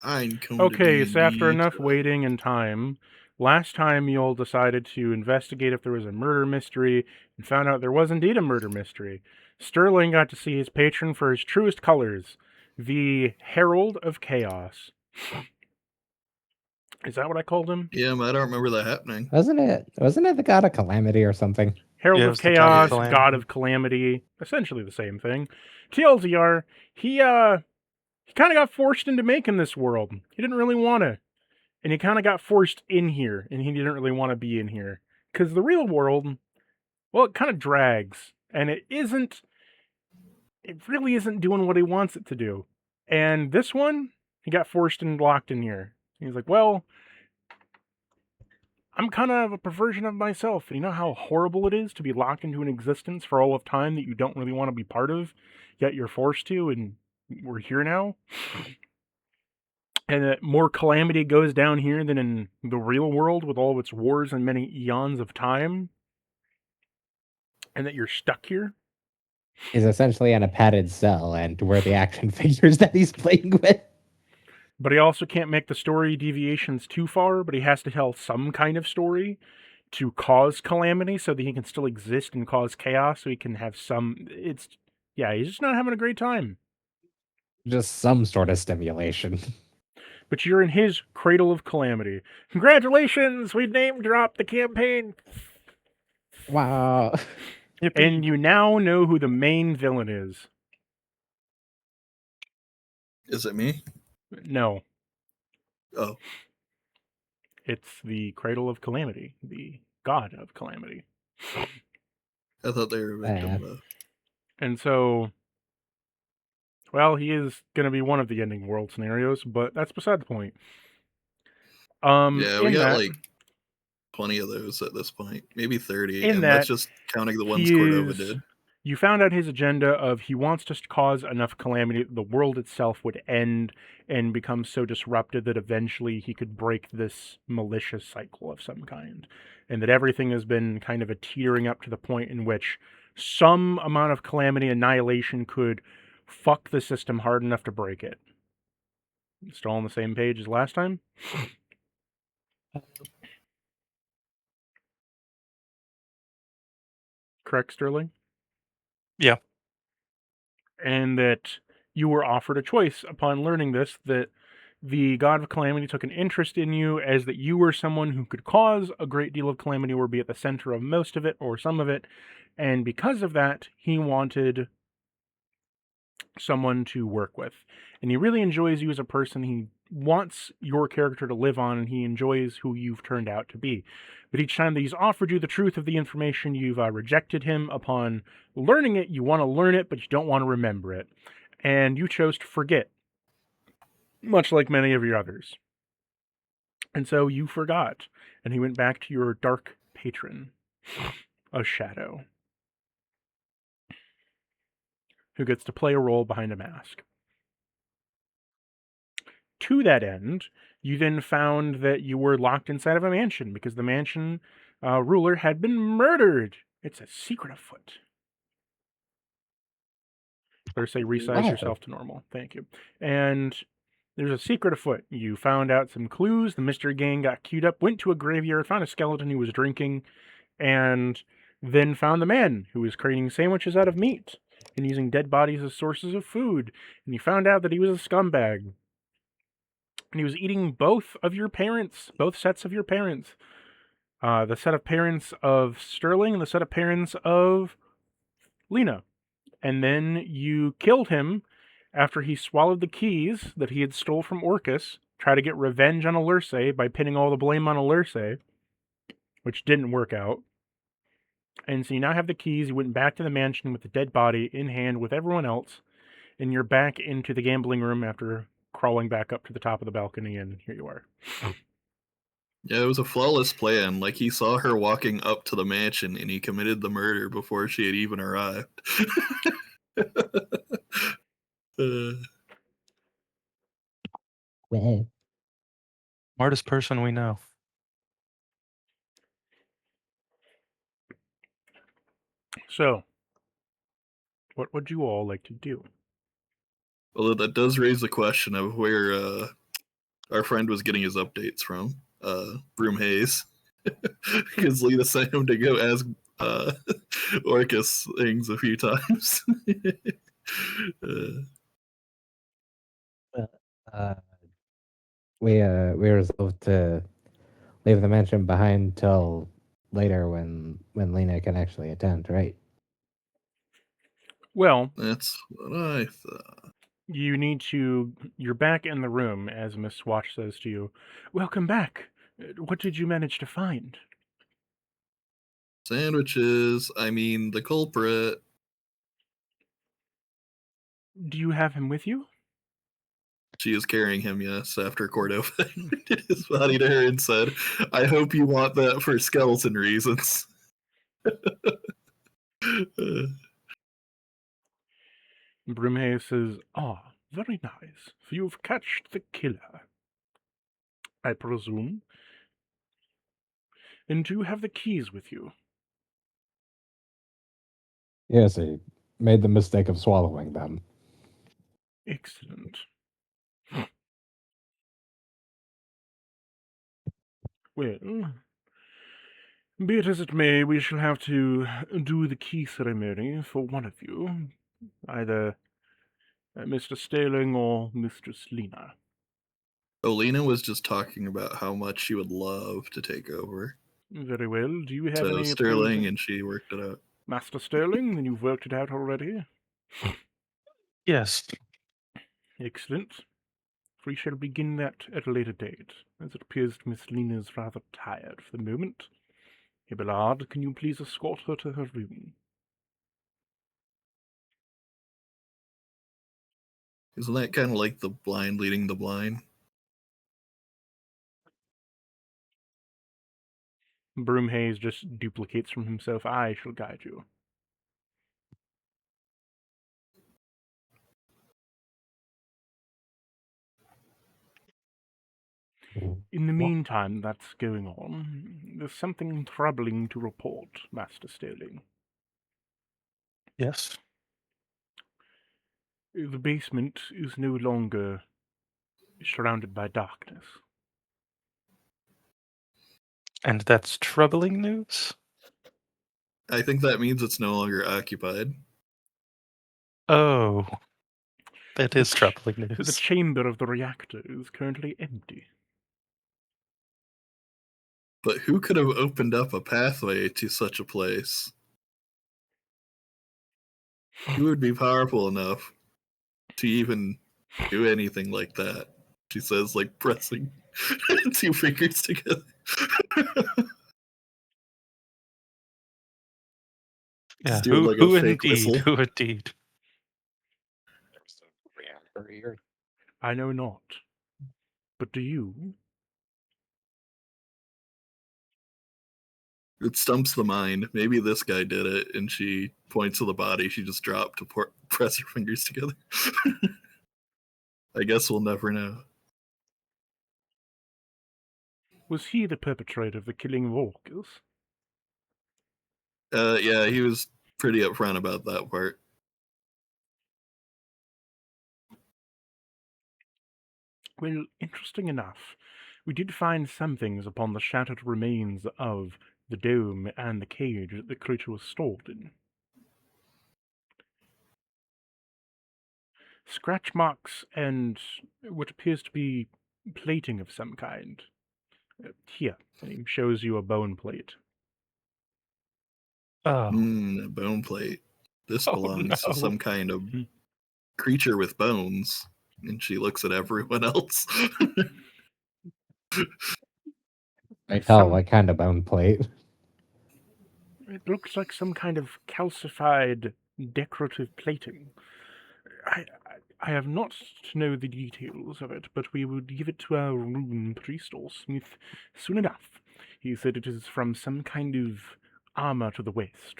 I'd come to Okay, so after D&D enough to... waiting and time, last time you all decided to investigate if there was a murder mystery and found out there was indeed a murder mystery. Sterling got to see his patron for his truest colors, the Herald of Chaos. Is that what I called him? Yeah, I don't remember that happening. Wasn't it the god of calamity or something? Herald Yeah, it of was the God of Chaos, Calamity. God of Calamity, essentially the same thing. TLDR, he kind of got forced into making this world. He didn't really want to. And he kind of got forced in here, and he didn't really want to be in here. Because the real world, well, it kind of drags. And it really isn't doing what he wants it to do. And this one, he got forced and locked in here. He's like, well, I'm kind of a perversion of myself. And you know how horrible it is to be locked into an existence for all of time that you don't really want to be part of, yet you're forced to, and we're here now? And that more calamity goes down here than in the real world with all of its wars and many eons of time? And that you're stuck here? Is essentially in a padded cell, and we're the action figures that he's playing with. But he also can't make the story deviations too far, but he has to tell some kind of story to cause calamity so that he can still exist and cause chaos, so he can have some... he's just not having a great time. Just some sort of stimulation. But you're in his Cradle of Calamity. Congratulations! We name-dropped the campaign! Wow. And you now know who the main villain is. Is it me? No. Oh. It's the Cradle of Calamity, the God of Calamity. I thought they were a victim, though. And so, well, he is going to be one of the ending world scenarios, but that's beside the point. Yeah, we got like 20 of those at this point, maybe 30, and that's just counting the ones Cordova did. You found out his agenda of he wants to cause enough calamity that the world itself would end and become so disrupted that eventually he could break this malicious cycle of some kind. And that everything has been kind of a teetering up to the point in which some amount of calamity annihilation could fuck the system hard enough to break it. Still on the same page as last time? Correct, Sterling? Yeah. And that you were offered a choice upon learning this, that the God of Calamity took an interest in you as that you were someone who could cause a great deal of calamity or be at the center of most of it or some of it. And because of that, he wanted someone to work with. And he really enjoys you as a person. He wants your character to live on, and he enjoys who you've turned out to be. But each time that he's offered you the truth of the information, you've rejected him. Upon learning it, you want to learn it, but you don't want to remember it. And you chose to forget, much like many of your others. And so you forgot, and he went back to your dark patron, a shadow, who gets to play a role behind a mask. To that end, you then found that you were locked inside of a mansion because the mansion ruler had been murdered. It's a secret afoot. Or say resize yourself to normal. Thank you. And there's a secret afoot. You found out some clues. The mystery gang got queued up, went to a graveyard, found a skeleton who was drinking, and then found the man who was creating sandwiches out of meat and using dead bodies as sources of food. And you found out that he was a scumbag. And he was eating both of your parents, both sets of your parents. The set of parents of Sterling and the set of parents of Lena. And then you killed him after he swallowed the keys that he had stole from Orcus, try to get revenge on Alurse by pinning all the blame on Alurse, which didn't work out. And so you now have the keys. You went back to the mansion with the dead body in hand with everyone else, and you're back into the gambling room after crawling back up to the top of the balcony, and here you are. Yeah, it was a flawless plan. Like, he saw her walking up to the mansion, and he committed the murder before she had even arrived. Smartest person we know. So, what would you all like to do? Although that does raise the question of where our friend was getting his updates from Broomhaze. Because Lena sent him to go ask Orcus things a few times. We were resolved to leave the mansion behind till later when Lena can actually attend, right? Well, That's what I thought. you're back in the room as Miss Swatch says to you, "Welcome back. What did you manage to find?" Sandwiches, I mean, the culprit. Do you have him with you? She is carrying him, yes, after Cordova did his body to her and said, I hope you want that for skeleton reasons. Broomhaze says, "Ah, very nice. So you've catched the killer, I presume. And do you have the keys with you?" Yes, he made the mistake of swallowing them. Excellent. Well, be it as it may, we shall have to do the key ceremony for one of you, either Mr. Staling or Mistress Lena. Olena was just talking about how much she would love to take over. Very well. Do you have So any Sterling opposing? and she worked it out. Master Sterling, then you've worked it out already. Yes. Excellent. We shall begin that at a later date, as it appears Miss Lena's rather tired for the moment. Abelard, can you please escort her to her room? Isn't that kind of like the blind leading the blind? Broomhaze just duplicates from himself. "I shall guide you." In the meantime that's going on, there's something troubling to report, Master Sterling. Yes. The basement is no longer surrounded by darkness. And that's troubling news? I think that means it's no longer occupied. Oh. That is troubling The news. chamber of the reactor is currently empty. But who could have opened up a pathway to such a place? Who would be powerful enough to even do anything like that? She says, like pressing two fingers together. Yeah, Just doing like a who fake indeed? whistle. Who indeed? I know not. But do you? It stumps the mind. Maybe this guy did it, and she points to the body she just dropped to press her fingers together. I guess we'll never know. Was he the perpetrator of the killing of Orcus? Yeah, he was pretty upfront about that part. Well, interesting enough, we did find some things upon the shattered remains of the dome and the cage that the creature was stored in. Scratch marks and what appears to be plating of some kind. Here, and he shows you a bone plate. Oh. A bone plate. This Oh, belongs no. to some kind of creature with bones. And she looks at everyone else. I tell what kind of bone plate. It looks like some kind of calcified decorative plating. I have not to know the details of it, but we will give it to our rune priest or smith soon enough. He said it is from some kind of armor to the west.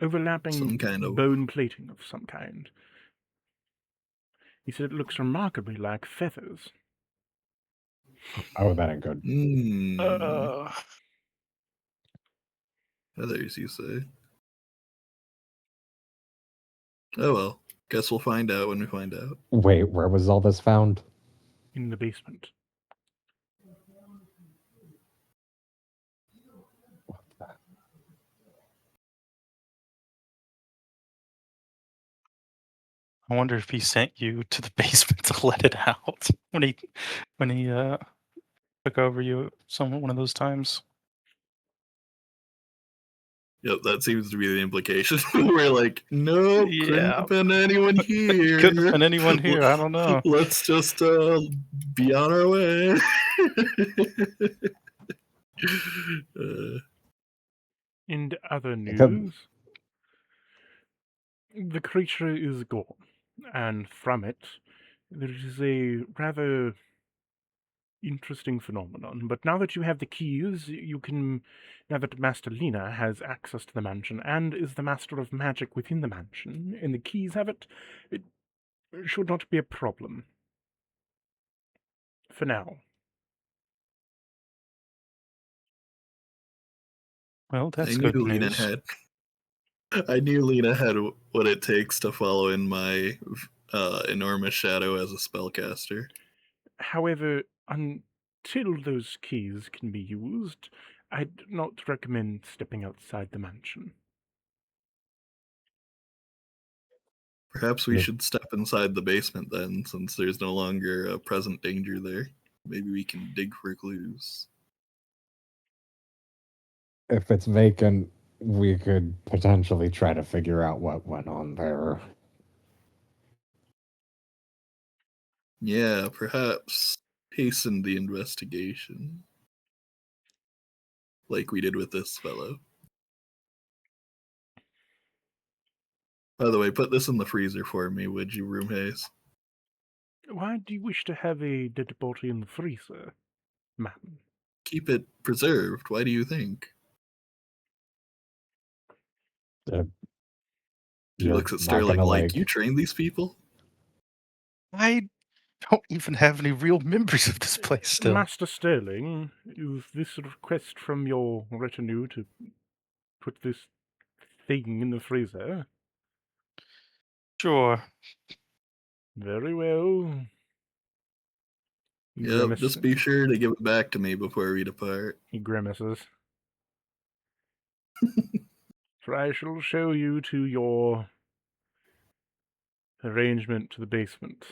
Overlapping Some kind of bone plating of some kind. He said it looks remarkably like feathers. Oh, that ain't good. Feathers, you say? Oh well. Guess we'll find out when we find out. Wait, where was all this found? In the basement. I wonder if he sent you to the basement to let it out when he took over you one of those times. Yep, that seems to be the implication. We're like, nope, couldn't Yeah. have been anyone here. Couldn't have been anyone here. I don't know. Let's just be on our way. In other Become- news, the creature is gone, and from it, there is a rather interesting phenomenon. But now that you have the keys, you can. Now that Master Lena has access to the mansion and is the master of magic within the mansion, and the keys have it, it should not be a problem. For now. Well, that's I knew good Lena news. had. I knew Lena had what it takes to follow in my enormous shadow as a spellcaster. However, until those keys can be used, I'd not recommend stepping outside the mansion. Perhaps we Yeah. should step inside the basement then, since there's no longer a present danger there. Maybe we can dig for clues. If it's vacant, we could potentially try to figure out what went on there. Yeah, perhaps hasten the investigation. Like we did with this fellow. By the way, put this in the freezer for me, would you, Roomhaze? Why do you wish to have a dead body in the freezer, ma'am? Keep it preserved. Why do you think? She You're looks at not Sterling gonna like, you trained these people? I don't even have any real members of this place still. Master Sterling, is this a request from your retinue to put this thing in the freezer? Sure. Very well. He Yep, just be sure to give it back to me before we depart. He grimaces. For I shall show you to your arrangement to the basement.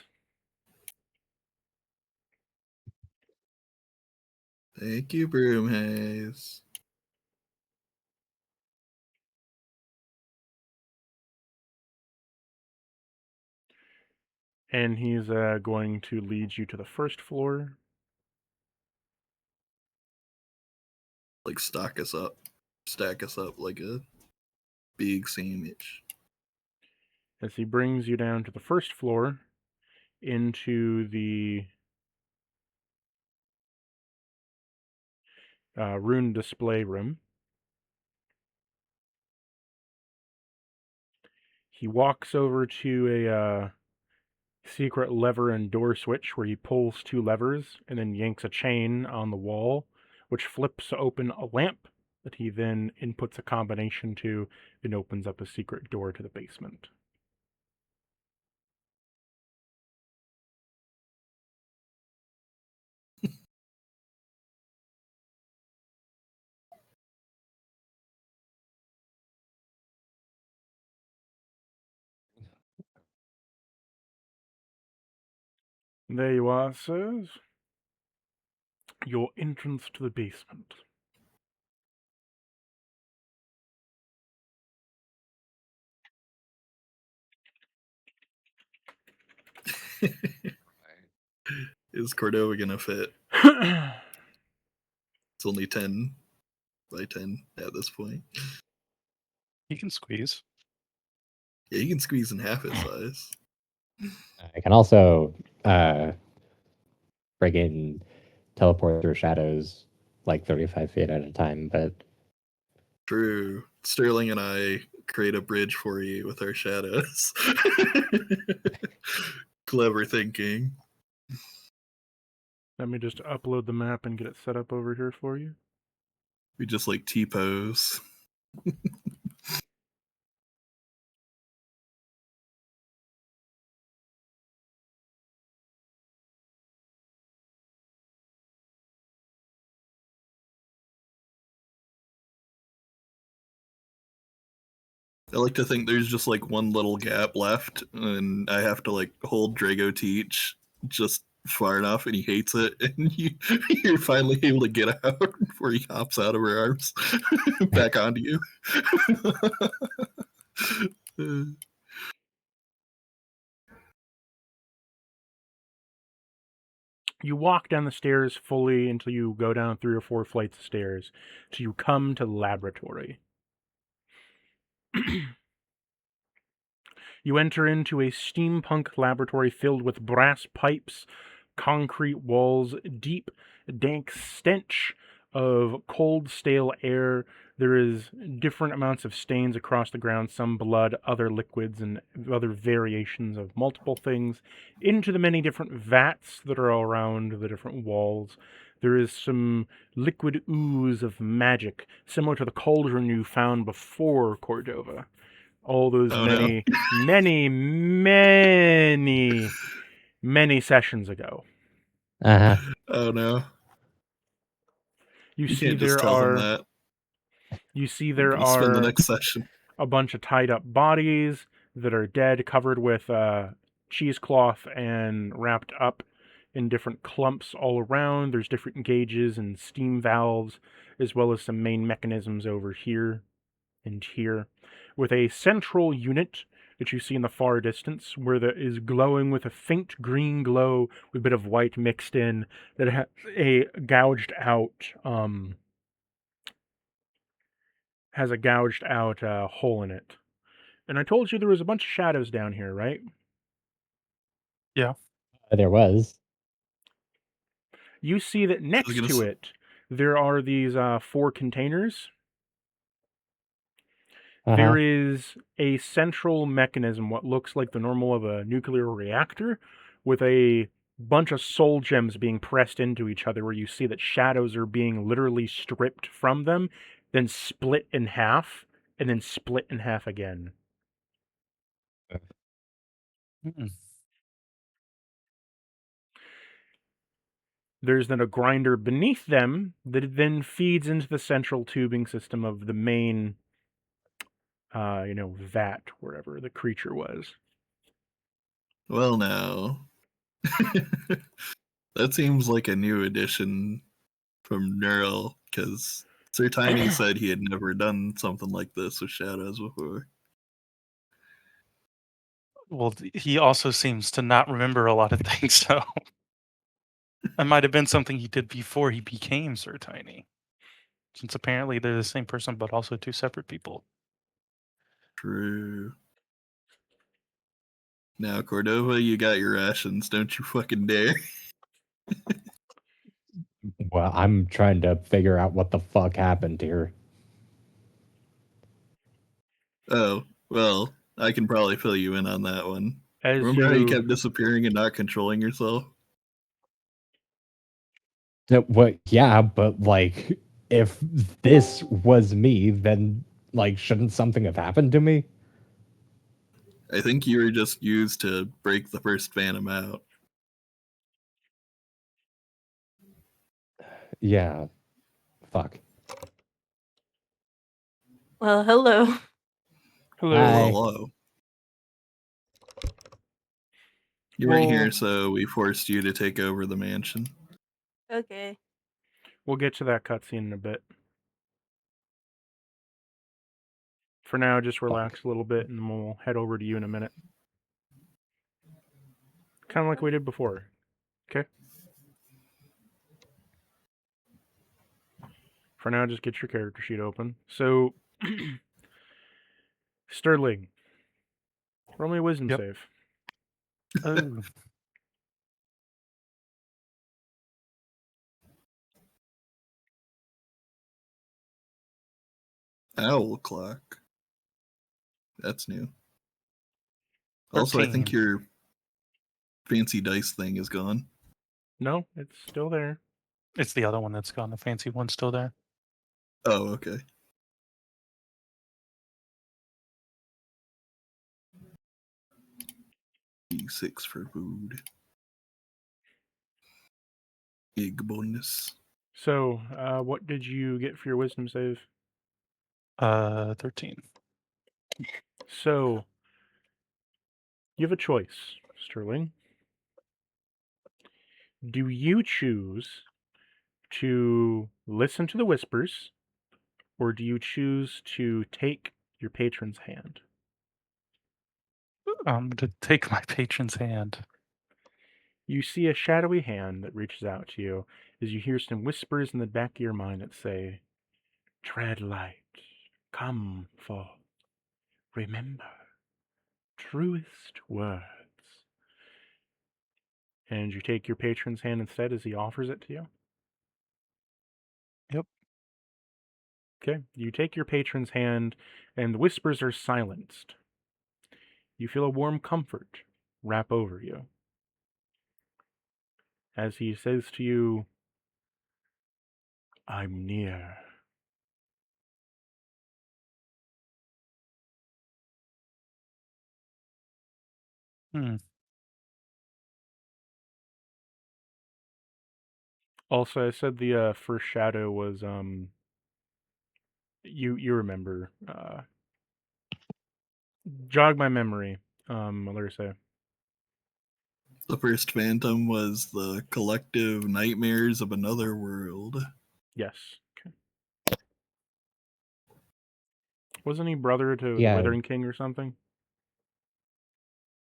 Thank you, Broomhaze. And he's going to lead you to the first floor. Like stack us up like a big sandwich. As he brings you down to the first floor into the rune display room. He walks over to a secret lever and door switch where he pulls two levers and then yanks a chain on the wall, which flips open a lamp that he then inputs a combination to and opens up a secret door to the basement. There you are, sirs. Your entrance to the basement. Is Cordova gonna fit? It's only 10 by 10 at this point. He can squeeze. Yeah, you can squeeze in half his size. I can also friggin' teleport through shadows like 35 feet at a time, but True. Sterling and I create a bridge for you with our shadows. Clever thinking. Let me just upload the map and get it set up over here for you. We just like T-pose. I like to think there's just like one little gap left, and I have to like hold Drago Teach just far enough, and he hates it, and you're finally able to get out before he hops out of her arms back onto you. You walk down the stairs fully until you go down 3 or 4 flights of stairs till you come to the laboratory. You enter into a steampunk laboratory filled with brass pipes, concrete walls, deep, dank stench of cold, stale air. There is different amounts of stains across the ground, some blood, other liquids, and other variations of multiple things. Into the many different vats that are all around the different walls, there is some liquid ooze of magic, similar to the cauldron you found before Cordova. All those many sessions ago. Uh-huh. Oh no. You You see can't just there tell him are that. there Spend the are next session. a bunch of tied up bodies that are dead, covered with cheesecloth and wrapped up in different clumps all around. There's different gauges and steam valves, as well as some main mechanisms over here and here, with a central unit that you see in the far distance, where that is glowing with a faint green glow with a bit of white mixed in, that has a gouged out hole in it. And I told you there was a bunch of shadows down here, right? Yeah. There was. You see that next to it, there are these 4 containers. Uh-huh. There is a central mechanism, what looks like the normal of a nuclear reactor, with a bunch of soul gems being pressed into each other, where you see that shadows are being literally stripped from them, then split in half, and then split in half again. Mm. There's then a grinder beneath them that then feeds into the central tubing system of the main, vat, wherever the creature was. Well, now. That seems like a new addition from Neural, because Sir Tiny said he had never done something like this with shadows before. Well, he also seems to not remember a lot of things, so that might have been something he did before he became Sir Tiny. Since apparently they're the same person, but also 2 separate people. True. Now, Cordova, you got your rations. Don't you fucking dare. Well, I'm trying to figure out what the fuck happened here. Oh, well, I can probably fill you in on that one. As Remember how you you kept disappearing and not controlling yourself? What? Yeah, but like, if this was me, then like, shouldn't something have happened to me? I think you were just used to break the first Phantom out. Yeah. Fuck. Well, hello. hello, Hi. Hello. You weren't here, so we forced you to take over the mansion. Okay. we'll get to that cutscene in a bit. For now, just relax a little bit, and then we'll head over to you in a minute. Kind of like we did before. Okay? For now, just get your character sheet open. So, Sterling, roll me a wisdom Yep. save. Oh. Owl clock. That's new. Also, I think 13. your fancy dice thing is gone. No, it's still there. It's the other one that's gone. The fancy one's still there. Oh, okay. E6 for food. Egg bonus. So, what did you get for your wisdom save? 13. So, you have a choice, Sterling. Do you choose to listen to the whispers, or do you choose to take your patron's hand? To take my patron's hand. You see a shadowy hand that reaches out to you as you hear some whispers in the back of your mind that say, "Tread light, come forth, remember, truest words." And you take your patron's hand instead as he offers it to you? Yep. Okay, you take your patron's hand, and the whispers are silenced. You feel a warm comfort wrap over you as he says to you, "I'm near." Hmm. Also, I said the first shadow was you remember, jog my memory, Alyssa. The first phantom was the collective nightmares of another world. Yes. Okay. Wasn't he brother to the Yeah. Withering King or something?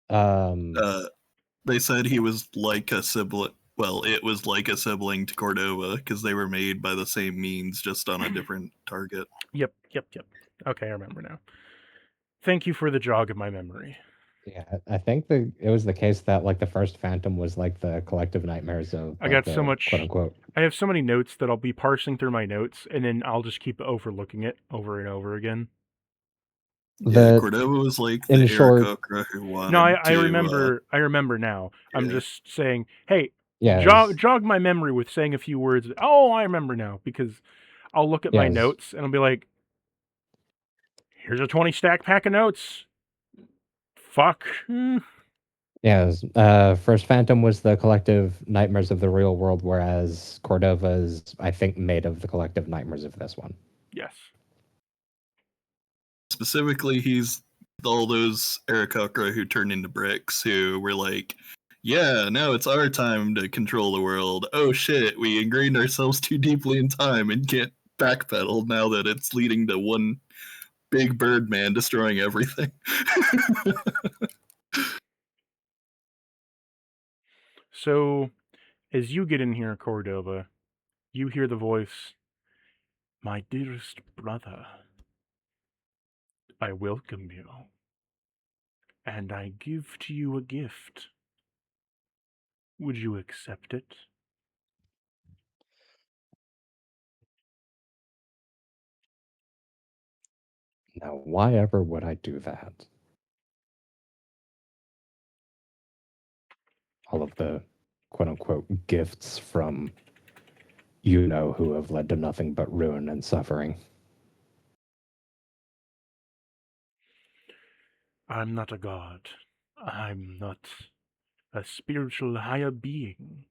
They said he was like a sibling. Well, it was like a sibling to Cordova because they were made by the same means, just on a different target. Yep. Okay, I remember now. Thank you for the jog of my memory. Yeah, I think it was the case that like the first Phantom was like the collective nightmares of I like, got so much, quote unquote. I have so many notes that I'll be parsing through my notes, and then I'll just keep overlooking it over and over again. Yeah, Cordova was like the Aarakocra who wanted No, to... I remember now. Yeah. I'm just saying, hey, Yeah, jog my memory with saying a few words. Oh, I remember now, because I'll look at my notes and I'll be like, here's a 20 stack pack of notes. Fuck. Yes. First Phantom was the collective nightmares of the real world, whereas Cordova's, I think, made of the collective nightmares of this one. Yes. Specifically, he's all those Aarakocra who turned into bricks, who were like, yeah, now it's our time to control the world. Oh shit, we ingrained ourselves too deeply in time and can't backpedal now that it's leading to one big bird man destroying everything. So, as you get in here, Cordova, you hear the voice, "My dearest brother, I welcome you, and I give to you a gift. Would you accept it?" Now, why ever would I do that? All of the quote unquote gifts from who have led to nothing but ruin and suffering. I'm not a god. I'm not a spiritual higher being.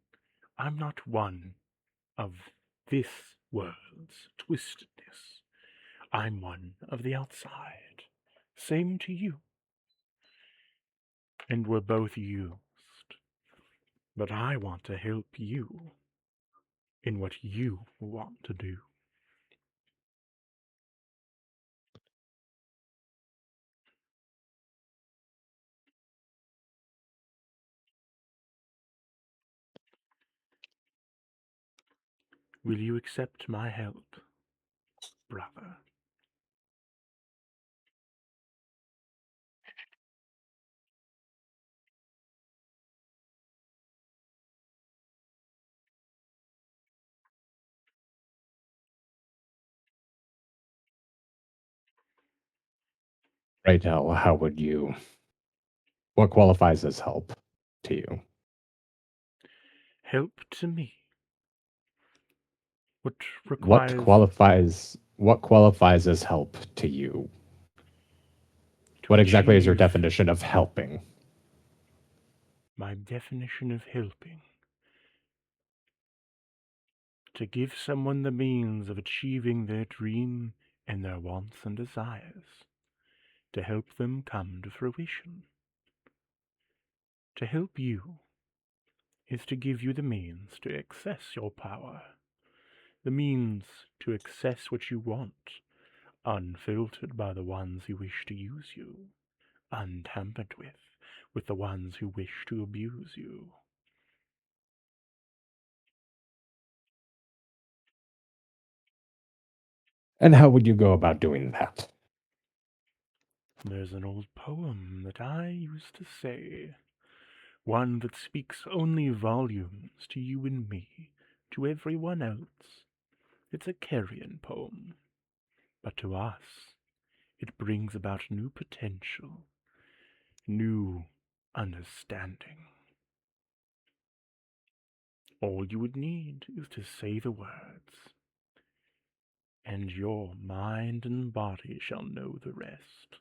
I'm not one of this world's twistedness. I'm one of the outside. Same to you. And we're both used. But I want to help you in what you want to do. Will you accept my help, brother? Right now, how would you? What qualifies as help to you? Help to me. What qualifies as help to you? What exactly is your definition of helping? My definition of helping. To give someone the means of achieving their dream and their wants and desires. to help them come to fruition. To help you is to give you the means to access your power, the means to access what you want, unfiltered by the ones who wish to use you, untampered with the ones who wish to abuse you. And how would you go about doing that? There's an old poem that I used to say, one that speaks only volumes to you and me, to everyone else. It's a carrion poem, but to us, it brings about new potential, new understanding. All you would need is to say the words, and your mind and body shall know the rest.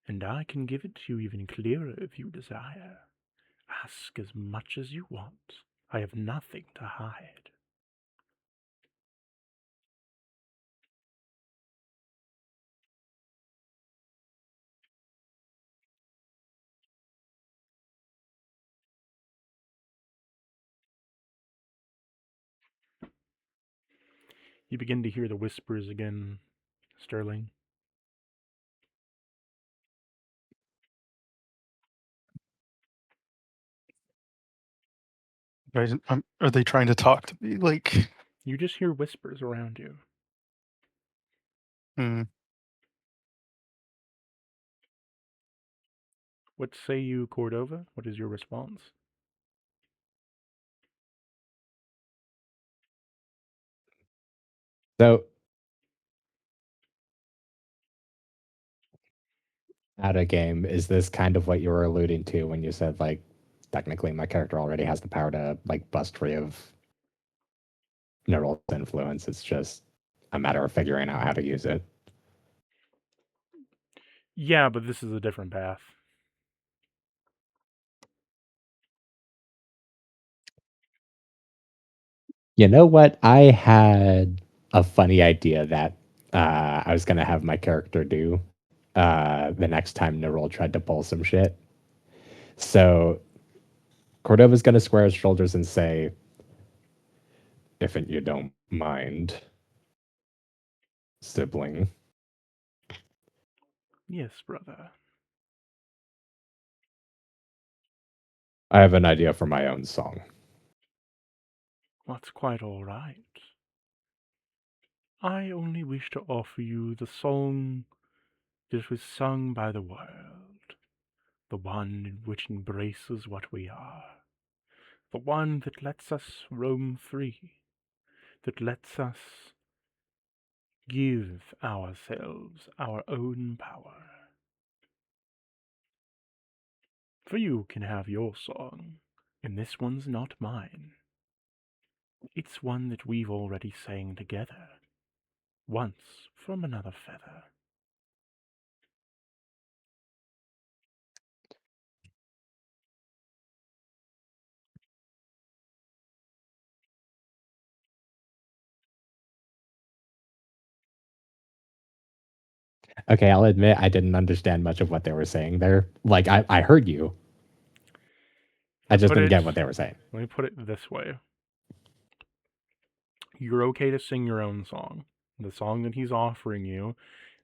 And I can give it to you even clearer if you desire. Ask as much as you want. I have nothing to hide. You begin to hear the whispers again, Sterling. Guys, are they trying to talk to me? Like, You just hear whispers around you. What say you, Cordova? What is your response? So, out of game, is this kind of what you were alluding to when you said, like, technically my character already has the power to, like, bust free of Neryl's influence? It's just a matter of figuring out how to use it. Yeah, but this is a different path. You know what? I had a funny idea that I was going to have my character do the next time Nerol tried to pull some shit. So Cordova's going to square his shoulders and say, if you don't mind, sibling. Yes, brother. I have an idea for my own song. That's quite all right. I only wish to offer you the song that was sung by the world, the one which embraces what we are, the one that lets us roam free, that lets us give ourselves our own power. For you can have your song, and this one's not mine. It's one that we've already sang together, once from another feather. Okay, I'll admit I didn't understand much of what they were saying there. Like, I heard you. I just didn't get what they were saying. Let me put it this way. You're okay to sing your own song. The song that he's offering you,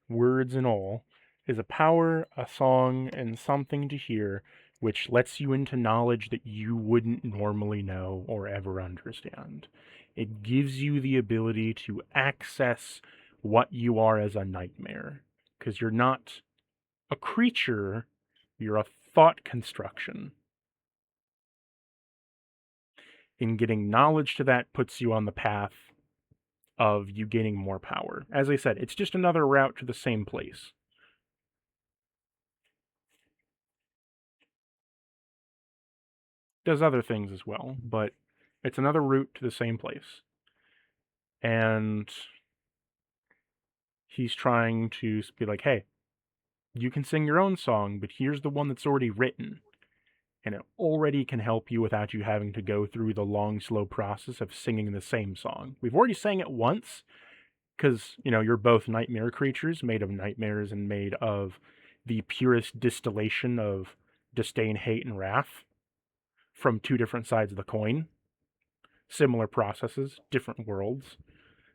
words and all, is a power, a song, and something to hear which lets you into knowledge that you wouldn't normally know or ever understand. It gives you the ability to access what you are as a nightmare, because you're not a creature, you're a thought construction. In getting knowledge to that puts you on the path of you gaining more power. As I said, it's just another route to the same place. Does other things as well, but it's another route to the same place. And he's trying to be like, hey, you can sing your own song, but here's the one that's already written. and it already can help you without you having to go through the long, slow process of singing the same song. We've already sang it once, because, you're both nightmare creatures made of nightmares and made of the purest distillation of disdain, hate, and wrath from two different sides of the coin. Similar processes, different worlds.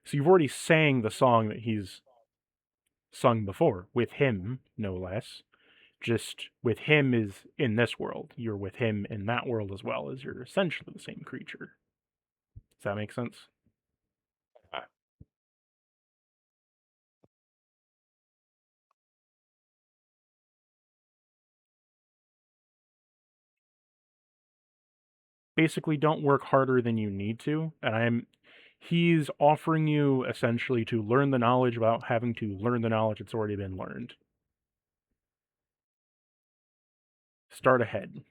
So you've already sang the song that he's sung before, with him, no less. Just with him is in this world. You're with him in that world as well, as you're essentially the same creature. Does that make sense? Basically, don't work harder than you need to. And he's offering you essentially to learn the knowledge without having to learn the knowledge that's already been learned. Start ahead.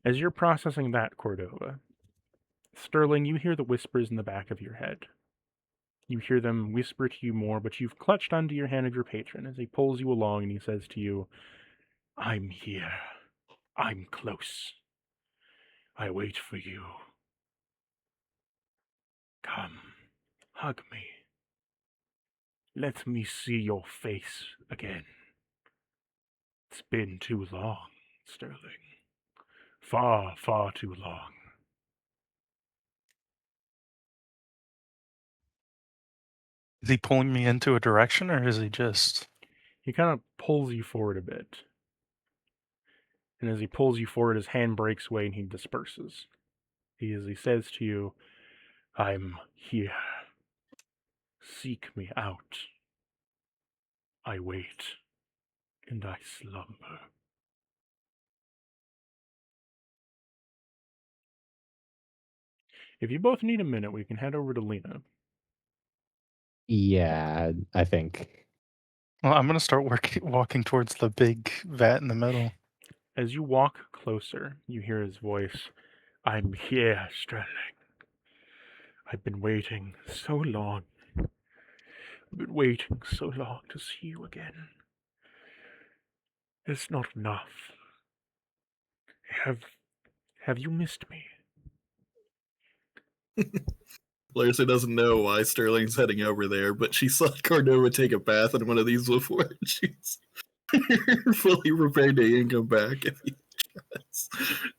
As you're processing that, Cordova, Sterling, you hear the whispers in the back of your head. You hear them whisper to you more, but you've clutched onto your hand of your patron as he pulls you along and he says to you, I'm here. I'm close. I wait for you. Come, hug me. Let me see your face again. It's been too long, Sterling. Far, far too long. Is he pulling me into a direction, or is he just... He kind of pulls you forward a bit. And as he pulls you forward, his hand breaks away and he disperses. He says to you, I'm here. Seek me out. I wait, and I slumber. If you both need a minute, we can head over to Lena. Yeah, I think. Well, I'm going to start walking towards the big vat in the middle. As you walk closer, you hear his voice. I'm here, Sterling. I've been waiting so long. I've been waiting so long to see you again. It's not enough. Have you missed me? Larissa doesn't know why Sterling's heading over there, but she saw Cordova take a bath in one of these before. She's fully prepared to come back if he tries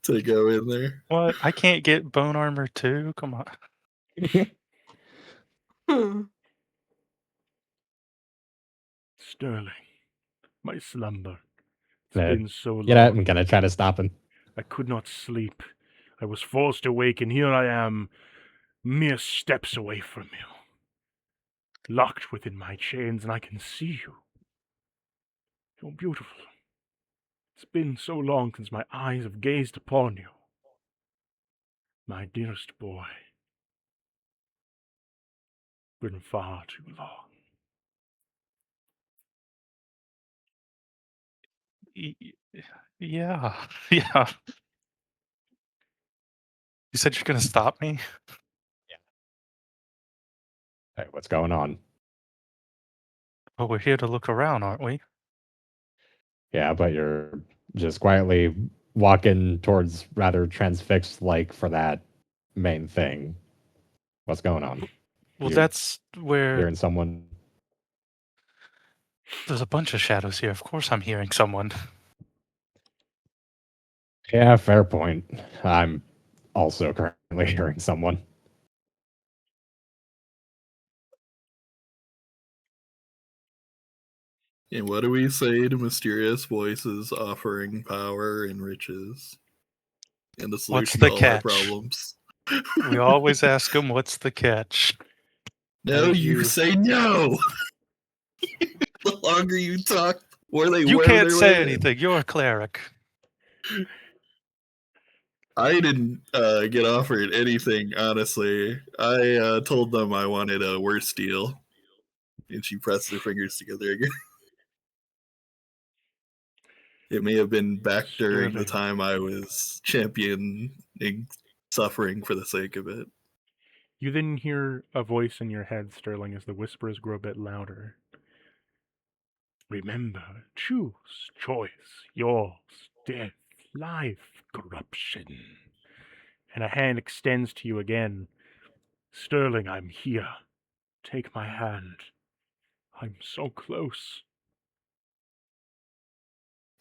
to go in there. What? I can't get bone armor too? Come on. Sterling, my slumber. It's Uh, been so long. Yeah, I'm gonna try to stop him. I could not sleep. I was forced to wake, and here I am, mere steps away from you. Locked within my chains, and I can see you. You're beautiful. It's been so long since my eyes have gazed upon you. My dearest boy. Been far too long. Yeah. Yeah. You said you're going to stop me? Hey, what's going on? Well, we're here to look around, aren't we? Yeah, but you're just quietly walking towards rather transfixed like for that main thing. What's going on? Well, You're that's where hearing someone? there's a bunch of shadows here. Of course I'm hearing someone. Yeah, fair point. I'm also currently hearing someone. And what do we say to mysterious voices offering power and riches and the What's solution the to all our catch? problems? We always ask them, what's the catch? No, As you you- say no. The longer you talk, the more they You worm can't their say way in. anything. You're a cleric. I didn't get offered anything, honestly. I told them I wanted a worse deal. And she pressed her fingers together again. It may have been back during the Sterling. time I was championing suffering for the sake of it. You then hear a voice in your head, Sterling, as the whispers grow a bit louder. Remember, choose, choice, yours, death, life, corruption. And a hand extends to you again. Sterling, I'm here. Take my hand. I'm so close.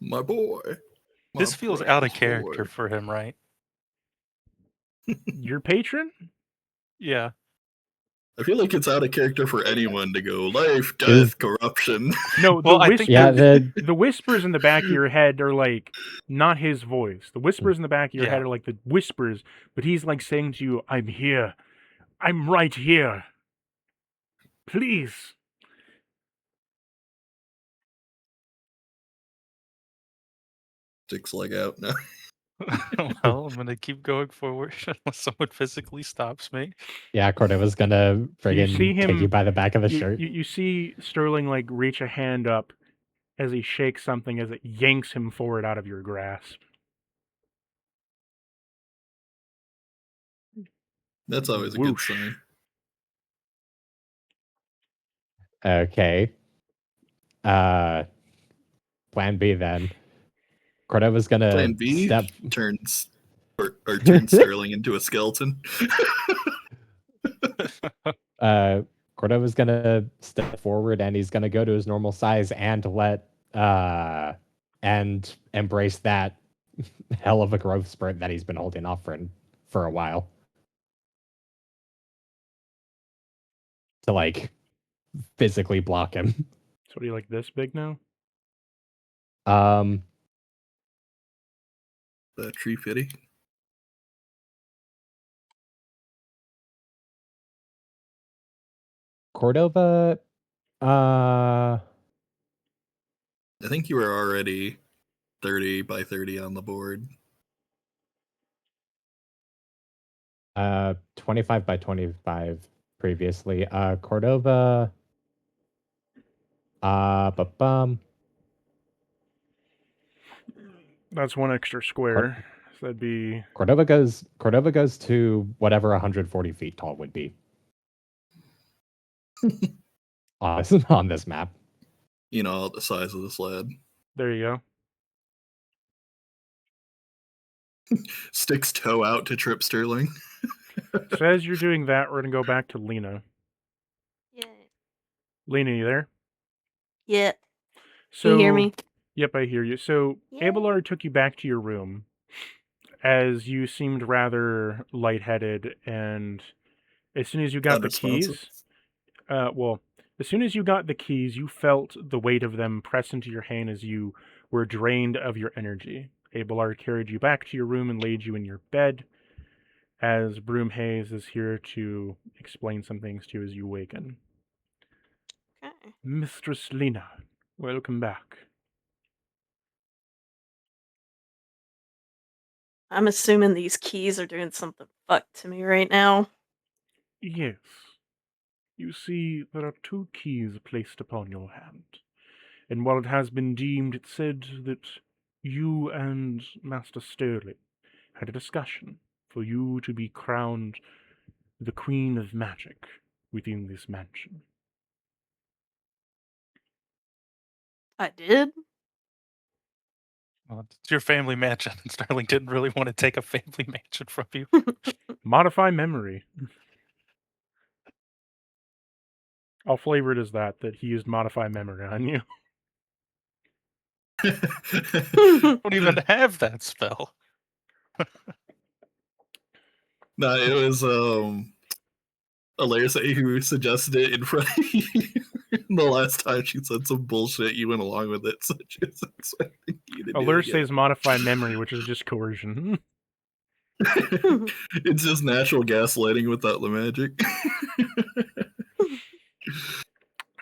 My boy. My This feels out of precious character boy. for him, right? Your patron? Yeah. I feel like it's out of character for anyone to go life, death, Is- corruption. No, Well, I think Yeah, the whispers in the back of your head are like not his voice. The whispers in the back of your head Yeah. are like the whispers, but he's like saying to you, I'm here. I'm right here. Please. Six leg out now. Well, I'm gonna keep going forward unless someone physically stops me. yeah, Cordova's gonna You see friggin' take him- you by the back of the shirt. You see Sterling like reach a hand up as he shakes something as it yanks him forward out of your grasp. That's always a good Whoosh. sign. Okay. Plan B then. Cordova's gonna Plan B step. turns or turns Sterling into a skeleton. Cordova's gonna step forward and he's gonna go to his normal size and and embrace that hell of a growth spurt that he's been holding off for a while. To like physically block him. So what are you like this big now? That tree fitty. Cordova, I think you were already 30 by 30 on the board. 25 by 25 previously. Cordova, ba-bum. That's one extra square. So that'd be Cordova goes to whatever 140 feet tall would be on this map. You know, the size of this lad. there you go. Sticks toe out to trip Sterling. So as you're doing that, we're gonna go back to Lena. Yeah. Lena, you there? Yeah. So You hear me? Yep, I hear you. So Yeah. Abelard took you back to your room as you seemed rather lightheaded, and as soon as you got the Unresponsive. keys, as soon as you got the keys, you felt the weight of them press into your hand as you were drained of your energy. Abelard carried you back to your room and laid you in your bed, as Broomhaze is here to explain some things to you as you awaken. Okay. Mistress Lena, welcome back. I'm assuming these keys are doing something fucked to me right now. Yes. You see, there are 2 keys placed upon your hand. And while it has been deemed, it said that you and Master Sterling had a discussion for you to be crowned the Queen of Magic within this mansion. I did? Well, it's your family mansion, and Sterling didn't really want to take a family mansion from you. Modify memory. I'll flavor it as that he used modify memory on you. Don't even have that spell. No, it was Alersa who suggested it in front of you. The last time she said some bullshit, you went along with it, so she was expecting you to do Alert it says modify memory, which is just coercion. again. It's just natural gaslighting without the magic.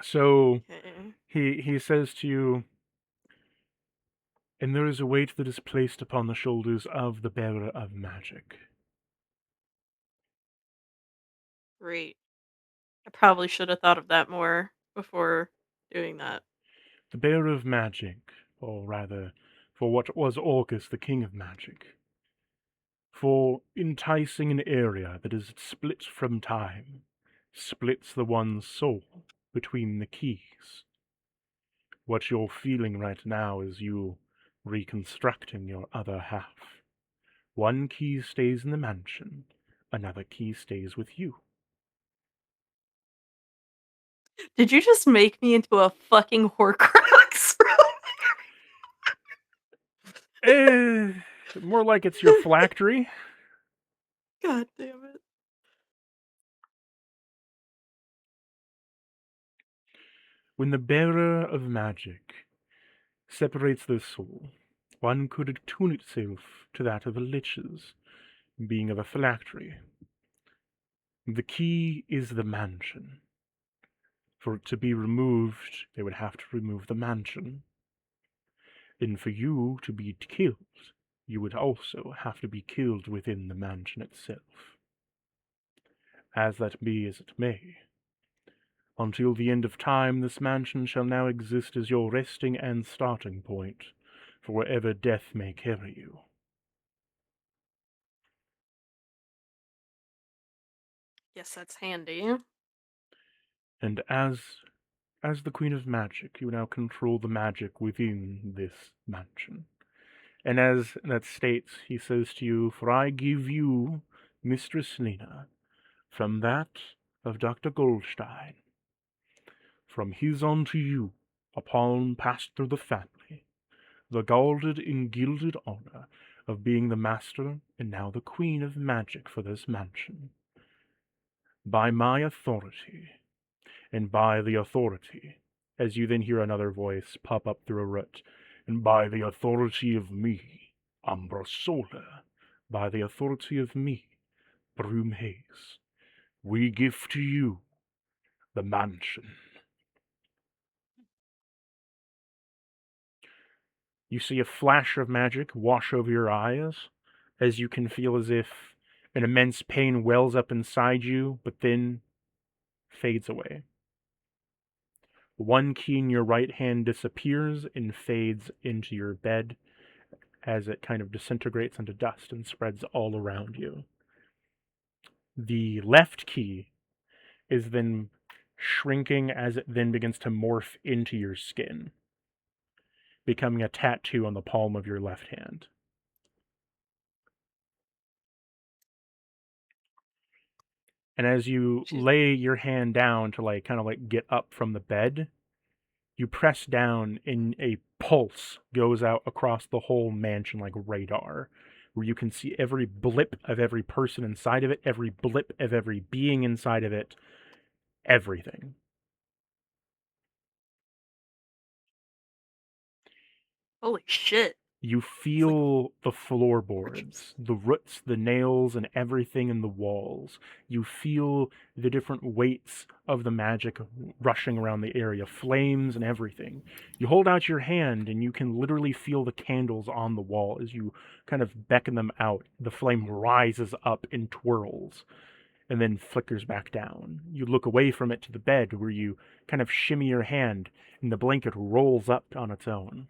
So Okay. he says to you, and there is a weight that is placed upon the shoulders of the bearer of magic. Great. I probably should have thought of that more before doing that. The bearer of magic, or rather, for what was Orcus, the king of magic, for enticing an area that is split from time, splits the one's soul between the keys. What you're feeling right now is you reconstructing your other half. One key stays in the mansion, another key stays with you. Did you just make me into a fucking Horcrux? More like it's your phylactery. God damn it. When the bearer of magic separates their soul, one could attune itself to that of a lich's, being of a phylactery. The key is the mansion. For it to be removed, they would have to remove the mansion. And for you to be killed, you would also have to be killed within the mansion itself. As that be as it may, until the end of time, this mansion shall now exist as your resting and starting point for wherever death may carry you. Yes, that's handy. And as the Queen of Magic, you now control the magic within this mansion. And as that states, he says to you, "For I give you, Mistress Lena, from that of Dr. Goldstein, from his unto you, upon passed through the family, the guarded and gilded honor of being the master and now the Queen of Magic for this mansion. By my authority, and by the authority," as you then hear another voice pop up through a root, "and by the authority of me, Umbresola, by the authority of me, Broomhaze, we give to you the mansion." You see a flash of magic wash over your eyes, as you can feel as if an immense pain wells up inside you, but then fades away. One key in your right hand disappears and fades into your bed as it kind of disintegrates into dust and spreads all around you. The left key is then shrinking as it then begins to morph into your skin, becoming a tattoo on the palm of your left hand. And as you lay your hand down to kind of get up from the bed, you press down and a pulse goes out across the whole mansion like radar, where you can see every blip of every person inside of it, every blip of every being inside of it, everything. Holy shit. You feel the floorboards, the roots, the nails, and everything in the walls. You feel the different weights of the magic rushing around the area, flames and everything. You hold out your hand and you can literally feel the candles on the wall as you kind of beckon them out. The flame rises up and twirls and then flickers back down. You look away from it to the bed where you kind of shimmy your hand and the blanket rolls up on its own.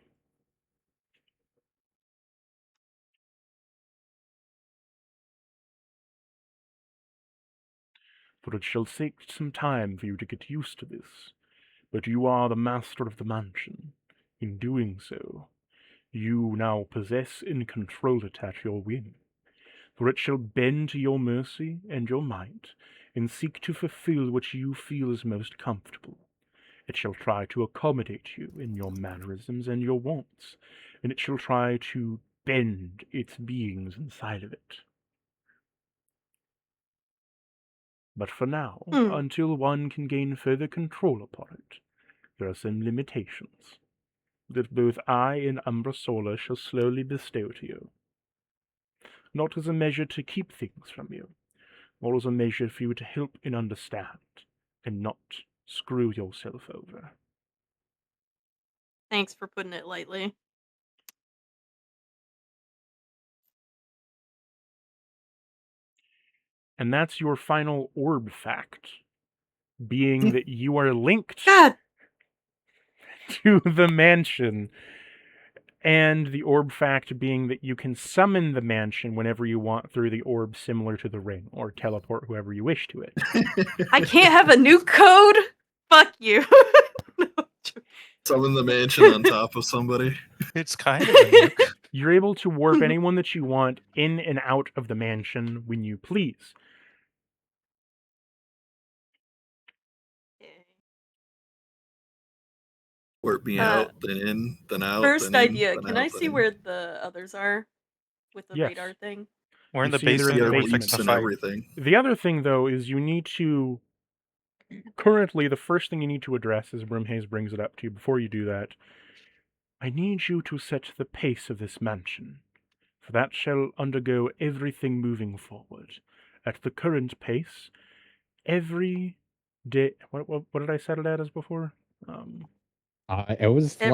For it shall take some time for you to get used to this, but you are the master of the mansion. In doing so, you now possess and control it at your whim, for it shall bend to your mercy and your might, and seek to fulfill what you feel is most comfortable. It shall try to accommodate you in your mannerisms and your wants, and it shall try to bend its beings inside of it. But for now, until one can gain further control upon it, there are some limitations that both I and Umbresola shall slowly bestow to you. Not as a measure to keep things from you, or as a measure for you to help and understand, and not screw yourself over. Thanks for putting it lightly. And that's your final orb fact, being that you are linked God. to the mansion And the orb fact being that you can summon the mansion whenever you want through the orb similar to the ring, or teleport whoever you wish to it. I can't have a new code? Fuck you. No, Summon the mansion on top of somebody. It's kind of a nuke. You're able to warp anyone that you want in and out of the mansion when you please. Warp me out, then in, then out. First then in, idea, then can out, I then see in. where the others are with the Yes. radar thing? We're in You the see they're in basement. the We're basement. fixing to and fight. everything. The other thing, though, is you need to... Currently, the first thing you need to address, as Brimhaze brings it up to you, before you do that, I need you to set the pace of this mansion, for that shall undergo everything moving forward. At the current pace, every day... What did I set it at as before? It was Ev-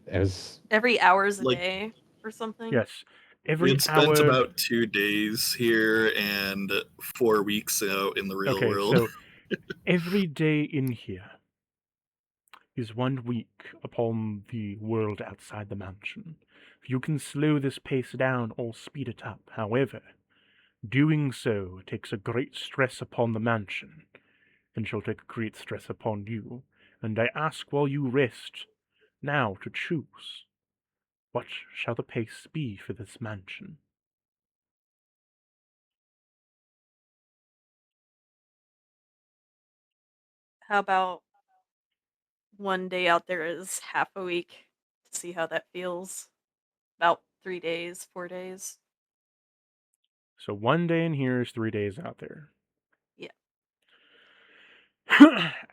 it was Every hour's a Like- day or something? Yes. We Every had spent hour... about 2 days here and 4 weeks out in the real Okay, world. so every day in here is 1 week upon the world outside the mansion. You can slow this pace down or speed it up. However, doing so takes a great stress upon the mansion, and shall take a great stress upon you. And I ask while you rest now to choose. What shall the pace be for this mansion? How about 1 day out there is half a week to see how that feels? About 3 days, 4 days? So 1 day in here is 3 days out there. Yeah.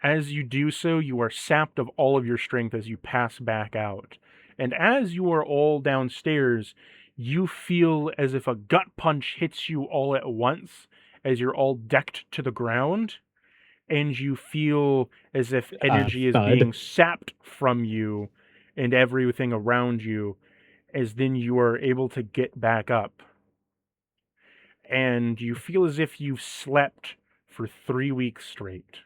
As you do so, you are sapped of all of your strength as you pass back out. And as you are all downstairs, you feel as if a gut punch hits you all at once as you're all decked to the ground. And you feel as if energy is thud. being sapped from you and everything around you, as then you are able to get back up. And you feel as if you've slept for 3 weeks straight.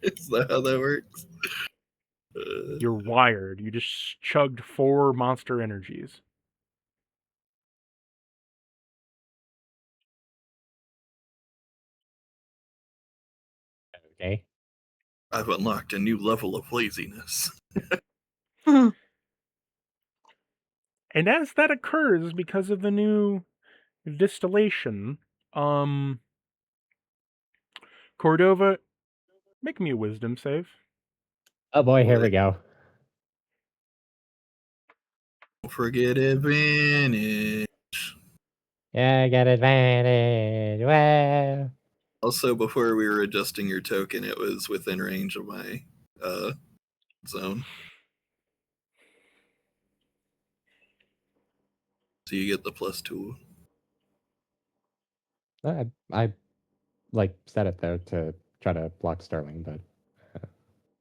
Is that how that works? You're wired. You just chugged 4 monster energies. okay. I've unlocked a new level of laziness. And as that occurs, because of the new distillation, Cordova, make me a wisdom save. Oh boy, here What? we go. Don't forget advantage. Yeah, I got advantage. Well, Also, before we were adjusting your token, it was within range of my zone. So you get the +2. I like set it there to try to block Sterling, but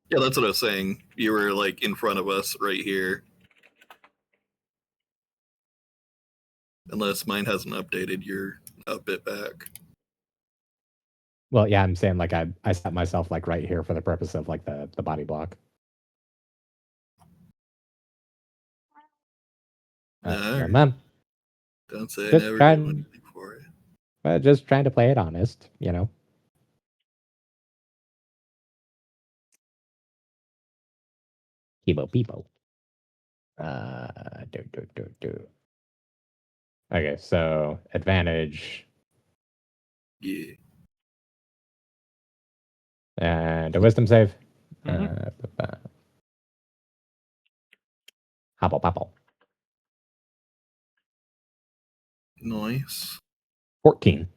Yeah, that's what I was saying. You were like in front of us right here. Unless mine hasn't updated, you're a bit back. well, yeah, I'm saying like I set myself like right here for the purpose of like the body block. No. Man, Don't say I Just never try do and- anything for it. just trying to play it honest, you know. Peebo. Do. Okay, so advantage Yeah. and a wisdom save. Mhm. Hobble. Nice. 14.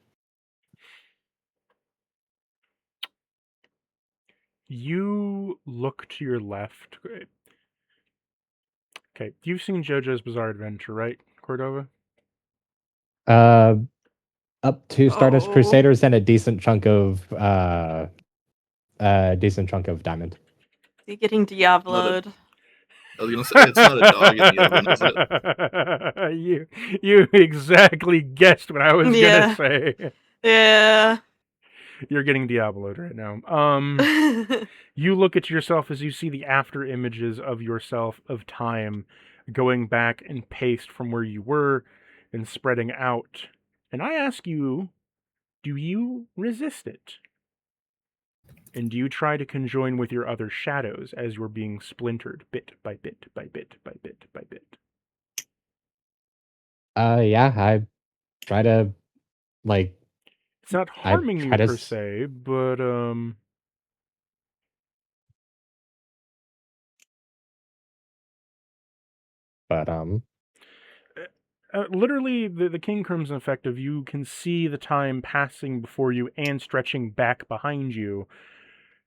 You look to your left. Okay, you've seen JoJo's Bizarre Adventure, right, Cordova? Up to Stardust Oh. Crusaders and a decent chunk of diamond. Is he getting Diablo'd? I was gonna say it's not a dog in the oven, is it? You exactly guessed what I was Yeah. gonna say. Yeah. You're getting Diabloed right now. You look at yourself as you see the after images of yourself of time going back and paced from where you were and spreading out. And I ask you, do you resist it? And do you try to conjoin with your other shadows as you're being splintered bit by bit by bit by bit by bit? Yeah, I try to, like, It's not I harming you try to, per se, but but literally, the King Crimson effect of you can see the time passing before you and stretching back behind you.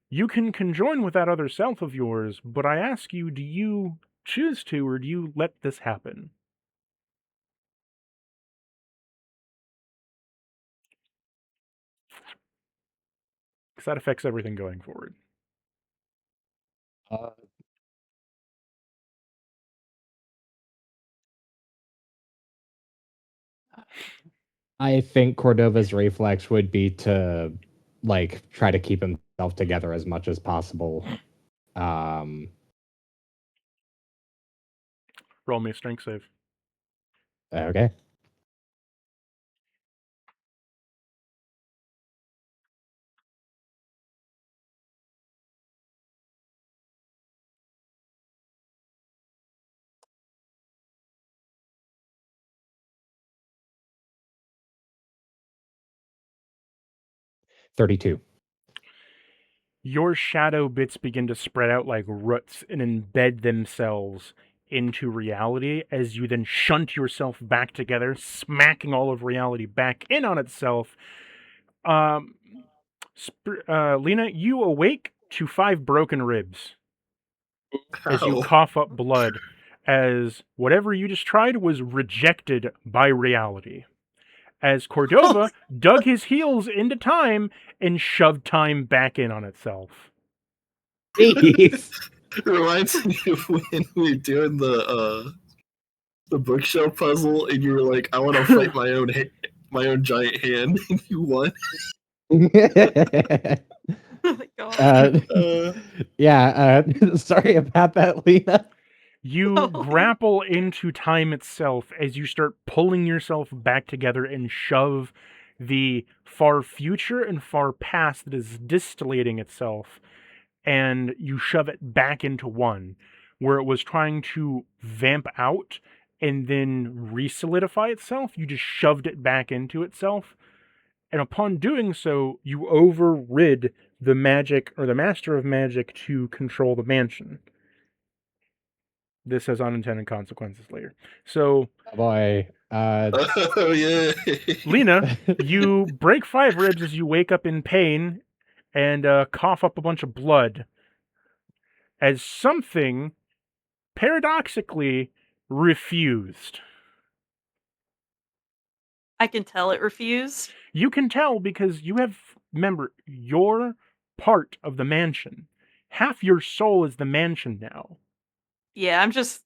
You can conjoin with that other self of yours, but I ask you, do you choose to, or do you let this happen? Because that affects everything going forward. uh, I think Cordova's reflex would be to, like, try to keep himself together as much as possible. Roll me a strength save. Okay. $32. Your shadow bits begin to spread out like roots and embed themselves into reality as you then shunt yourself back together, smacking all of reality back in on itself. Lena, you awake to 5 broken ribs as you Ow. cough up blood, as whatever you just tried was rejected by reality. As Cordova dug his heels into time and shoved time back in on itself. Jeez. It reminds me of when we were doing the bookshelf puzzle, and you were like, "I want to fight my own giant hand," and you won. Oh my god. Yeah, sorry about that, Lena. You No. grapple into time itself as you start pulling yourself back together and shove the far future and far past that is distillating itself, and you shove it back into one, where it was trying to vamp out and then re-solidify itself. You just shoved it back into itself, and upon doing so, you overrid the magic, or the master of magic, to control the mansion. This has unintended consequences later. So, Oh boy. Oh yeah. Lena, you break 5 ribs as you wake up in pain and cough up a bunch of blood as something paradoxically refused. I can tell it refused. You can tell because you have, remember, you're part of the mansion. Half your soul is the mansion now. Yeah, I'm just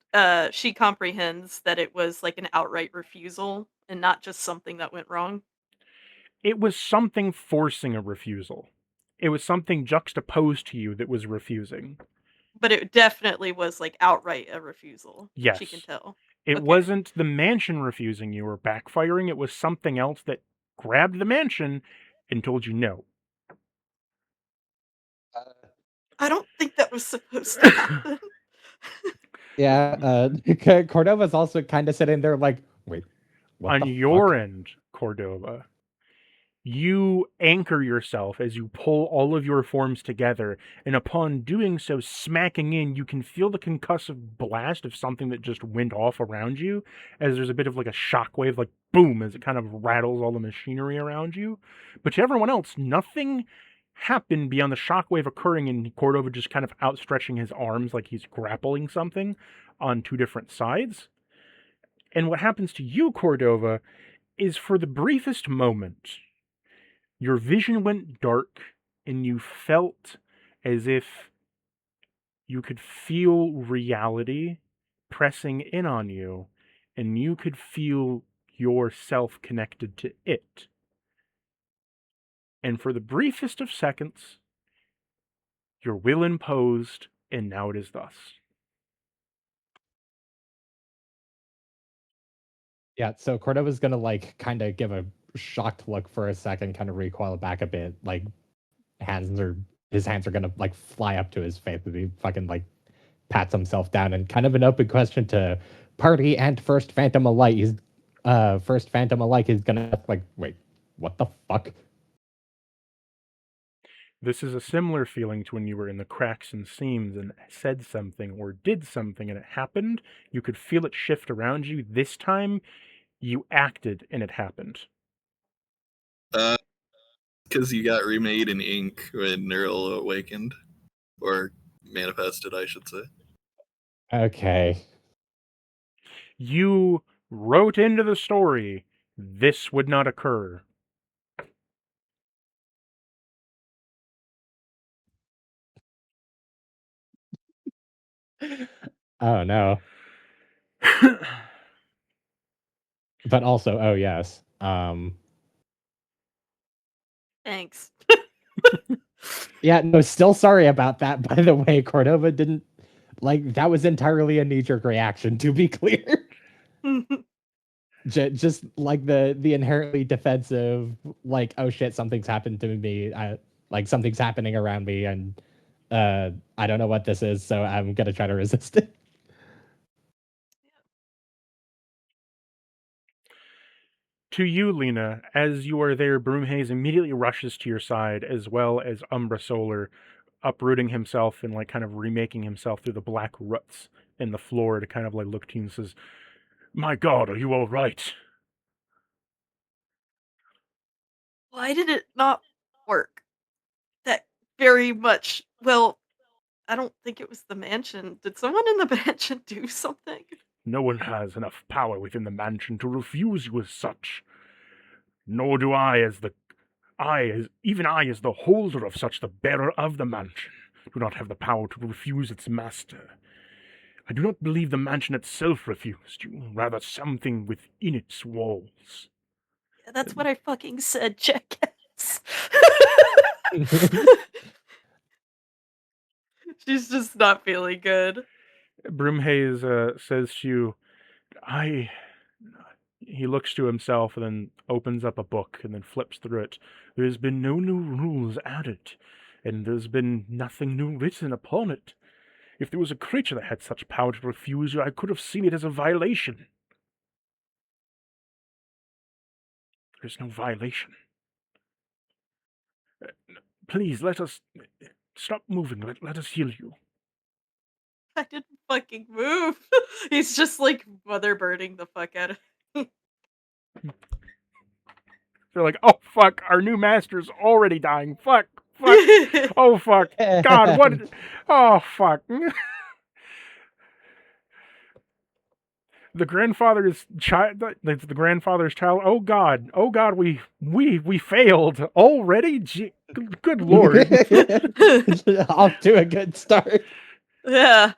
she comprehends that it was like an outright refusal and not just something that went wrong. It was something forcing a refusal. It was something juxtaposed to you that was refusing. But it definitely was like outright a refusal. Yes. She can tell. It Okay. wasn't the mansion refusing you or backfiring. It was something else that grabbed the mansion and told you no. I don't think that was supposed to happen. Yeah, Cordova's also kind of sitting there like, wait, what On the your fuck? end, Cordova, you anchor yourself as you pull all of your forms together, and upon doing so, smacking in, you can feel the concussive blast of something that just went off around you, as there's a bit of like a shockwave, like boom, as it kind of rattles all the machinery around you. But to everyone else, nothing happened beyond the shockwave occurring and Cordova just kind of outstretching his arms like he's grappling something on 2 different sides. And what happens to you, Cordova, is for the briefest moment, your vision went dark and you felt as if you could feel reality pressing in on you, and you could feel yourself connected to it. And for the briefest of seconds, your will imposed, and now it is thus. Yeah, so Cordova's gonna like kind of give a shocked look for a second, kind of recoil back a bit, like his hands are gonna like fly up to his face as he fucking like pats himself down, and kind of an open question to party and first phantom alike. First phantom alike is gonna like, wait, what the fuck? This is a similar feeling to when you were in the cracks and seams and said something or did something and it happened. You could feel it shift around you. This time, you acted and it happened. Because you got remade in ink when Neural awakened. Or manifested, I should say. Okay. You wrote into the story, this would not occur. Oh no. But also, oh yes. Thanks. Yeah, no, still sorry about that. By the way, Cordova didn't like that was entirely a knee-jerk reaction, to be clear. Just like the inherently defensive, like, oh shit, something's happened to me. Like something's happening around me, and I don't know what this is, so I'm gonna try to resist it. To you, Lena, as you are there, Broomhaze immediately rushes to your side, as well as Umbra Solar, uprooting himself and like kind of remaking himself through the black ruts in the floor to kind of like look to you and says, "My God, are you all right?" Why did it not work? That very much. Well, I don't think it was the mansion. Did someone in the mansion do something? No one has enough power within the mansion to refuse you as such. Nor do I, as the holder of such, the bearer of the mansion, do not have the power to refuse its master. I do not believe the mansion itself refused you, rather something within its walls. Yeah, that's what I fucking said, jackass. She's just not feeling good. Broomhaze says to you, He looks to himself and then opens up a book and then flips through it. There's been no new rules added, and there's been nothing new written upon it. If there was a creature that had such power to refuse you, I could have seen it as a violation. There's no violation. Please, let us... Stop moving. Let us heal you. I didn't fucking move. He's just like mother birding the fuck out of me. They're like, oh fuck, our new master's already dying. Fuck. Oh fuck. God, what? Oh fuck. The grandfather's child. The grandfather's child. Oh god. We failed already. Good lord. Off to a good start. Yeah.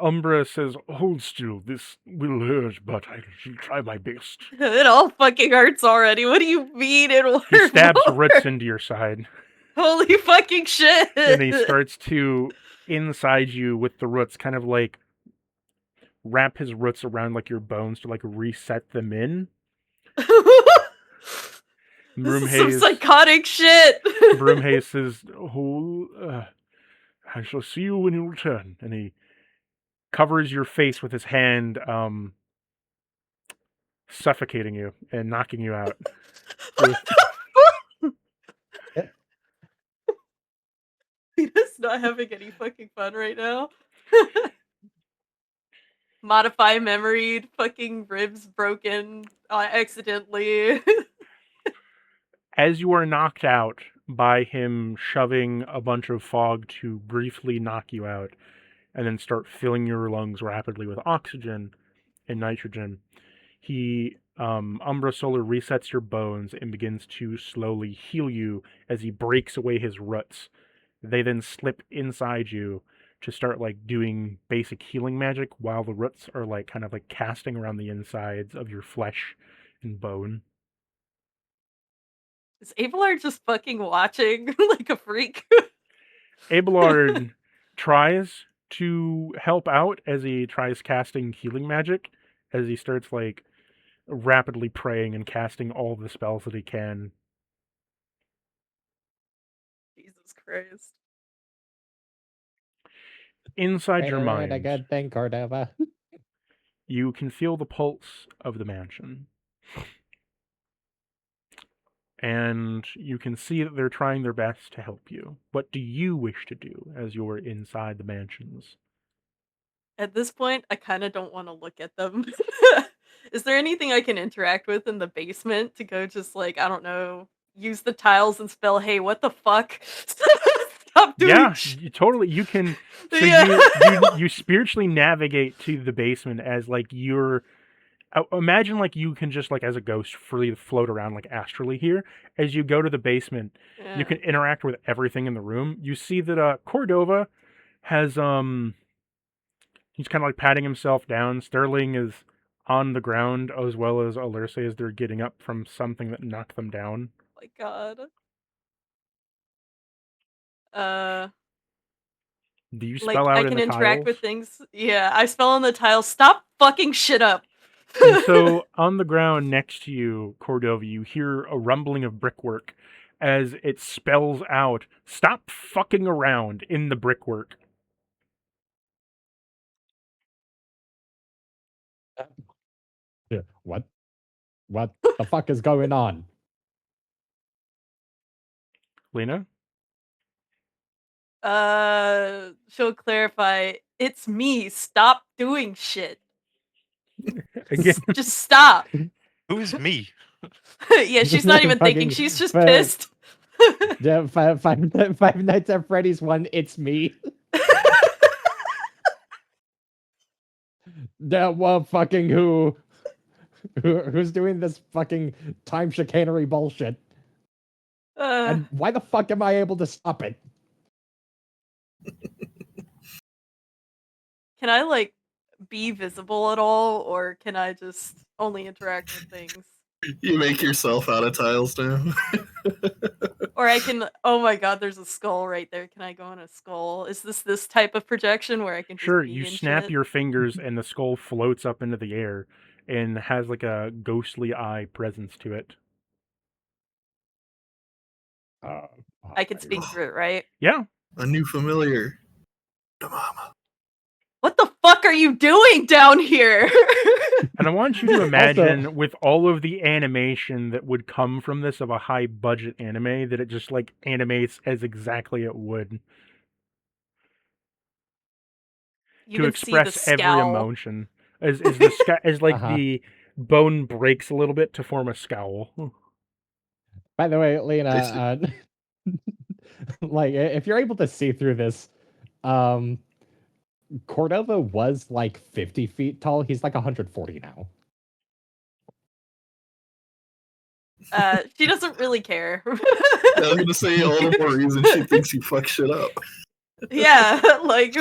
Umbra says, hold still. This will hurt, but I shall try my best. It all fucking hurts already. What do you mean it will He hurt stabs more? roots into your side. Holy fucking shit. And he starts to, inside you with the roots, kind of like wrap his roots around like your bones to like reset them in. This is some psychotic shit. Broomhaze says, I shall see you when you return. And he covers your face with his hand, suffocating you and knocking you out. He's not having any fucking fun right now. Modify memory, fucking ribs broken accidentally. As you are knocked out by him shoving a bunch of fog to briefly knock you out, and then start filling your lungs rapidly with oxygen and nitrogen, he, Umbra Solar resets your bones and begins to slowly heal you as he breaks away his roots. They then slip inside you to start like doing basic healing magic while the roots are like kind of like casting around the insides of your flesh and bone. Is Abelard just fucking watching like a freak? Abelard tries to help out as he tries casting healing magic, as he starts like rapidly praying and casting all the spells that he can. Jesus Christ. Inside your Doing a mind, good thing, Cordova. you can feel the pulse of the mansion. And you can see that they're trying their best to help you. What do you wish to do as you're inside the mansions? At this point, I kind of don't want to look at them. Is there anything I can interact with in the basement to go just like, I don't know, use the tiles and spell, hey, what the fuck? Stop doing Yeah, you can. So Yeah. you spiritually navigate to the basement as like you're. Imagine like you can just like as a ghost freely float around like astrally here. As you go to the basement, you can interact with everything in the room. You see that Cordova has he's kind of like patting himself down. Sterling is on the ground as well as Alerce as they're getting up from something that knocked them down. Oh my god. Do you Like spell out I in can the interact tiles? with things. Yeah, I spell on the tiles. Stop fucking shit up. And so on the ground next to you, Cordova, you hear a rumbling of brickwork as it spells out, "Stop fucking around" in the brickwork. Yeah, what the fuck is going on? Lena? She'll clarify. It's me. Stop doing shit. Again. Just stop. Who's me? Yeah, she's not even thinking. She's just pissed. Yeah, Five Nights at Freddy's one. It's me. That well, fucking who's doing this fucking time chicanery bullshit? And why the fuck am I able to stop it? Can I like be visible at all, or can I just only interact with things? You make yourself out of tiles now. Or I can. Oh my god, there's a skull right there. Can I go on a skull? Is this type of projection where I can just Sure, be you in snap shit? your fingers and the skull floats up into the air and has like a ghostly eye presence to it. I can speak through it, right? Yeah. A new familiar. Mama. What the fuck are you doing down here? And I want you to imagine with all of the animation that would come from this of a high budget anime, that it just like animates as exactly it would. You to can see the express every scowl. emotion. As the bone breaks a little bit to form a scowl. By the way, Lena, like if you're able to see through this, Cordova was like 50 feet tall. He's like 140 now. She doesn't really care. I was gonna say all the more reason she thinks you fuck shit up. Yeah, like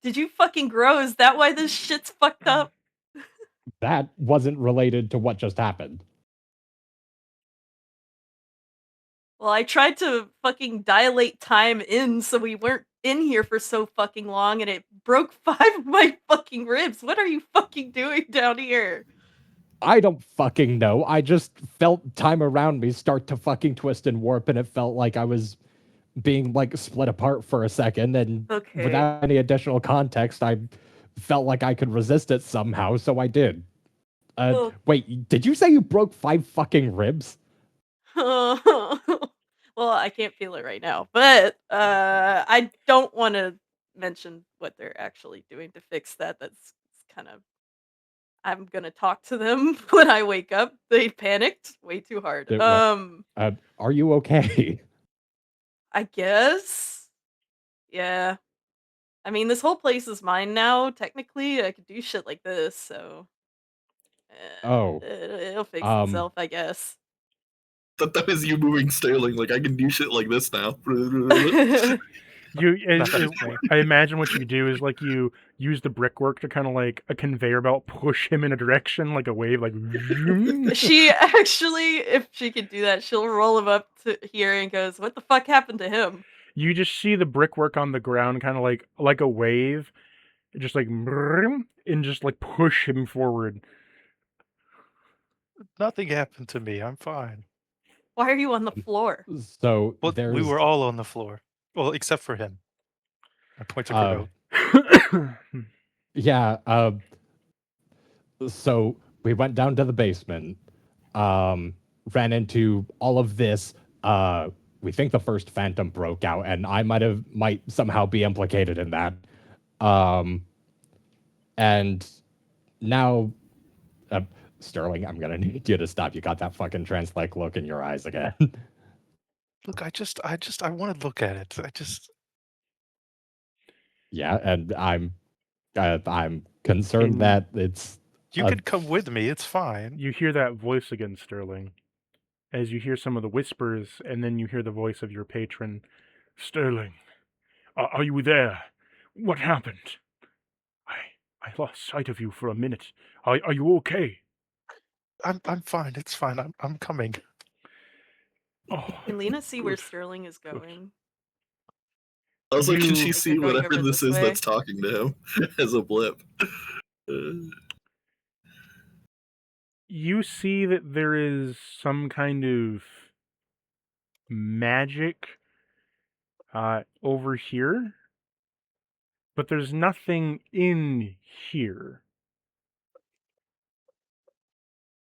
did you fucking grow? Is that why this shit's fucked up? That wasn't related to what just happened. Well, I tried to fucking dilate time in so we weren't in here for so fucking long, and it broke 5 of my fucking ribs. What are you fucking doing down here? I don't fucking know. I just felt time around me start to fucking twist and warp, and it felt like I was being like split apart for a second, and without any additional context, I felt like I could resist it somehow, so I did. Wait, did you say you broke 5 fucking ribs? Well, I can't feel it right now, but I don't want to mention what they're actually doing to fix that. That's kind of. I'm gonna talk to them when I wake up. They panicked way too hard. Are you okay? I guess. Yeah. I mean, this whole place is mine now. Technically, I could do shit like this, so. It'll fix itself, I guess. That was you moving Sterling. Like, I can do shit like this now. I imagine what you do is like you use the brickwork to kind of like a conveyor belt push him in a direction like a wave, like. She actually, if she could do that, she'll roll him up to here and goes, "What the fuck happened to him?" You just see the brickwork on the ground, kind of like a wave, just like and just like push him forward. Nothing happened to me. I'm fine. Why are you on the floor? So Well, there's we were all on the floor. Well, except for him. I point to Goro. yeah. So we went down to the basement, ran into all of this. We think the first phantom broke out, and I might somehow be implicated in that. And now, Sterling, I'm gonna need you to stop. You got that fucking trance-like look in your eyes again. Look, I want to look at it. Yeah, and I'm concerned And that it's. You could come with me. It's fine. you hear that voice again, Sterling, as you hear some of the whispers, and then you hear the voice of your patron, Sterling. Are you there? What happened? I lost sight of you for a minute. Are you okay? I'm fine. It's fine. I'm coming. Oh, Can Lena see where good. Sterling is going? I was like, can she You- see Like, they're going whatever over this this is way? that's talking to him as a blip? You see that there is some kind of magic over here, but there's nothing in here.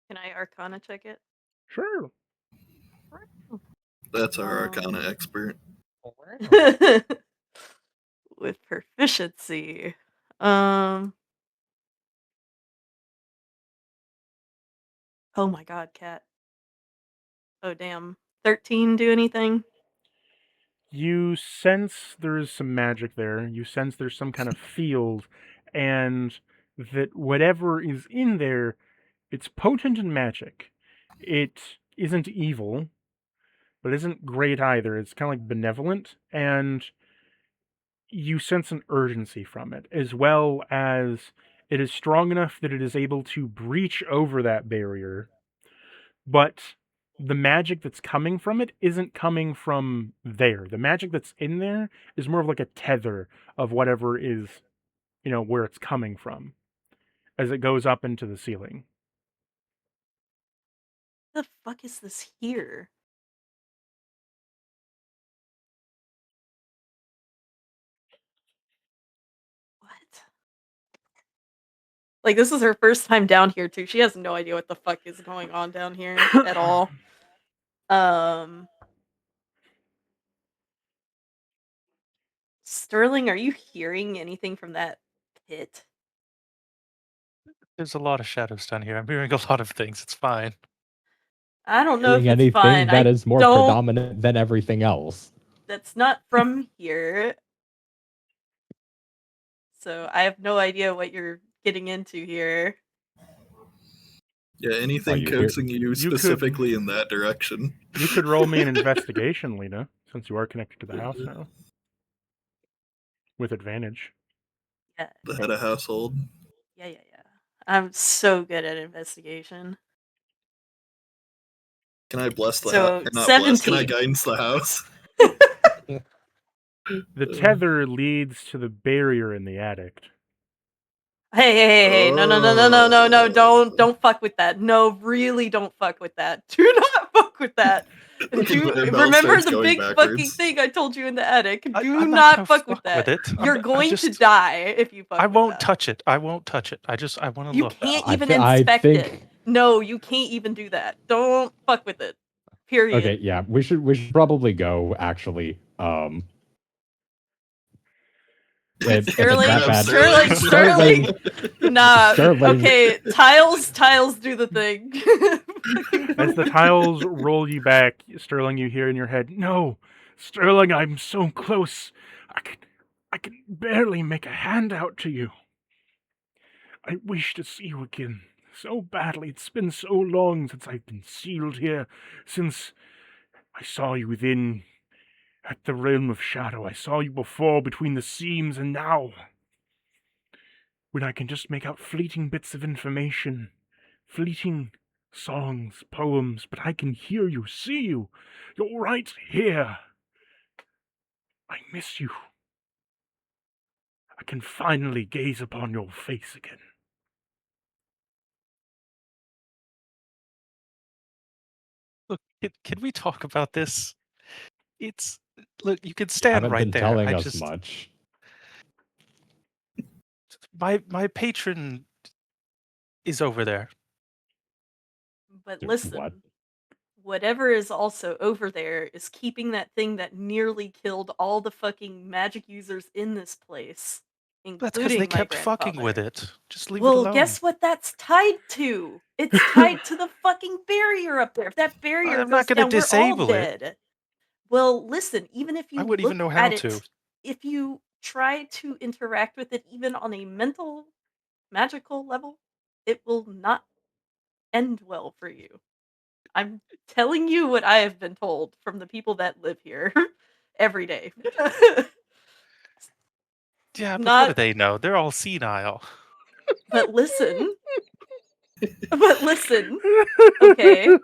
Can I Arcana check it? Sure. That's our Arcana expert. With proficiency. Oh my god, cat. Oh damn. 13 do anything? You sense there is some magic there. You sense there's some kind of field, and that whatever is in there, it's potent and magic. It isn't evil, but isn't great either. It's kind of like benevolent, and you sense an urgency from it, as well as it is strong enough that it is able to breach over that barrier, but the magic that's coming from it isn't coming from there. The magic that's in there is more of like a tether of whatever is, where it's coming from as it goes up into the ceiling. What the fuck is this here? What? Like, this is her first time down here, too. She has no idea what the fuck is going on down here at all. Sterling, are you hearing anything from that pit? There's a lot of shadows down here. I'm hearing a lot of things. It's fine. I don't know if Hearing it's anything fine. that I is more don't. predominant than everything else. That's not from here. So I have no idea what you're getting into here. Yeah, anything you coaxing you could- specifically in that direction. You could roll me an investigation, Lena, since you are connected to the house now. With advantage. Yeah. The head of household. Yeah. I'm so good at investigation. Can I bless the So, house? Not bless. Can I 17. guidance the house? The tether leads to the barrier in the attic. Hey. No. Don't fuck with that. No, really don't fuck with that. Do not fuck with that. Conveyor belt Remember starts the going big backwards. fucking thing I told you in the attic. Do I'm not gonna fuck with that. it. You're I'm going to just- die if you fuck I with won't that. touch it. I won't touch it. I want to You look. can't I even th- I inspect think- it. No, you can't even do that. Don't fuck with it. Period. Okay, yeah, we should probably go actually. If it's that bad. Sterling. Nah. Sterling. Okay, tiles do the thing. As the tiles roll you back, Sterling, you hear in your head, "No, Sterling, I'm so close. I can barely make a hand out to you. I wish to see you again so badly. It's been so long since I've been sealed here, since I saw you within At the realm of shadow, I saw you before between the seams, and now, when I can just make out fleeting bits of information, fleeting songs, poems, but I can hear you, see you. You're right here. I miss you. I can finally gaze upon your face again. Look, can we talk about this? Look, you could You stand haven't right been there. telling us much. My patron is over there. But What? listen, whatever is also over there is keeping that thing that nearly killed all the fucking magic users in this place, That's because they including my kept fucking with grandfather. it. Just leave it Well, alone. guess what that's tied to? It's tied to the fucking barrier up there. If that barrier I'm not goes gonna down, we're all disable it. dead. Well, listen, even if you I wouldn't even look know how at to. it, if you try to interact with it even on a mental, magical level, it will not end well for you. I'm telling you what I have been told from the people that live here every day. Yeah, but what do Not, they know? They're all senile. but listen, okay?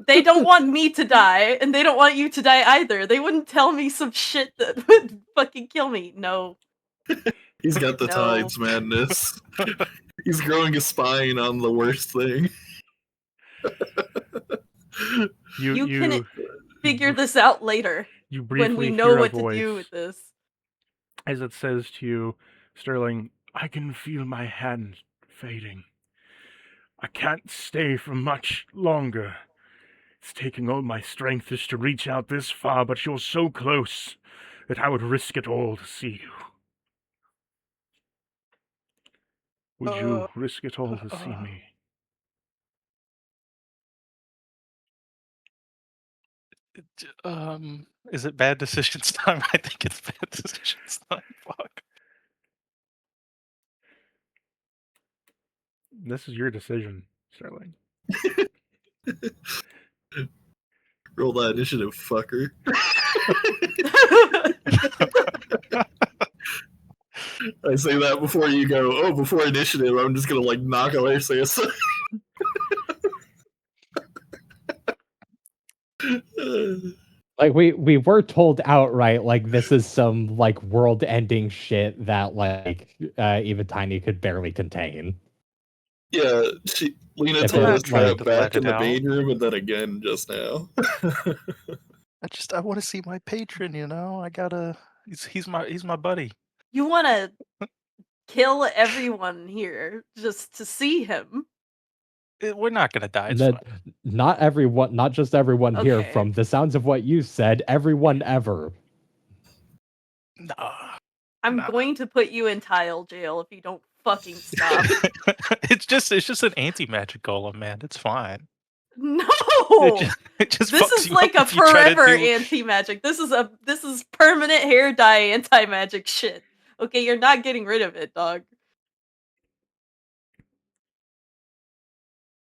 They don't want me to die, and they don't want you to die either. They wouldn't tell me some shit that would fucking kill me. No. He's got the No. tides madness. He's growing a spine on the worst thing. You can figure this out later You briefly when we know hear a what voice to do with this. as it says to you, Sterling, I can feel my hand fading. I can't stay for much longer. It's taking all my strength just to reach out this far, but you're so close that I would risk it all to see you. Would you risk it all to see me? Is it bad decisions time? I think it's bad decisions time. Fuck. This is your decision, Sterling. Roll that initiative, fucker. I say that before you go, oh, before initiative, I'm just gonna like knock away CS. Like we were told outright, like this is some like world-ending shit that like even Tiny could barely contain. Yeah, Lena If told it, us that like- back in the Let it main room, and then again just now. I want to see my patron. You know, I gotta. He's my buddy. You want to kill everyone here just to see him. We're not gonna die. It's That fine. not everyone, not just everyone here. Okay. From the sounds of what you said, everyone ever. Nah. I'm Nah. going to put you in tile jail if you don't fucking stop. it's just an anti-magic golem, man. It's fine. No. It just This fucks is you like up a if you try to forever do- anti-magic. This is permanent hair dye anti-magic shit. Okay, you're not getting rid of it, dog.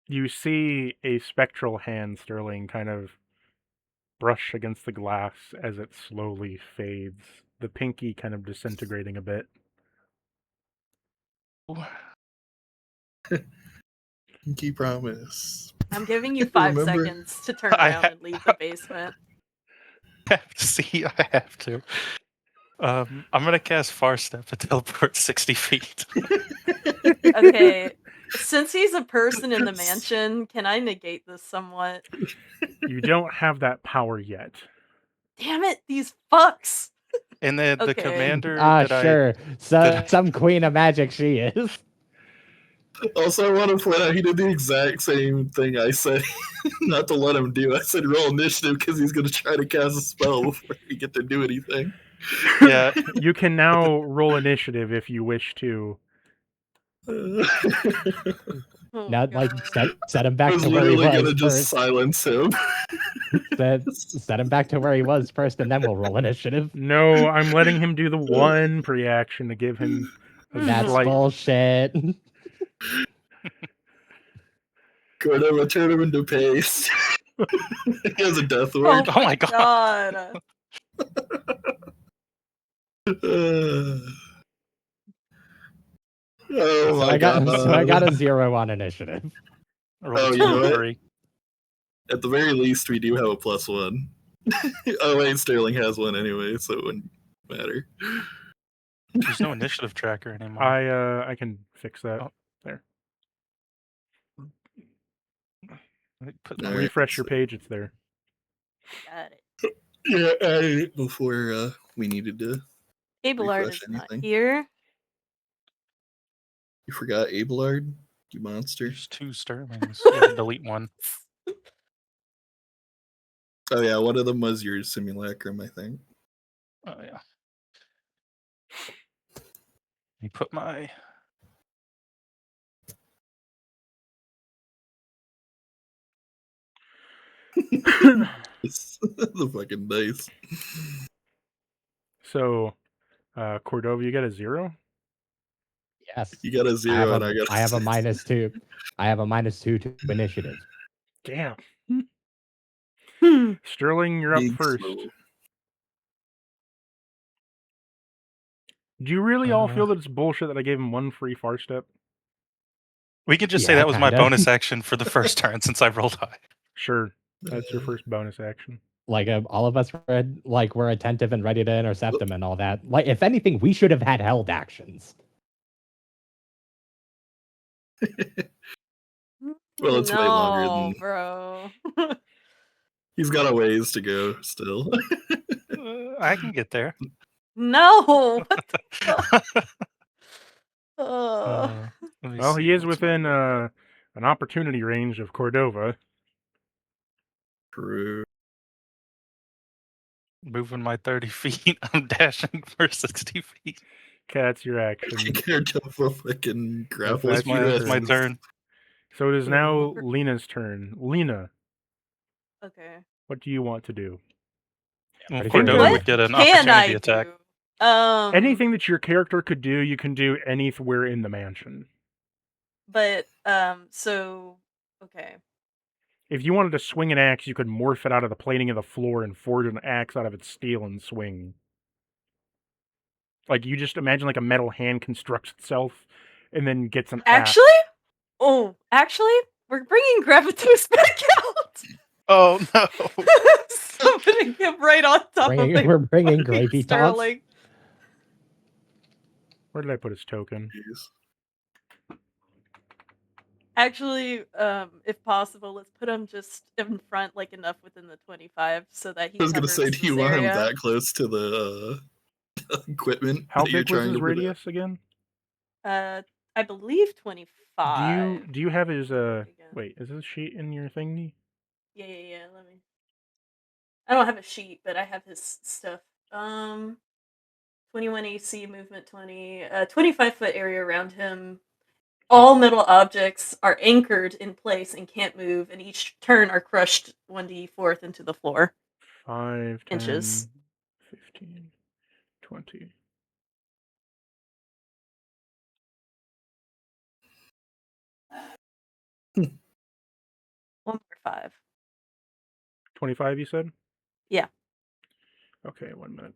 You see a spectral hand, Sterling, kind of brush against the glass as it slowly fades, the pinky kind of disintegrating a bit. Pinky promise. I'm giving you 5 Remember? seconds to turn around and leave the basement. I have to. I'm gonna cast Far Step and teleport 60 feet. Okay. Since he's a person in the mansion, can I negate this somewhat? You don't have that power yet. Damn it, these fucks! And then the Okay. commander Sure. Some queen of magic she is. Also, I want to point out he did the exact same thing I said not to let him do. I said roll initiative because he's going to try to cast a spell before we get to do anything. Yeah. You can now roll initiative if you wish to. Oh, Now, like, God. set him I back was to where he literally going was to just first. silence him. Set him back to where he was first, and then we'll roll initiative. No, I'm letting him do the one pre-action to give him a That's slight... bullshit. Goro will turn him into paste. He has a death Oh word. Oh my God. God. Oh my I got god. a 0 on initiative. I rolled Oh, a you 2 know and what? 3. At the very least, we do have a +1. Oh wait, Sterling has one anyway, so it wouldn't matter. There's no initiative tracker anymore. I can fix that. Oh. There. Put All my- right, Refresh your so- page. It's there. Got it. Yeah, I added it before we needed to. Abelard Refresh is not anything. here. You forgot Abelard, you monster. There's 2 Sterlings. You have to delete one. Oh yeah, one of them was your simulacrum, I think. Oh yeah. You put my The fucking dice. So, Cordova, you got a 0? Yes. You got a 0 and I got a I have a 6. -2. I have a -2 to initiative. Damn. Hmm. Sterling, you're up Big first. slow. Do you really all feel that it's bullshit that I gave him 1 free far step? We could just say Yeah, that was my kinda. bonus action for the first turn since I rolled high. Sure. That's your first bonus action. Like all of us were attentive and ready to intercept him and all that. Like, if anything, we should have had held actions. Well, it's way longer No, than- bro. He's got a ways to go still. I can get there. No. What the Let me Well, see he is what's my within movement. an opportunity range of Cordova. True. Moving my 30 feet. I'm dashing for 60 feet. Okay, that's your action. You can't jump a fucking grapple. That's It's my turn. So it is now Lord. Lena's turn. Lena, Okay. what do you want to do? Well, pretty Cordova sure- would get an Can I opportunity attack. do? Anything that your character could do, you can do anywhere in the mansion. But so okay. If you wanted to swing an axe, you could morph it out of the plating of the floor and forge an axe out of its steel and swing. Like, you just imagine like a metal hand constructs itself and then gets an axe. Actually, we're bringing Gravitos back out. Oh no! So putting him right on top of it. We're bringing Gravy Tots. Sterling. Where did I put his token? Jeez. Actually, if possible, let's put him just in front, like enough within the 25, so that he. I was gonna say, do covers you this want him area. that close to the equipment? How that you're big was trying his to put in? radius again? I believe 25. Do you have his Again. wait, is this sheet in your thingy? Yeah. Let me. I don't have a sheet, but I have his stuff. 21 AC movement, 20, 25-foot area around him. All metal objects are anchored in place and can't move, and each turn are crushed 1d4 into the floor. 5, 10, Inches. 15, 20. One more 5. 25, you said? Yeah. Okay, 1 minute.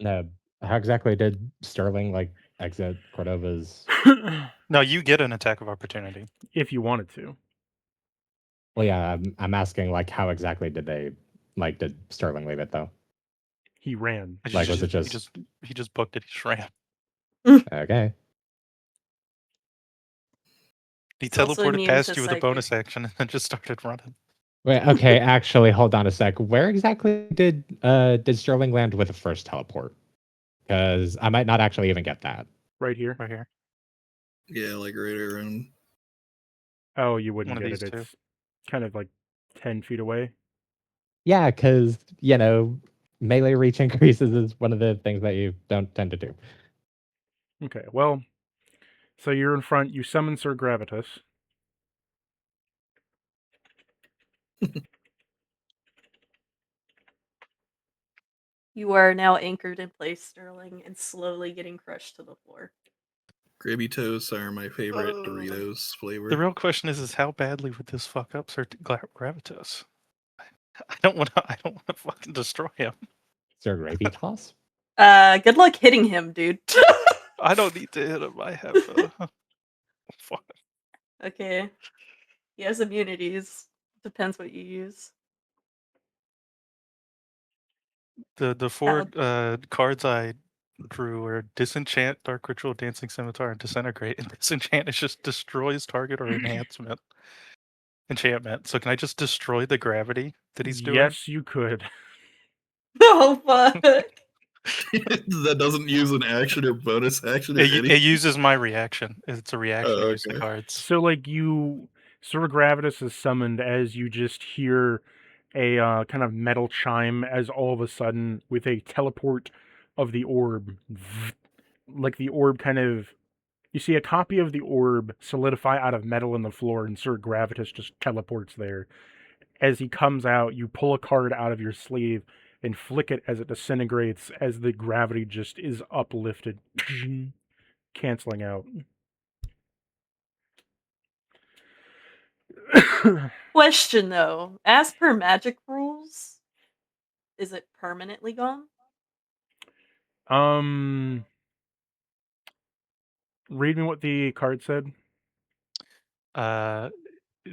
No, how exactly did Sterling exit Cordova's? No, you get an attack of opportunity. If you wanted to. Well, yeah, I'm asking how exactly did they did Sterling leave it though? He ran. Like, was it just he just booked it? He just ran. okay? He It's also teleported immune past to you with a psychic. bonus action and then just started running. Wait, okay, actually, hold on a sec. Where exactly did Sterling land with the first teleport? Because I might not actually even get that. Right here. Right here. Yeah, like right around. Oh, you wouldn't One of get it. these two. It's kind of like 10 feet away. Yeah, because melee reach increases is one of the things that you don't tend to do. Okay, well, so you're in front. You summon Sir Gravitas. You are now anchored in place, Sterling, and slowly getting crushed to the floor. Gravy toast are my favorite Doritos flavor. The real question is how badly would this fuck up Sir Gravitas? I don't want to fucking destroy him. Is there a gravy toss? Good luck hitting him, dude. I don't need to hit him. I have fuck. Okay. He has immunities. Depends what you use. The four cards I drew were Disenchant, Dark Ritual, Dancing Scimitar, and Disintegrate. And Disenchant is just destroys target or enhancement. Enchantment. So can I just destroy the gravity that he's doing? Yes, you could. Oh fuck. That doesn't use an action or bonus action or anything. It uses my reaction. It's a reaction to use the okay. cards. So, like, Sir Gravitas is summoned as you just hear a kind of metal chime as all of a sudden, with a teleport of the orb, like the orb kind of, you see a copy of the orb solidify out of metal in the floor, and Sir Gravitas just teleports there. As he comes out, you pull a card out of your sleeve and flick it as it disintegrates, as the gravity just is uplifted, canceling out. Question though, as per magic rules, is it permanently gone? Read me what the card said.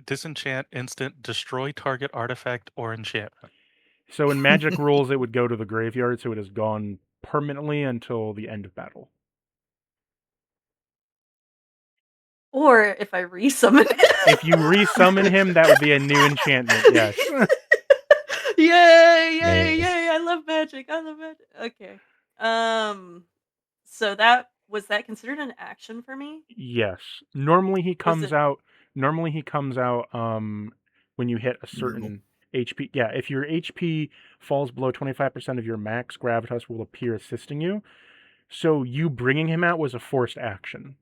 Disenchant instant, destroy target artifact or enchantment. So in magic rules, it would go to the graveyard, so it is gone permanently until the end of battle. Or if I resummon it. If you resummon him, that would be a new enchantment, yes. Yay, Nice. yay, I love magic. Okay. So that was that considered an action for me? Yes. Normally he comes it- out when you hit a certain HP. Yeah, if your HP falls below 25% of your max, Gravitas will appear assisting you. So you bringing him out was a forced action.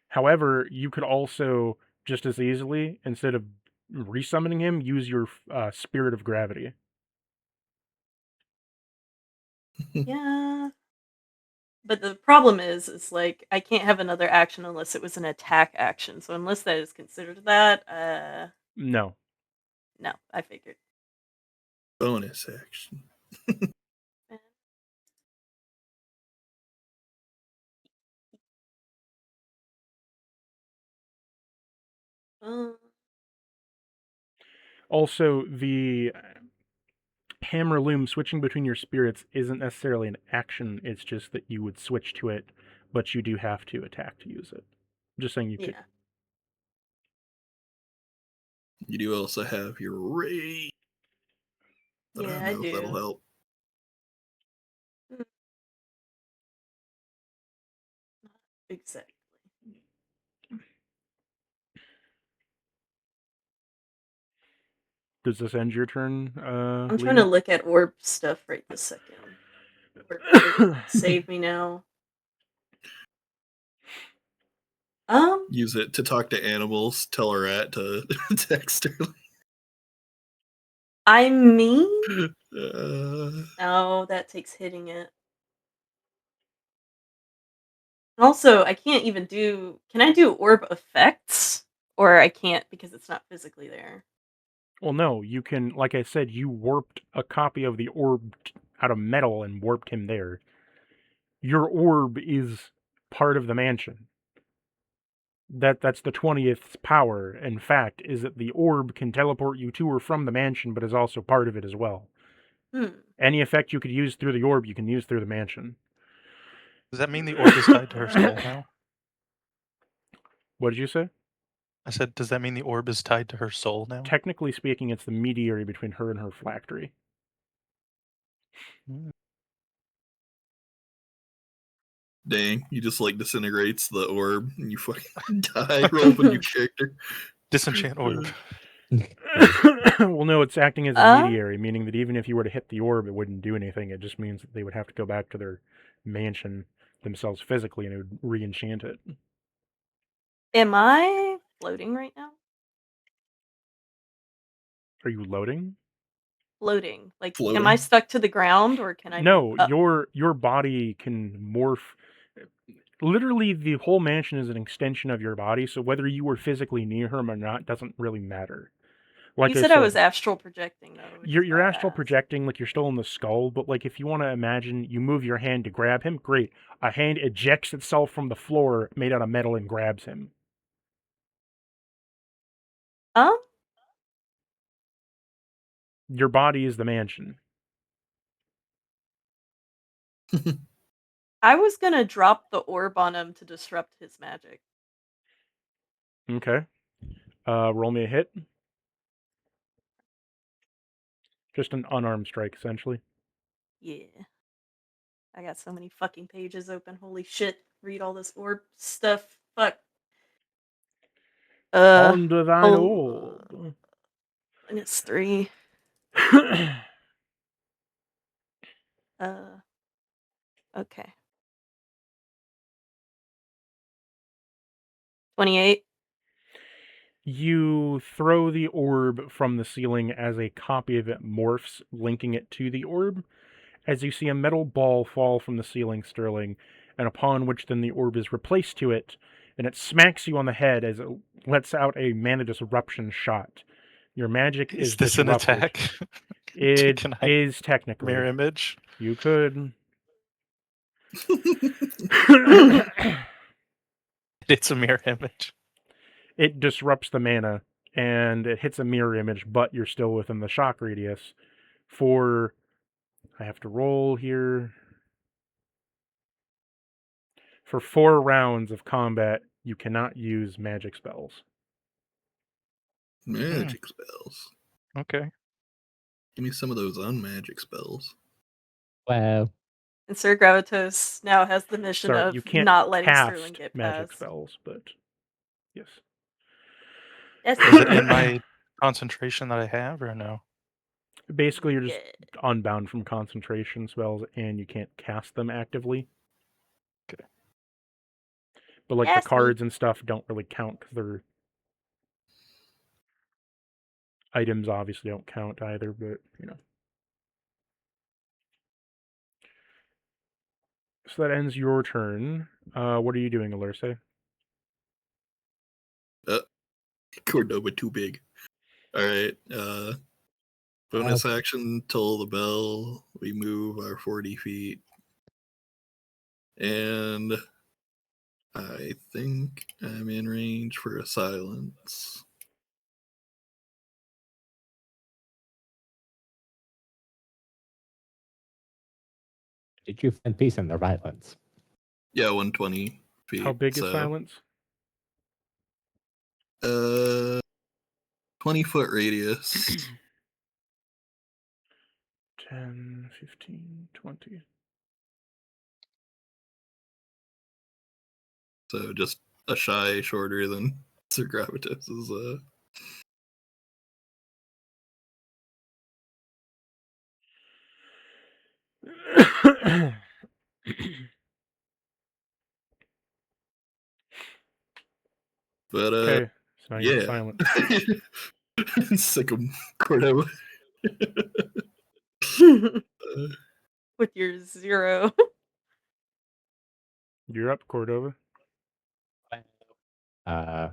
However, you could also just as easily, instead of resummoning him, use your Spirit of Gravity. Yeah. But the problem is like I can't have another action unless it was an attack action. So unless that is considered that, No. no, I figured. Bonus action. Also, the Hammer Loom, switching between your spirits isn't necessarily an action, it's just that you would switch to it, but you do have to attack to use it. Just saying you could. Yeah. You do also have your rage. But Yeah, I don't know if that'll do. help. Exactly. Does this end your turn? I'm trying to look at orb stuff right this second. Save me now. Use it to talk to animals. Tell a rat to text her. I mean, oh, that takes hitting it. Also, I can't even do. Can I do orb effects? Or I can't because it's not physically there. Well, no, you can, like I said, you warped a copy of the orb out of metal and warped him there. Your orb is part of the mansion. That's the 20th power, in fact, is that the orb can teleport you to or from the mansion, but is also part of it as well. Any effect you could use through the orb, you can use through the mansion. Does that mean the orb is tied to her soul now? What did you say? I said, does that mean the orb is tied to her soul now? Technically speaking, it's the mediary between her and her phylactery. Dang, you just like disintegrates the orb and you fucking die. Roll up a new character. Disenchant orb. Well, no, it's acting as a mediary, meaning that even if you were to hit the orb, it wouldn't do anything. It just means that they would have to go back to their mansion themselves physically and it would re-enchant it. Am I floating right now? Are you loading? Floating. Like, Floating. am I stuck to the ground or can I? No, your body can morph. literally the whole mansion is an extension of your body, so whether you were physically near him or not doesn't really matter. Like You said I was astral projecting though. You're astral projecting, like you're still in the skull, but like if you want to imagine you move your hand to grab him, great. A hand ejects itself from the floor made out of metal and grabs him. Your body is the mansion. I was gonna drop the orb on him to disrupt his magic. Okay. Roll me a hit. Just an unarmed strike, essentially. Yeah. I got so many fucking pages open. Holy shit. Read all this orb stuff. Fuck. Under thine orb. And it's 3. Okay. 28. You throw the orb from the ceiling as a copy of it morphs, linking it to the orb, as you see a metal ball fall from the ceiling, Sterling, and upon which then the orb is replaced to it, and it smacks you on the head as it lets out a mana disruption shot. Your magic is this disrupted. an attack? It is technically. Mirror image? You could. It's a mirror image. It disrupts the mana, and it hits a mirror image, but you're still within the shock radius. For... I have to roll here. For 4 rounds of combat, you cannot use magic spells. Magic spells. Okay. Give me some of those unmagic spells. Wow. And Sir Gravitos now has the mission of you can't not letting cast Sterling get magic past. spells, but yes. Yes. Is it in my concentration that I have, or no? Basically, you're just unbound from concentration spells, and you can't cast them actively. Okay. But like the cards and stuff don't really count because they're items. Obviously, don't count either. But you know. So that ends your turn. What are you doing, Alerce? Cordova too big. Alright, bonus action, toll the bell. We move our 40 feet. And I think I'm in range for a silence. Did you find peace in their violence? Yeah, 120 feet. How big is silence? 20-foot radius. 10, 15, 20. So just a shy shorter than Sir Gravitas' But okay, so now you're yeah. silent. Sick of Cordova. With your 0. You're up, Cordova. It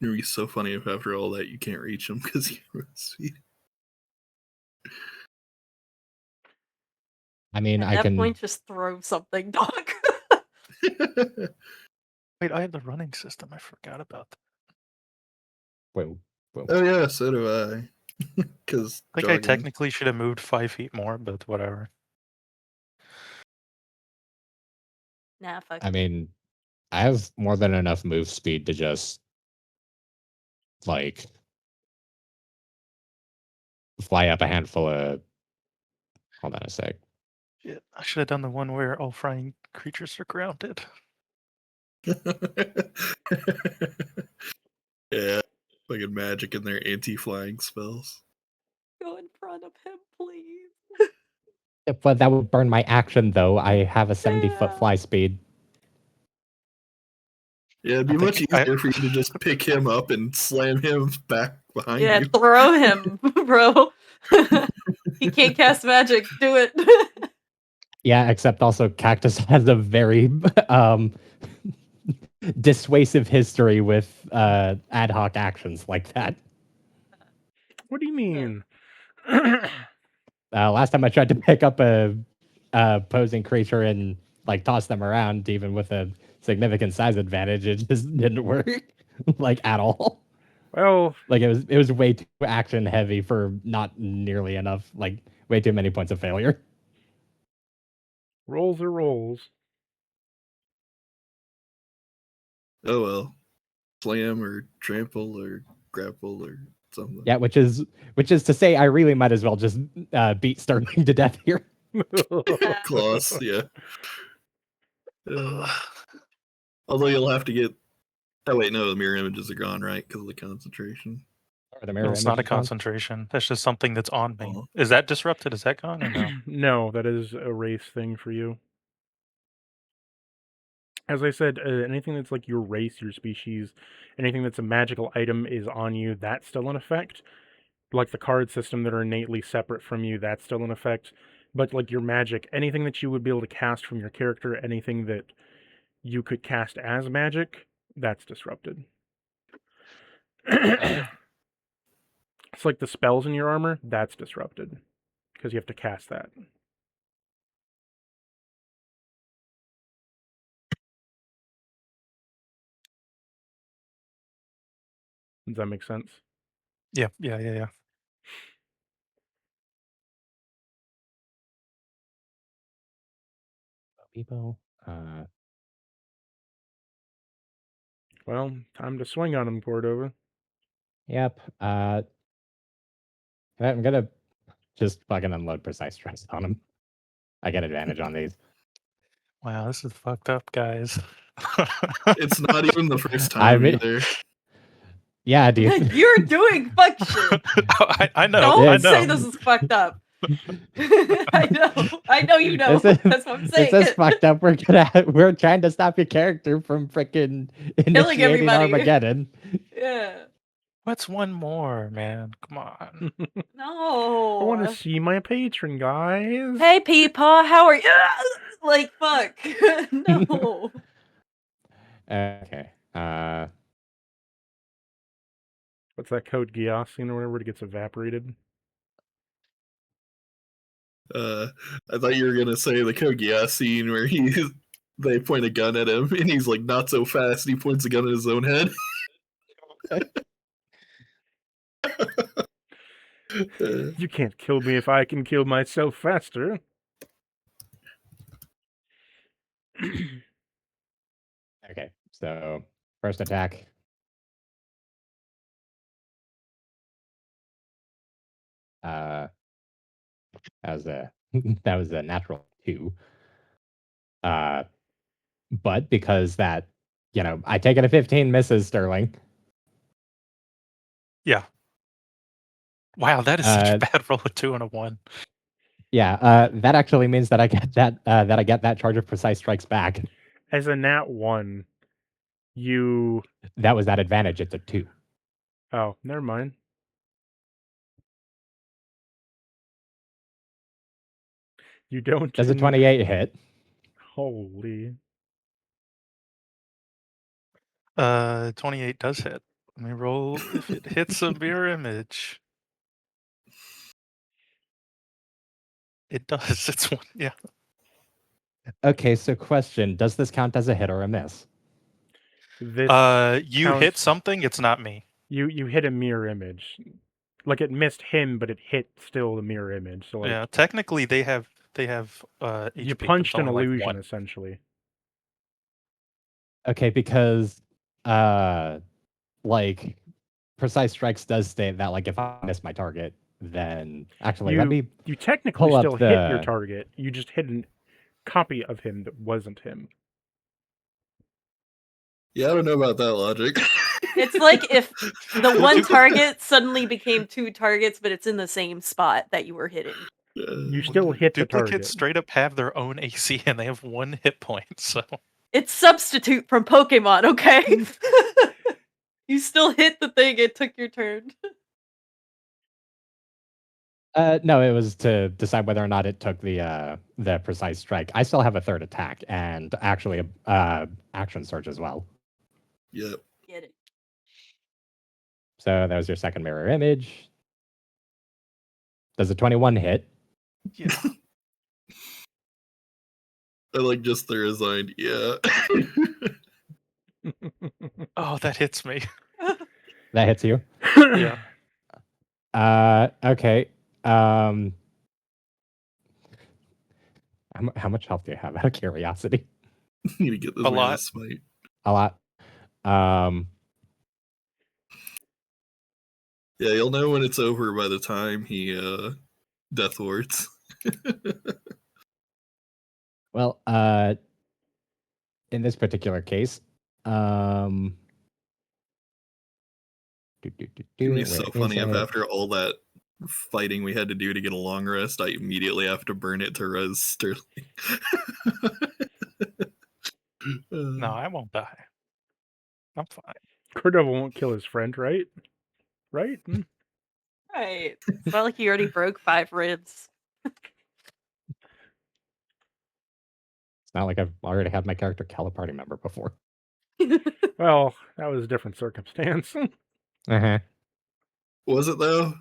would be so funny if after all that you can't reach him because you run speed. I mean, At that point, just throw something, dog. Wait, I have the running system. I forgot about that. Wait. Oh yeah, so do I. Because I think I technically should have moved 5 feet more, but whatever. Nah, fuck. I mean, I have more than enough move speed to just like fly up a handful of. Hold on a sec. Yeah, I should have done the one where all flying creatures are grounded. Yeah, fucking magic in their anti-flying spells. Go in front of him, please. But that would burn my action, though. I have a 70-foot fly speed. Yeah, it'd be much easier for you to just pick him up and slam him back behind Yeah, you. throw him, bro. He can't cast magic. Do it. Yeah, except also Cactus has a very dissuasive history with ad hoc actions like that. What do you mean? Last time I tried to pick up a opposing creature and like toss them around, even with a significant size advantage, it just didn't work like at all. Well, Like it was way too action heavy for not nearly enough, like way too many points of failure. rolls are rolls. Oh well. Slam or trample or grapple or something. Yeah, which is to say, I really might as well just beat Sterling to death here. Claws, yeah. Although you'll have to get. Oh wait, no, the mirror images are gone, right? Because of the concentration. Or the No, mirror it's not a image is gone. concentration. That's just something that's on me. Oh. Is that disrupted? Is that gone or no? No, that is a race thing for you. As I said, anything that's like your race, your species, anything that's a magical item is on you, that's still in effect. Like the card system that are innately separate from you, that's still in effect. But like your magic, anything that you would be able to cast from your character, anything that you could cast as magic, that's disrupted. It's like the spells in your armor, that's disrupted. Because you have to cast that. Does that make sense? Yeah. Bebo. Well, time to swing on him, Cordova. Yep. I'm gonna just fucking unload precise stress on him. I get advantage on these. Wow, this is fucked up, guys. It's not even the first I time mean- either. Yeah, dude. You're doing fuck shit. I know. Don't I know. say this is fucked up. I know you know. This is- That's what I'm saying. This is fucked up. We're trying to stop your character from freaking initiating everybody. Armageddon. Yeah. What's one more, man? Come on. No. I want to see my patron, guys. Hey, Peepaw, how are you? Like, fuck. No. Okay. What's that code Gyasin or whatever? It gets evaporated. I thought you were gonna say the Kogia scene where they point a gun at him and he's like, not so fast. And he points a gun at his own head. You can't kill me if I can kill myself faster. Okay. So first attack. That was a natural 2. But because that, I take it a 15 misses Sterling. Yeah. Wow, that is such a bad roll, a 2 and a 1. Yeah, that actually means that I get that charge of precise strikes back. As a nat 1, you... That was that advantage. It's a 2. Oh, never mind. You don't... Does a 28 hit? Holy... 28 does hit. Let me roll if it hits a mirror image. It does. It's one. Yeah. Okay, so question: does this count as a hit or a miss? This you counts- hit something. It's not me. You hit a mirror image. Like it missed him, but it hit still the mirror image. So like, Yeah. Technically, they have HP. you but punched it's an only, like, illusion 1. essentially. Okay, because like precise strikes does state that like if I miss my target, then actually let me You technically pull up still hit your the- target. You just hit a copy of him that wasn't him. Yeah, I don't know about that logic. It's like if the one target suddenly became 2 targets, but it's in the same spot that you were hitting. You still hit the Duplicates target. straight up have their own AC and they have 1 hit point. So It's substitute from Pokemon, okay? You still hit the thing, it took your turn. No, it was to decide whether or not it took the precise strike. I still have a third attack and actually action surge as well. Yep. Get it. So that was your second mirror image. Does a 21 hit? Yeah. I like just the resigned. Yeah. Oh, that hits me. That hits you. Yeah. Okay. How much health do you have? Out of curiosity. Need to get this A man lot. a smite. A lot. Yeah, you'll know when it's over by the time he death wards. Well, in this particular case, It'd be so where funny is if it? after all that fighting we had to do to get a long rest, I immediately have to burn it to res Sterling. No, I won't die. I'm fine. Cordova won't kill his friend, right? Right? Hmm. Right. It's not like he already broke 5 ribs. It's not like I've already had my character kill a party member before. Well, that was a different circumstance. Uh-huh. Was it though?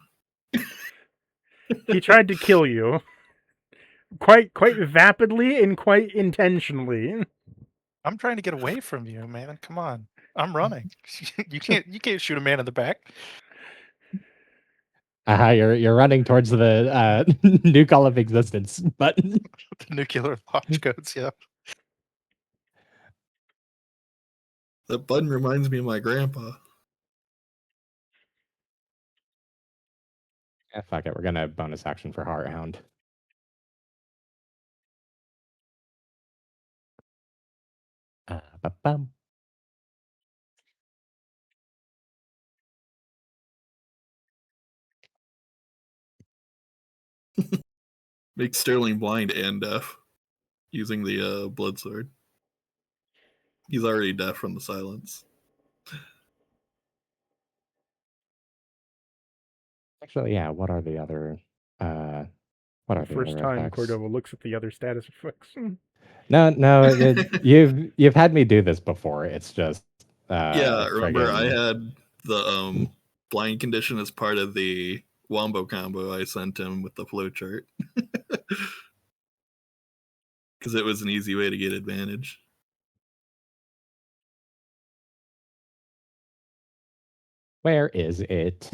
He tried to kill you. Quite vapidly and quite intentionally. I'm trying to get away from you, man. Come on. I'm running. You can't shoot a man in the back. You're running towards the new call of existence button. The nuclear launch codes, yeah. That button reminds me of my grandpa. Yeah, fuck it. We're gonna bonus action for Heart Hound. Ba-bum. Make Sterling blind and deaf using the blood sword. He's already deaf from the silence. Actually, yeah. What are the other? What are The the first other time effects? Cordova looks at the other status effects. No. You've had me do this before. It's just Yeah, remember I friggin- had the blind condition as part of the Wombo combo I sent him with the flowchart. Because it was an easy way to get advantage. Where is it?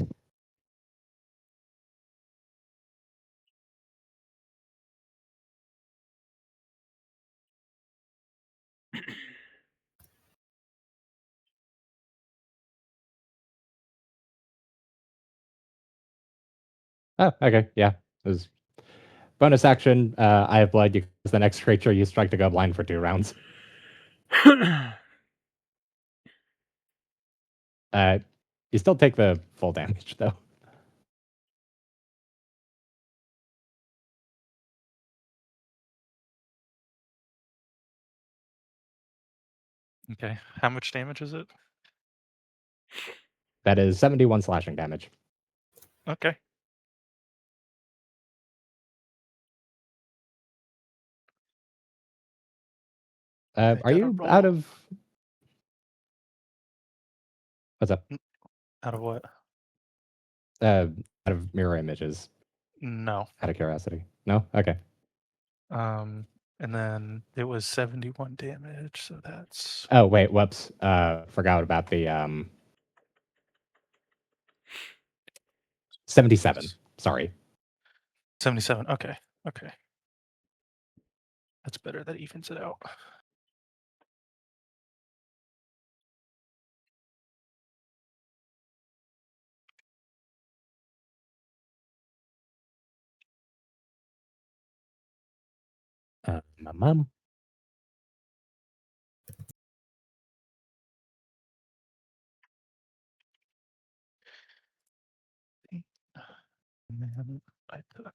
Oh, okay. Yeah. It was bonus action. I have blood. You use the next creature you strike to go blind for 2 rounds. You still take the full damage though. Okay. How much damage is it? That is 71 slashing damage. Okay. I Are gotta you out roll. of? What's up? Out of what? Out of mirror images. No. Out of curiosity. No. Okay. And then it was 71 damage, so that's Oh wait. Whoops. Forgot about the 77. Sorry. 77. Okay. Okay. That's better. That evens it out. My mom. And then I took.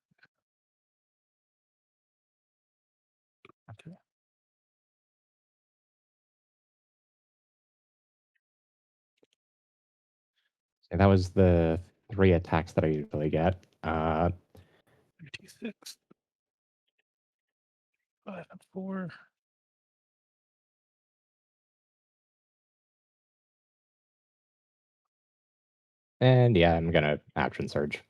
Okay. And that was the 3 attacks that I usually get. 56. 5 and 4. And yeah, I'm gonna action surge.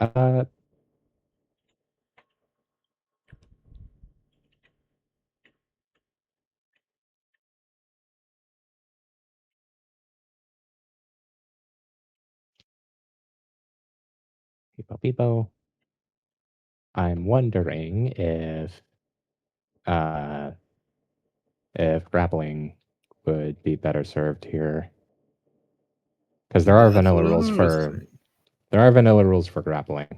Uh, Beepo, beepo. I'm wondering if grappling would be better served here, because there are That's vanilla what I rules was for thinking. grappling.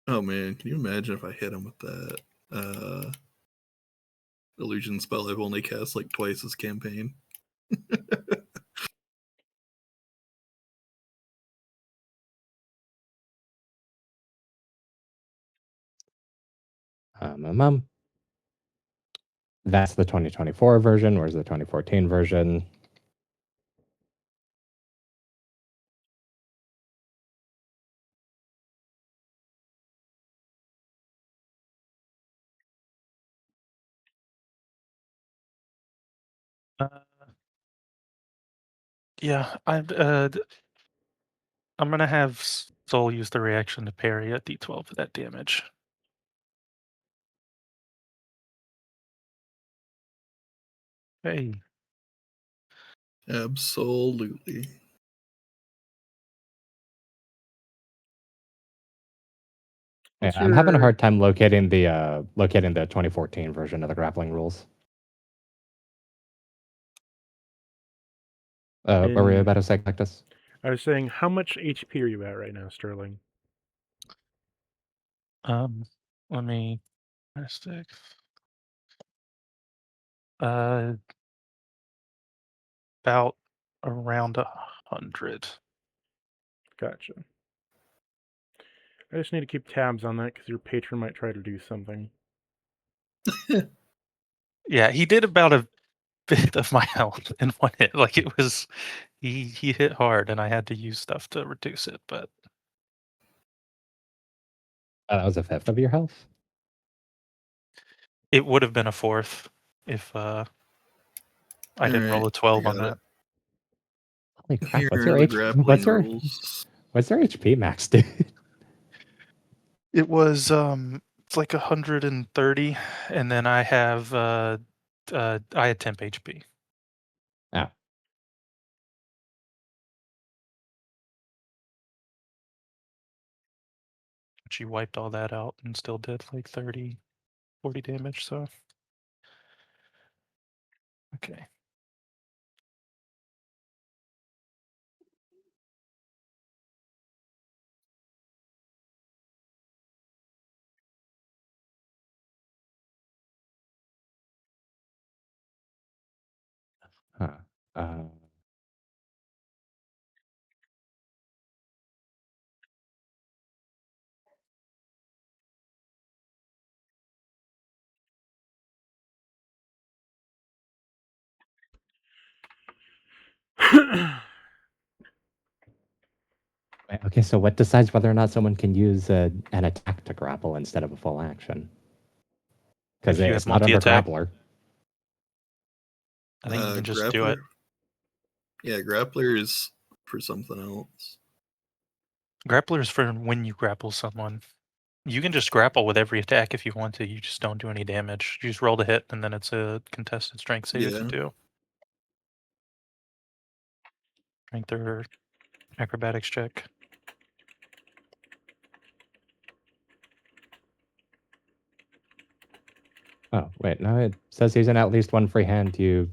Oh man, can you imagine if I hit him with that illusion spell I've only cast like twice this campaign? That's the 2024 version. Where's the 2014 version? Yeah, I'm gonna have Soul use the reaction to parry at D12 for that damage. Hey, Absolutely. Yeah, What's I'm having a your- hard time locating the 2014 version of the grappling rules. What were you In- about to say, Cactus? I was saying, how much HP are you at right now, Sterling? let me stick. About around 100. Gotcha. I just need to keep tabs on that because your patron might try to do something. Yeah, he did about a bit of my health in one hit. Like it was, he hit hard, and I had to use stuff to reduce it. But That was a fifth of your health. it would have been a fourth if I didn't roll a 12 on that. Holy crap! Here What's are your the H? grappling rules. What's your HP max, dude? It was it's like 130, and then I have I had temp HP. Oh. She wiped all that out and still did like 30, 40 damage. So okay. Huh. Okay, so what decides whether or not someone can use an attack to grapple instead of a full action? Because If you it's have not under multi-attack, grappler. I think you can just do Grappler. it. Yeah, grappler is for something else. Grappler is for when you grapple someone. You can just grapple with every attack if you want to. You just don't do any damage. You just roll to hit, and then it's a contested strength save if you Yeah. do. Strength or acrobatics check. Oh, wait, no, it says using at least one free hand, you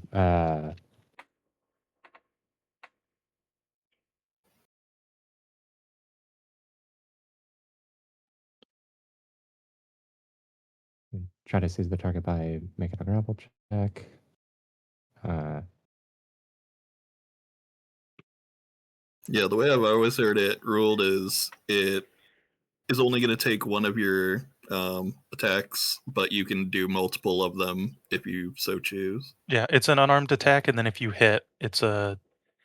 try to seize the target by making a grapple check. Yeah, the way I've always heard it ruled is it is only going to take one of your attacks, but you can do multiple of them if you so choose. Yeah, it's an unarmed attack, and then if you hit, it's a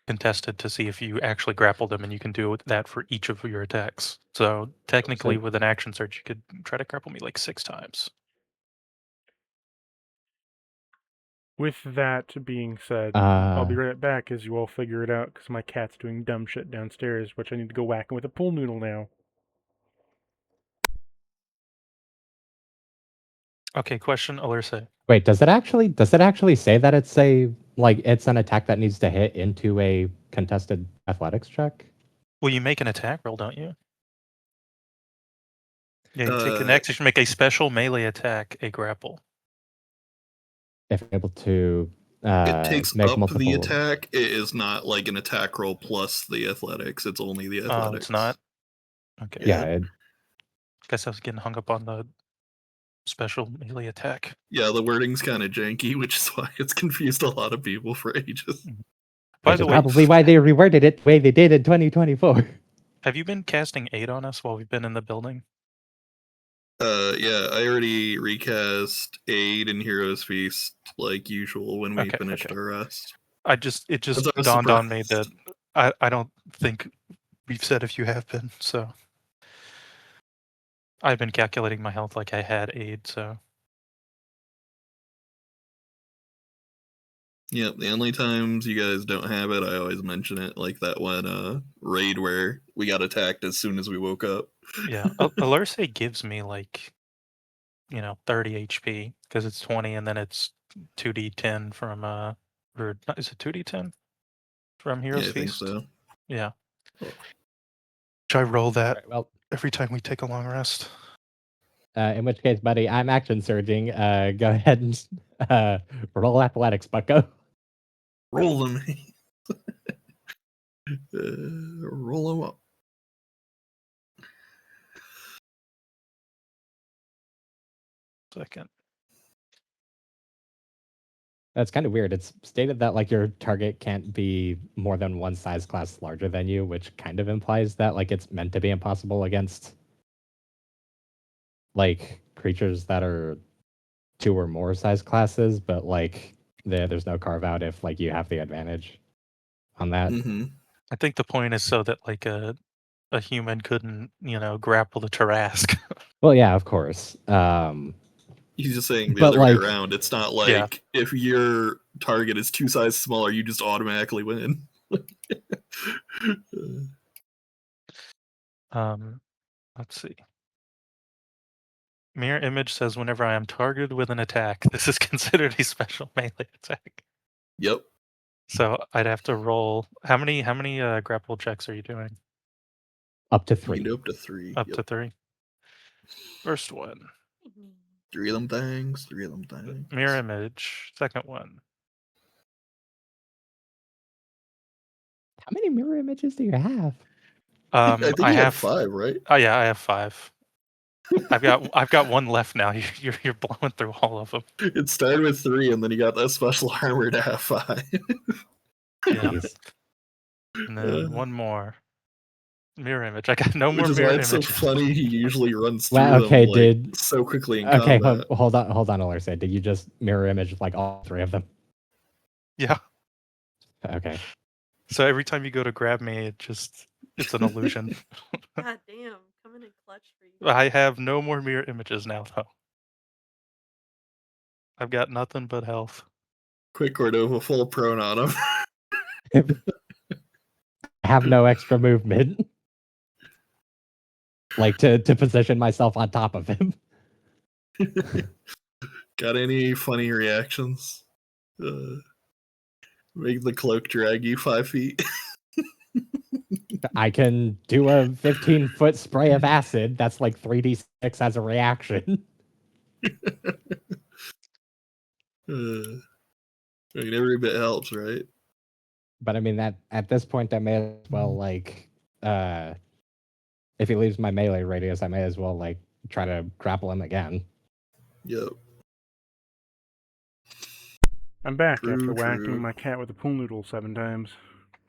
contested to see if you actually grapple them, and you can do that for each of your attacks. So technically, with an action surge, you could try to grapple me like 6 times. With that being said, I'll be right back as you all figure it out, because my cat's doing dumb shit downstairs, which I need to go whack him with a pool noodle now. Okay, question, Alurse. Wait, does it actually say that it's it's an attack that needs to hit into a contested athletics check? Well, you make an attack roll, don't you? Yeah, you take an action, make a special melee attack, a grapple. If I'm able to it takes make up multiple... the attack. It is not like an attack roll plus the athletics. It's only the athletics. Oh, it's not? Okay. Yeah. Guess I was getting hung up on the special melee attack. Yeah, the wording's kind of janky, which is why it's confused a lot of people for ages. By the way, probably why they reworded it the way they did in 2024. Have you been casting aid on us while we've been in the building? Yeah, I already recast Aid and Heroes Feast like usual when we finished our rest. It just dawned on me that I don't think we've said if you have been, so I've been calculating my health like I had Aid, so. Yep, the only times you guys don't have it, I always mention it, like that one raid where we got attacked as soon as we woke up. Yeah, Alurse gives me like, 30 HP because it's 20, and then it's 2d10 from or is it 2d10 from Heroes Feast? I think so. Yeah. Should I roll that every time we take a long rest? In which case, buddy, I'm action surging. Go ahead and roll athletics, bucko. Roll them. Roll them up. Second. That's kind of weird. It's stated that your target can't be more than one size class larger than you, which kind of implies that it's meant to be impossible against creatures that are 2 or more size classes, but there's no carve out if you have the advantage on that. Mm-hmm. I think the point is so that a human couldn't, grapple the Tarrasque. Well, yeah, of course. He's just saying the other way around. It's not like if your target is 2 sizes smaller, you just automatically win. Let's see. Mirror image says whenever I am targeted with an attack, this is considered a special melee attack. Yep. So I'd have to roll. How many grapple checks are you doing? Up to 3. You can do up to 3. Up to 3. First one. 3 of them things. Mirror image. Second one. How many mirror images do you have? I think you have 5, right? Oh yeah, I have 5. I've got 1 left now. You're blowing through all of them. It started with 3, and then you got that special armor to have 5. Yeah. And then 1 more. Mirror image. I got no more mirror images. It's so funny. He usually runs through them so quickly in combat. Okay, hold on, Alurse. Did you just mirror image all 3 of them? Yeah. Okay. So every time you go to grab me, it's an illusion. God damn, coming in clutch for you. I have no more mirror images now, though. I've got nothing but health. Quick Cordova full prone on him. I have no extra movement. To position myself on top of him. Got any funny reactions? Make the cloak drag you 5 feet. I can do a 15-foot spray of acid. That's 3d6 as a reaction. Every bit helps, right? But I mean that at this point, I may as well if he leaves my melee radius, I may as well try to grapple him again. Yep. I'm back after whacking my cat with a pool noodle 7 times.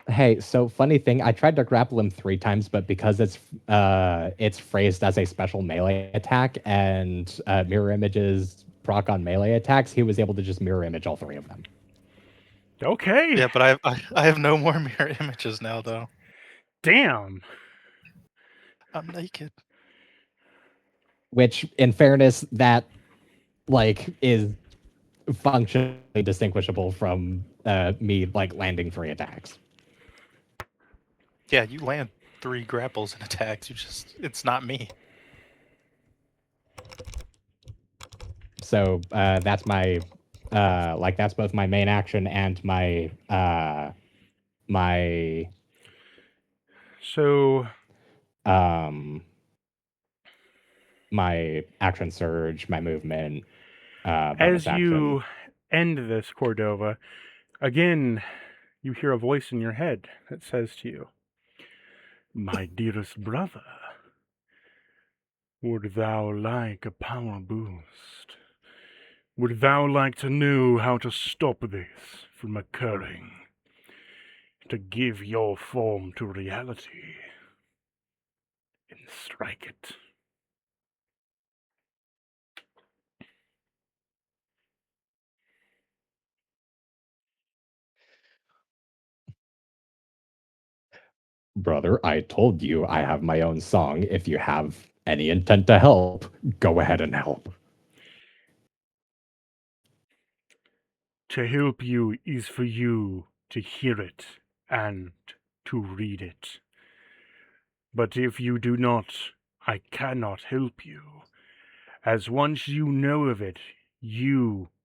Hey, so funny thing, I tried to grapple him 3 times, but because it's phrased as a special melee attack and mirror images proc on melee attacks, he was able to just mirror image all 3 of them. Okay. Yeah, but I have no more mirror images now, though. Damn. I'm naked. Which, in fairness, that is functionally distinguishable from me landing 3 attacks. Yeah, you land 3 grapples and attacks. It's not me. So that's my that's both my main action and my So my action surge, my movement, as bonus you action. end this, Cordova, again, you hear a voice in your head that says to you, "My dearest brother, would thou like a power boost? Would thou like to know how to stop this from occurring? To give your form to reality and strike it." Brother, I told you I have my own song. If you have any intent to help, go ahead and help. To help you is for you to hear it and to read it. But if you do not, I cannot help you. As once you know of it,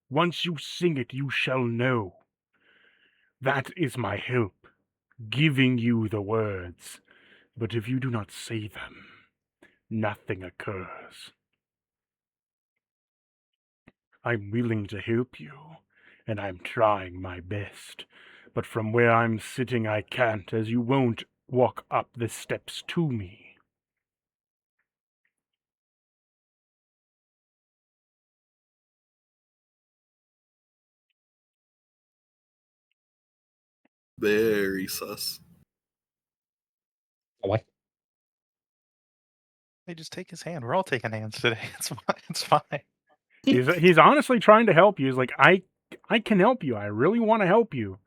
once you sing it, you shall know. That is my help, giving you the words. But if you do not say them, nothing occurs. I'm willing to help you, and I'm trying my best. But from where I'm sitting, I can't, as you won't walk up the steps to me. Very sus. What? Hey, just take his hand. We're all taking hands today. It's fine. It's fine. He's honestly trying to help you. He's like, I can help you. I really want to help you.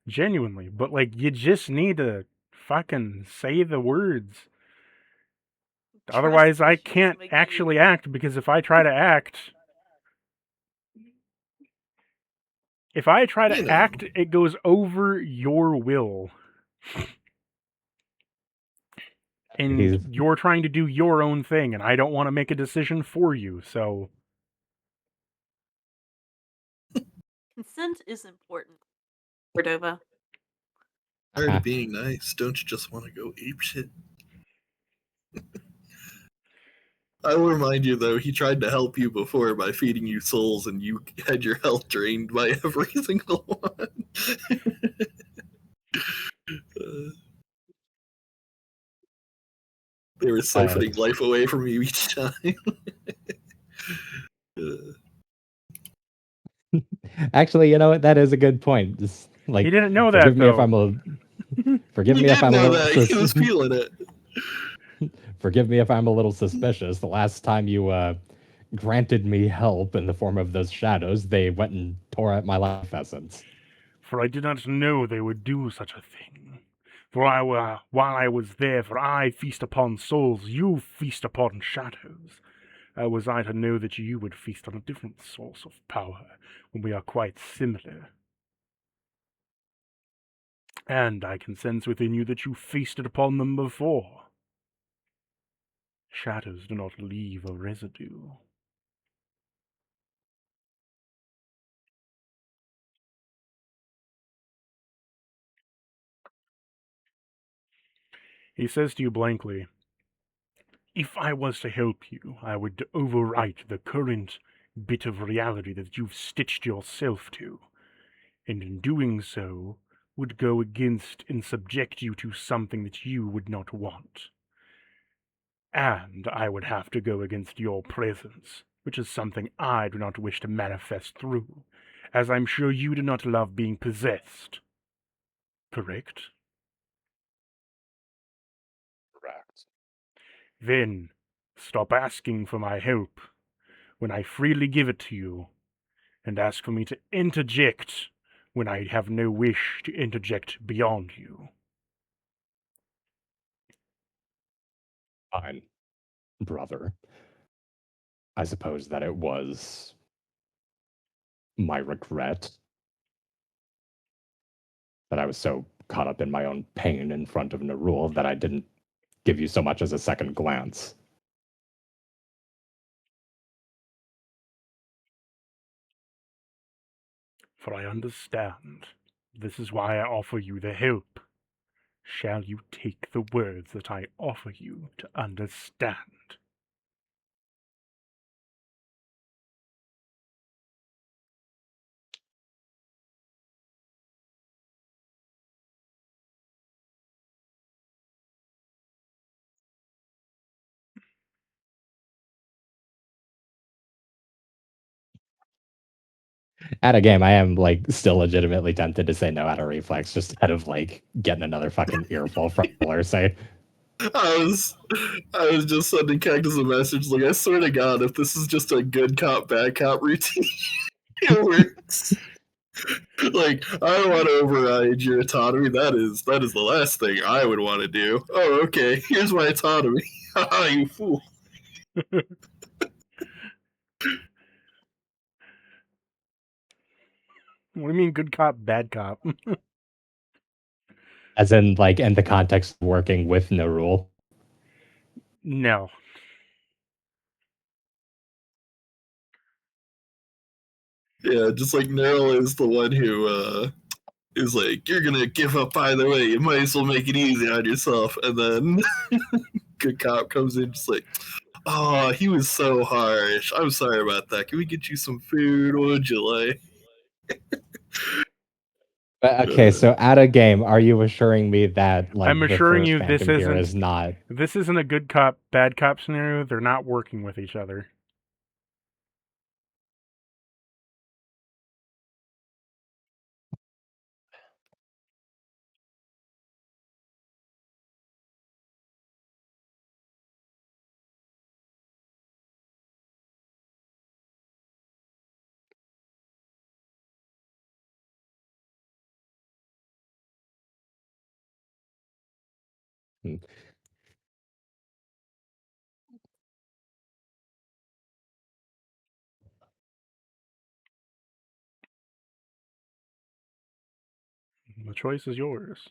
Genuinely. But you just need to fucking say the words. Otherwise, I can't actually act, because if I try to act, it goes over your will. And you're trying to do your own thing, and I don't want to make a decision for you, so... Consent is important, Cordova. Already being nice. Don't you just want to go apeshit? I will remind you, though, he tried to help you before by feeding you souls, and you had your health drained by every single one. They were siphoning life away from you each time. Actually, you know what? That is a good point. Just, he didn't know that, forgive me if though. I'm a... Forgive me if I'm a know little... that. He was feeling it. Forgive me if I'm a little suspicious. The last time you granted me help in the form of those shadows, they went and tore out my life essence. For I did not know they would do such a thing. For while I was there, for I feast upon souls, you feast upon shadows. How was I to know that you would feast on a different source of power, when we are quite similar? And I can sense within you that you feasted upon them before. Shadows do not leave a residue. He says to you blankly, if I was to help you, I would overwrite the current bit of reality that you've stitched yourself to, and in doing so, would go against and subject you to something that you would not want. And I would have to go against your presence, which is something I do not wish to manifest through, as I'm sure you do not love being possessed. Correct? Then stop asking for my help when I freely give it to you, and ask for me to interject when I have no wish to interject beyond you. Fine, brother. I suppose that it was my regret that I was so caught up in my own pain in front of Nerul that I didn't give you so much as a second glance. For I understand. This is why I offer you the help. Shall you take the words that I offer you to understand? At a game, I am like still legitimately tempted to say no out of reflex, just out of like getting another fucking earful from Say. I was just sending Cactus a message like, I swear to God, if this is just a good cop, bad cop routine, it works. Like, I don't want to override your autonomy. That is the last thing I would want to do. Oh, okay. Here's my autonomy. Haha, you fool. What do you mean good cop, bad cop? As in, like, in the context of working with Nerul. No. Yeah, just like Nerl is the one who is like, you're gonna give up either way. You might as well make it easy on yourself. And then good cop comes in just like, oh, he was so harsh. I'm sorry about that. Can we get you some food? What would you like? But okay, so at a game, are you assuring me that like I'm the assuring first you this Phantom here isn't is not? This isn't a good cop, bad cop scenario. They're not working with each other. Hmm. The choice is yours.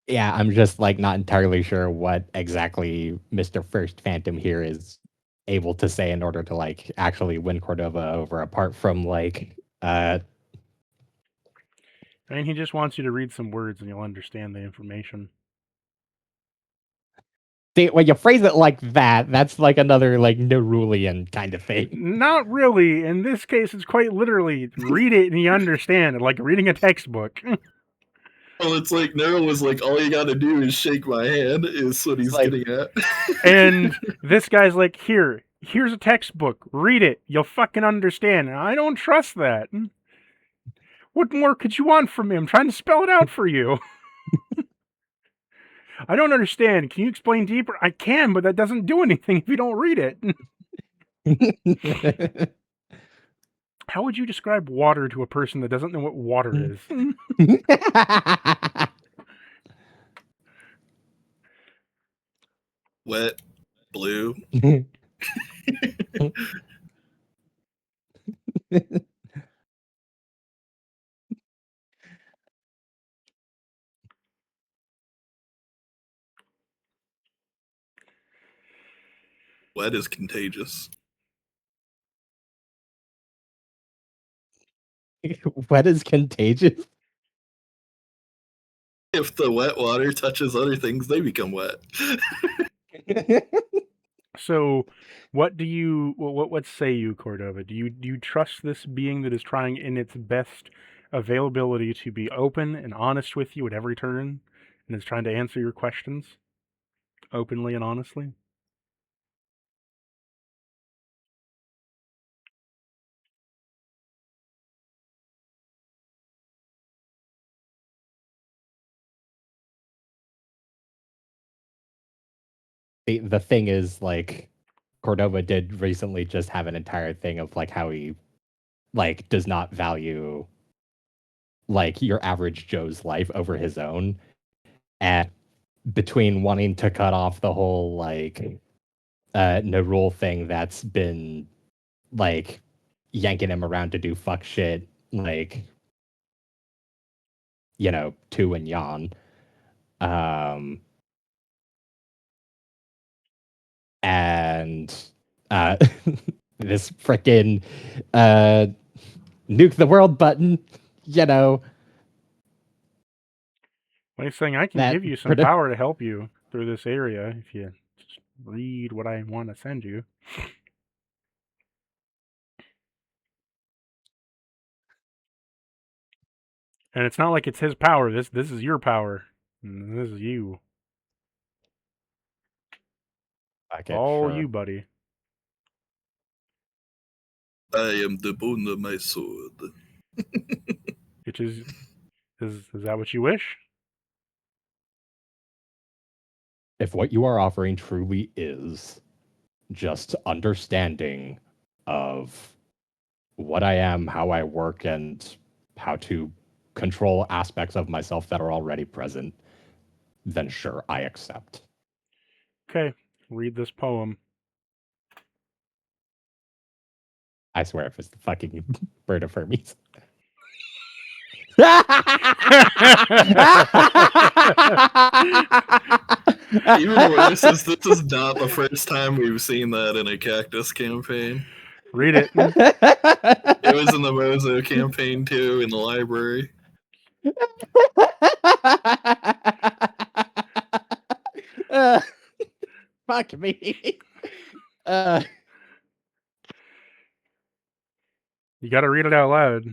Yeah, I'm just like not entirely sure what exactly Mr. First Phantom here is able to say in order to like actually win Cordova over, apart from like I mean, he just wants you to read some words and you'll understand the information. see, when you phrase it like that, that's like another like Nerulean kind of thing. Not really. In this case, it's quite literally read it and you understand it, like reading a textbook. Well, it's like Nerl was like, all you gotta do is shake my hand, is what he's like- getting at. And this guy's like, here's a textbook. Read it. You'll fucking understand. And I don't trust that. What more could you want from me? I'm trying to spell it out for you. I don't understand. Can you explain deeper? I can, but that doesn't do anything if you don't read it. How would you describe water to a person that doesn't know what water is? Wet, blue. Wet is contagious. Wet is contagious. If the wet water touches other things, they become wet. So, what say you, Cordova? Do you trust this being that is trying in its best availability to be open and honest with you at every turn, and is trying to answer your questions openly and honestly? the thing is, like, Cordova did recently just have an entire thing of like how he like does not value like your average Joe's life over his own. And between wanting to cut off the whole like no rule thing that's been like yanking him around to do fuck shit, like, you know, Tu and Yan. And this frickin' nuke the world button, you know. Well, he's saying I can give you some power to help you through this area if you just read what I want to send you. And it's not like it's his power. This is your power. And this is you. Okay, all sure. you, buddy. I am the bone of my sword. Which is that what you wish? If what you are offering truly is just understanding of what I am, how I work, and how to control aspects of myself that are already present, then sure, I accept. Okay, read this poem. I swear, if it's the fucking Bird of Hermes. Even worse is this is not the first time we've seen that in a Cactus campaign. Read it. It was in the Mozo campaign too, in the library. Fuck me. You got to read it out loud.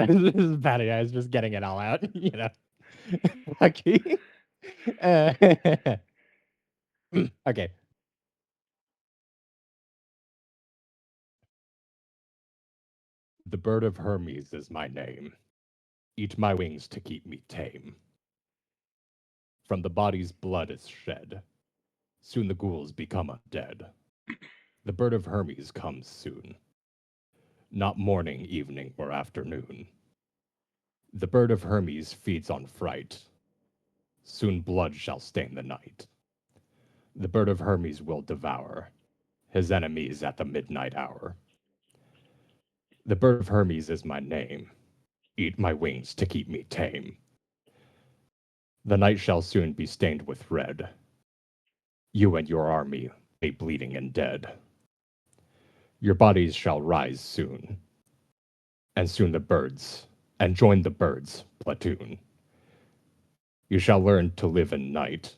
This is bad. I was just getting it all out, you know. Okay. Okay. The bird of Hermes is my name. Eat my wings to keep me tame. From the body's blood is shed. Soon the ghouls become undead. The bird of Hermes comes soon. Not morning, evening, or afternoon. The bird of Hermes feeds on fright. Soon blood shall stain the night. The bird of Hermes will devour his enemies at the midnight hour. The bird of Hermes is my name. Eat my wings to keep me tame. The night shall soon be stained with red. You and your army lay bleeding and dead. Your bodies shall rise soon, and soon the birds, and join the birds' platoon. You shall learn to live in night.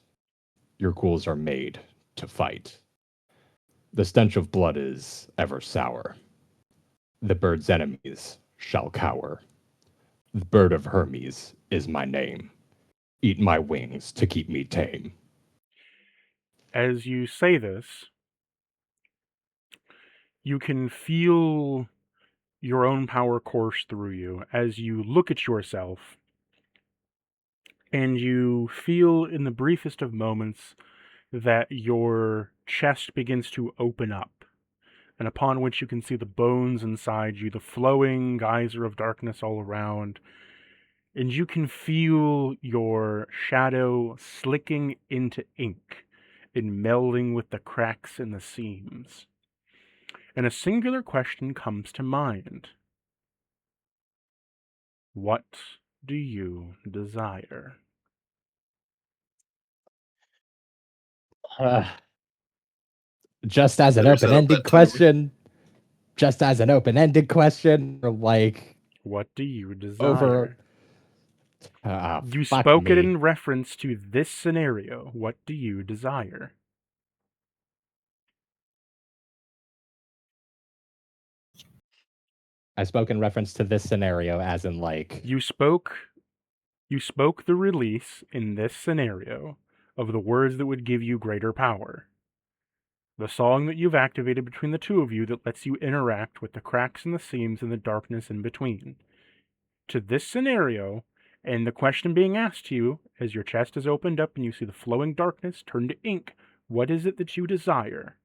Your ghouls are made to fight. The stench of blood is ever sour. The bird's enemies shall cower. The bird of Hermes is my name. Eat my wings to keep me tame. As you say this, you can feel your own power course through you as you look at yourself, and you feel in the briefest of moments that your chest begins to open up, and upon which you can see the bones inside you, the flowing geyser of darkness all around, and you can feel your shadow slicking into ink and melding with the cracks in the seams. And a singular question comes to mind. What do you desire? Just as an Better set up open-ended that timer. question, or like What do you desire? over. You fuck spoke it me. in reference to this scenario. What do you desire? I spoke in reference to this scenario as in like You spoke the release in this scenario of the words that would give you greater power. The song that you've activated between the two of you that lets you interact with the cracks and the seams and the darkness in between. To this scenario, And the question being asked to you, as your chest is opened up and you see the flowing darkness turn to ink, what is it that you desire?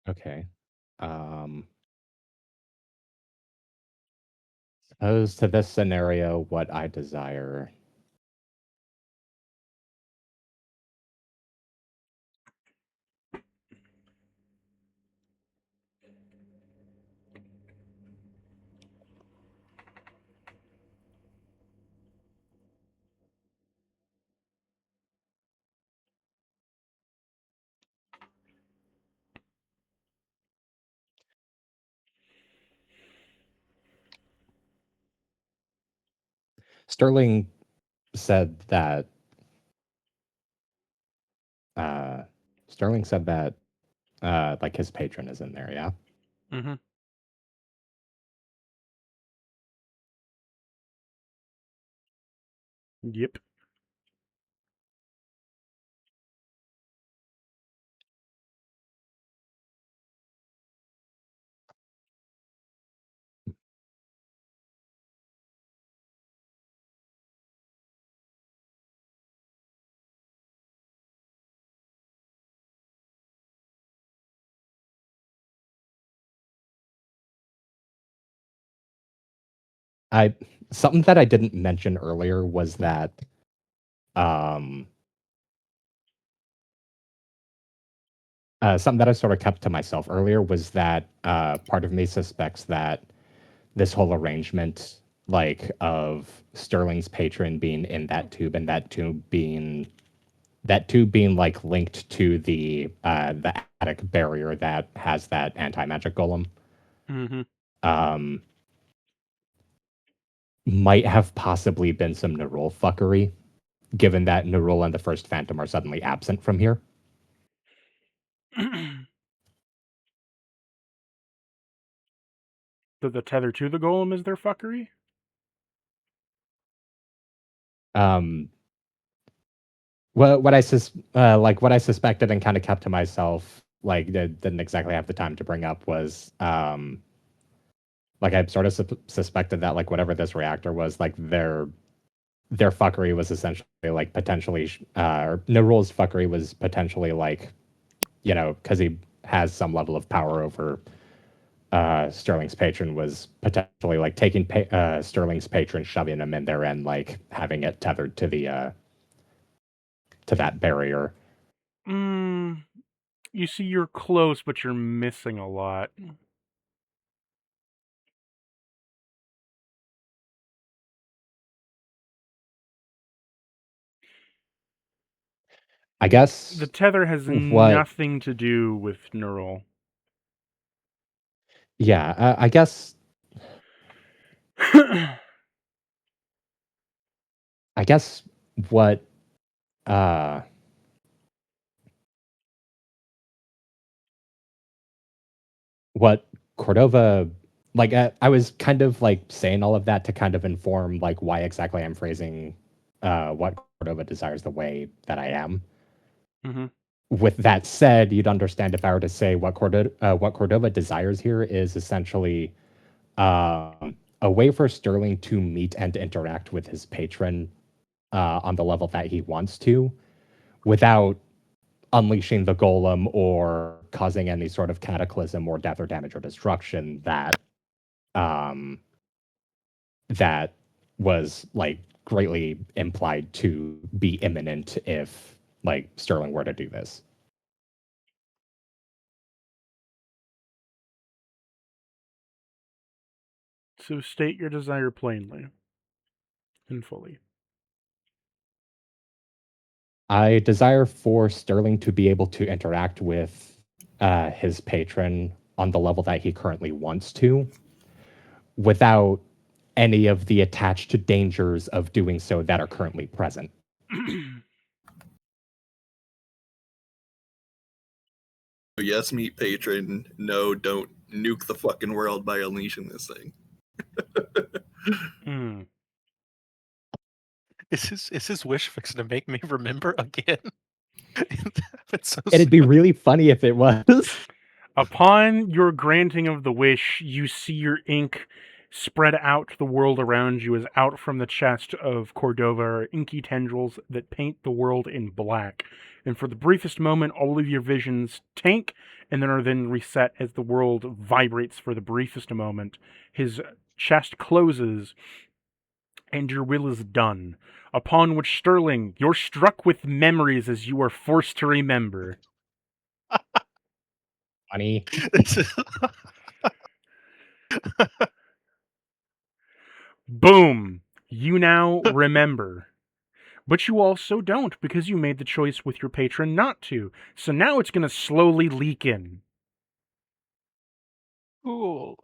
Okay. Suppose to this scenario, what I desire. Sterling said that Sterling said that like his patron is in there, yeah? Mm-hmm. Yep. Something that I didn't mention earlier was that something that I sort of kept to myself earlier was that part of me suspects that this whole arrangement, like of Sterling's patron being in that tube and that tube being like linked to the attic barrier that has that anti-magic golem, Mm-hmm. might have possibly been some Nerul fuckery, given that Nerul and the first Phantom are suddenly absent from here. So the tether to the golem is their fuckery? What I what I suspected and kind of kept to myself, like didn't exactly have the time to bring up, was like I sort of suspected that like whatever this reactor was, like their fuckery was essentially like potentially or Nerul's fuckery was potentially like, you know, because he has some level of power over Sterling's patron, was potentially like taking Sterling's patron, shoving him in there, and like having it tethered to the to that barrier. You see, you're close, but you're missing a lot. I guess the tether has nothing to do with Nerul. Yeah, I guess. I guess what Cordova, like I was kind of like saying all of that to kind of inform like why exactly I'm phrasing what Cordova desires the way that I am. Mm-hmm. With that said, you'd understand if I were to say what Cordova desires here is essentially a way for Sterling to meet and interact with his patron on the level that he wants to, without unleashing the golem or causing any sort of cataclysm or death or damage or destruction that that was like greatly implied to be imminent if like Sterling were to do this. So state your desire plainly and fully. I desire for Sterling to be able to interact with his patron on the level that he currently wants to, without any of the attached dangers of doing so that are currently present. Yes, meet patron. No, don't nuke the fucking world by unleashing this thing. Is his wish fixing to make me remember again? It's so It'd be sad. really funny if it was. Upon your granting of the wish, you see your ink spread out the world around you as out from the chest of Cordova are inky tendrils that paint the world in black. And for the briefest moment, all of your visions tank and then are then reset as the world vibrates for the briefest moment. His chest closes and your will is done. Upon which, Sterling, you're struck with memories as you are forced to remember. Funny. Boom! You now remember. But you also don't, because you made the choice with your patron not to. So now it's going to slowly leak in. Cool.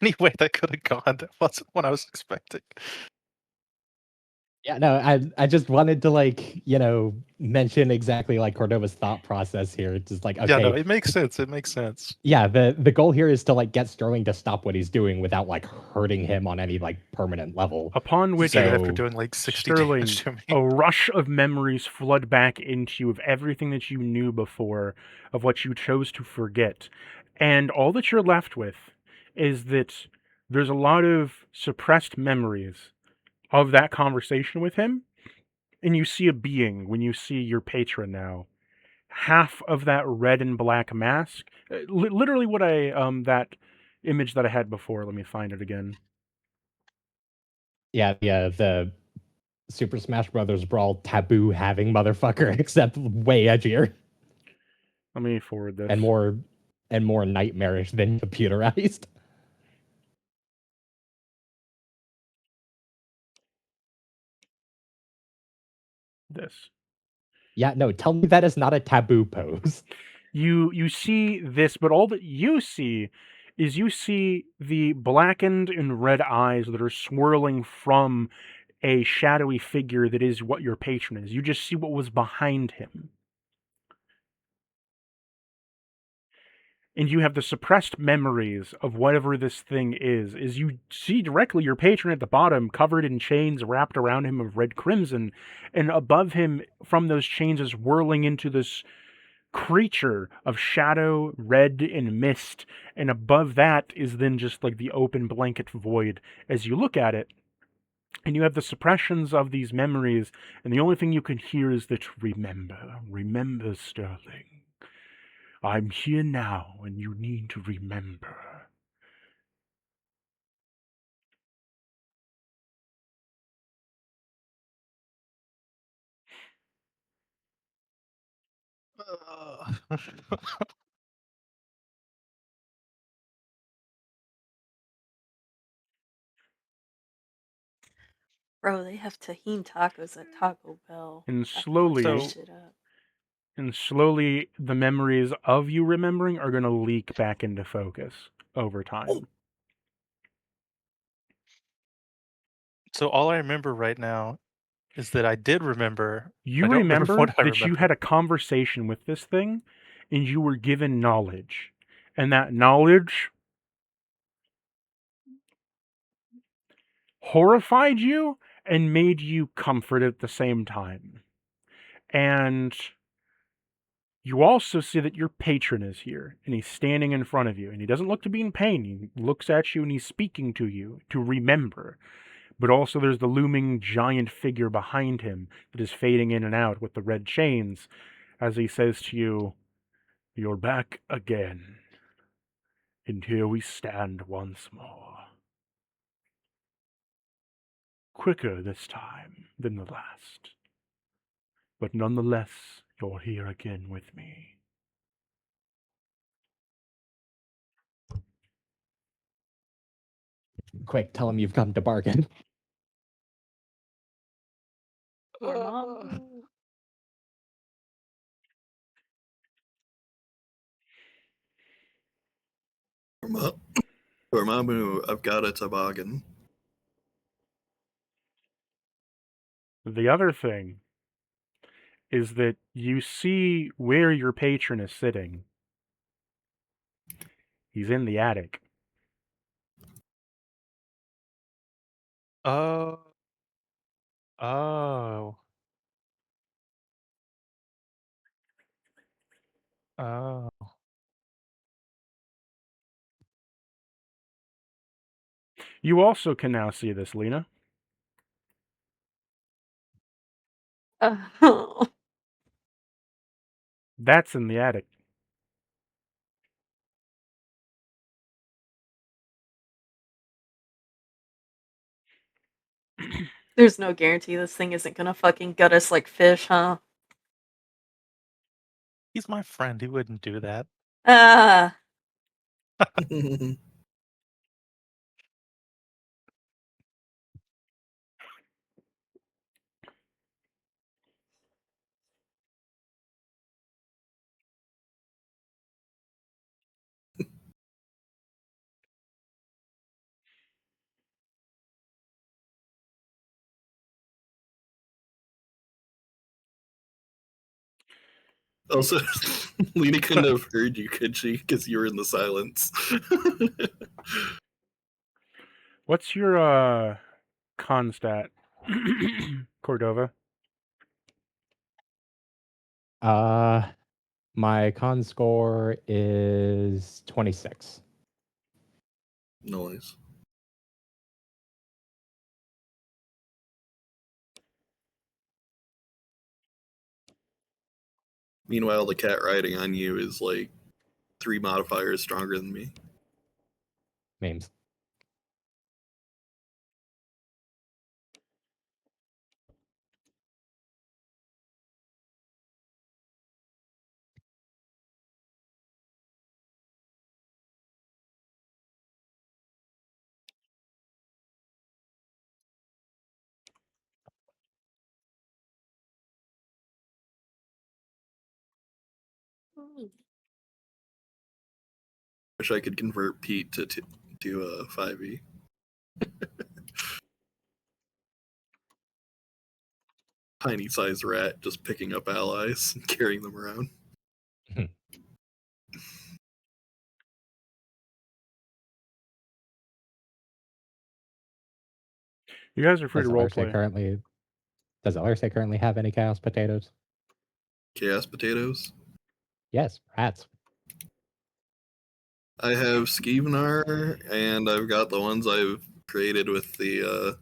Any way that could have gone, that wasn't what I was expecting. Yeah, no, I just wanted to, like, mention exactly like Cordova's thought process here. It's just like, okay, Yeah, no, it makes sense. It makes sense. yeah, the goal here is to like get Sterling to stop what he's doing without like hurting him on any like permanent level. Upon which, Even after doing like 60 Sterling, damage to me. a rush of memories flood back into you of everything that you knew before, of what you chose to forget. And all that you're left with is that there's a lot of suppressed memories of that conversation with him. And you see a being when you see your patron now. Half of that red and black mask, literally what I, that image that I had before, let me find it again. Yeah, the Super Smash Brothers Brawl taboo having motherfucker, except way edgier Let me forward this. and more nightmarish than computerized. This. Yeah, no, tell me that is not a taboo pose. You see this, but all that you see is you see the blackened and red eyes that are swirling from a shadowy figure that is what your patron is. You just see what was behind him. And you have the suppressed memories of whatever this thing is you see directly your patron at the bottom, covered in chains wrapped around him of red crimson, and above him from those chains is whirling into this creature of shadow, red, and mist, and above that is then just like the open blanket void as you look at it. And you have the suppressions of these memories, and the only thing you can hear is that remember, Sterling. I'm here now, and you need to remember. Bro, they have tahini tacos at Taco Bell. And I fucked that So- shit up. And slowly, the memories of you remembering are going to leak back into focus over time. So all I remember right now is that I did remember. You I don't remember what I that you had a conversation with this thing, and you were given knowledge. And that knowledge horrified you and made you comfort at the same time. And you also see that your patron is here, and he's standing in front of you, and he doesn't look to be in pain. He looks at you and he's speaking to you to remember. But also there's the looming giant figure behind him that is fading in and out with the red chains as he says to you, "You're back again, and here we stand once more. Quicker this time than the last. But nonetheless, you're here again with me." Quick, tell him you've come to bargain. Poor mom. Dormammu, I've got a toboggan. The other thing is that you see where your patron is sitting. He's in the attic. Oh. Oh. Oh. You also can now see this, Lena. Oh. That's in the attic. There's no guarantee this thing isn't gonna fucking gut us like fish, huh? He's my friend. He wouldn't do that. Ah. Also, Lena couldn't have heard you, could she? Because you were in the silence. What's your con stat, Cordova? My con score is 26. Noise. Meanwhile, the cat riding on you is like 3 modifiers stronger than me. Memes. Wish I could convert Pete to 5e. Tiny sized rat just picking up allies and carrying them around. You guys are free Does to roleplay. Ellersay currently have any chaos potatoes? Chaos potatoes. Yes, rats. I have Skevenar, and I've got the ones I've created with the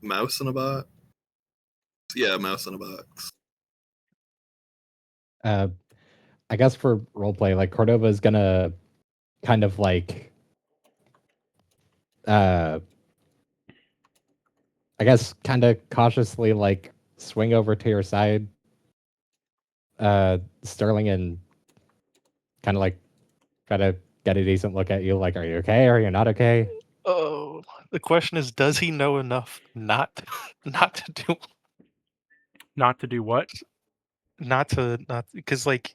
mouse in a box. Yeah, mouse in a box. I guess for roleplay, like Cordova is gonna kind of like I guess kind of cautiously like swing over to your side, Sterling, and kind of like try to get a decent look at you. Like, are you okay? Are you not okay? Oh, the question is, does he know enough not to do Not to do what? not because like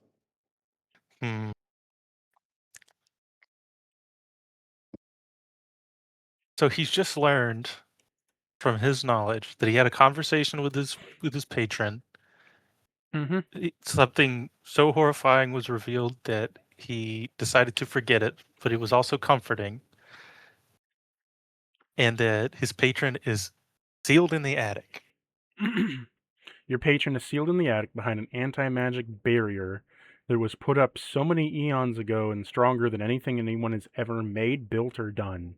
So he's just learned from his knowledge that he had a conversation with his patron. Mm-hmm. Something so horrifying was revealed that he decided to forget it, but it was also comforting. And that his patron is sealed in the attic. Your patron is sealed in the attic behind an anti-magic barrier that was put up so many eons ago and stronger than anything anyone has ever made, built, or done.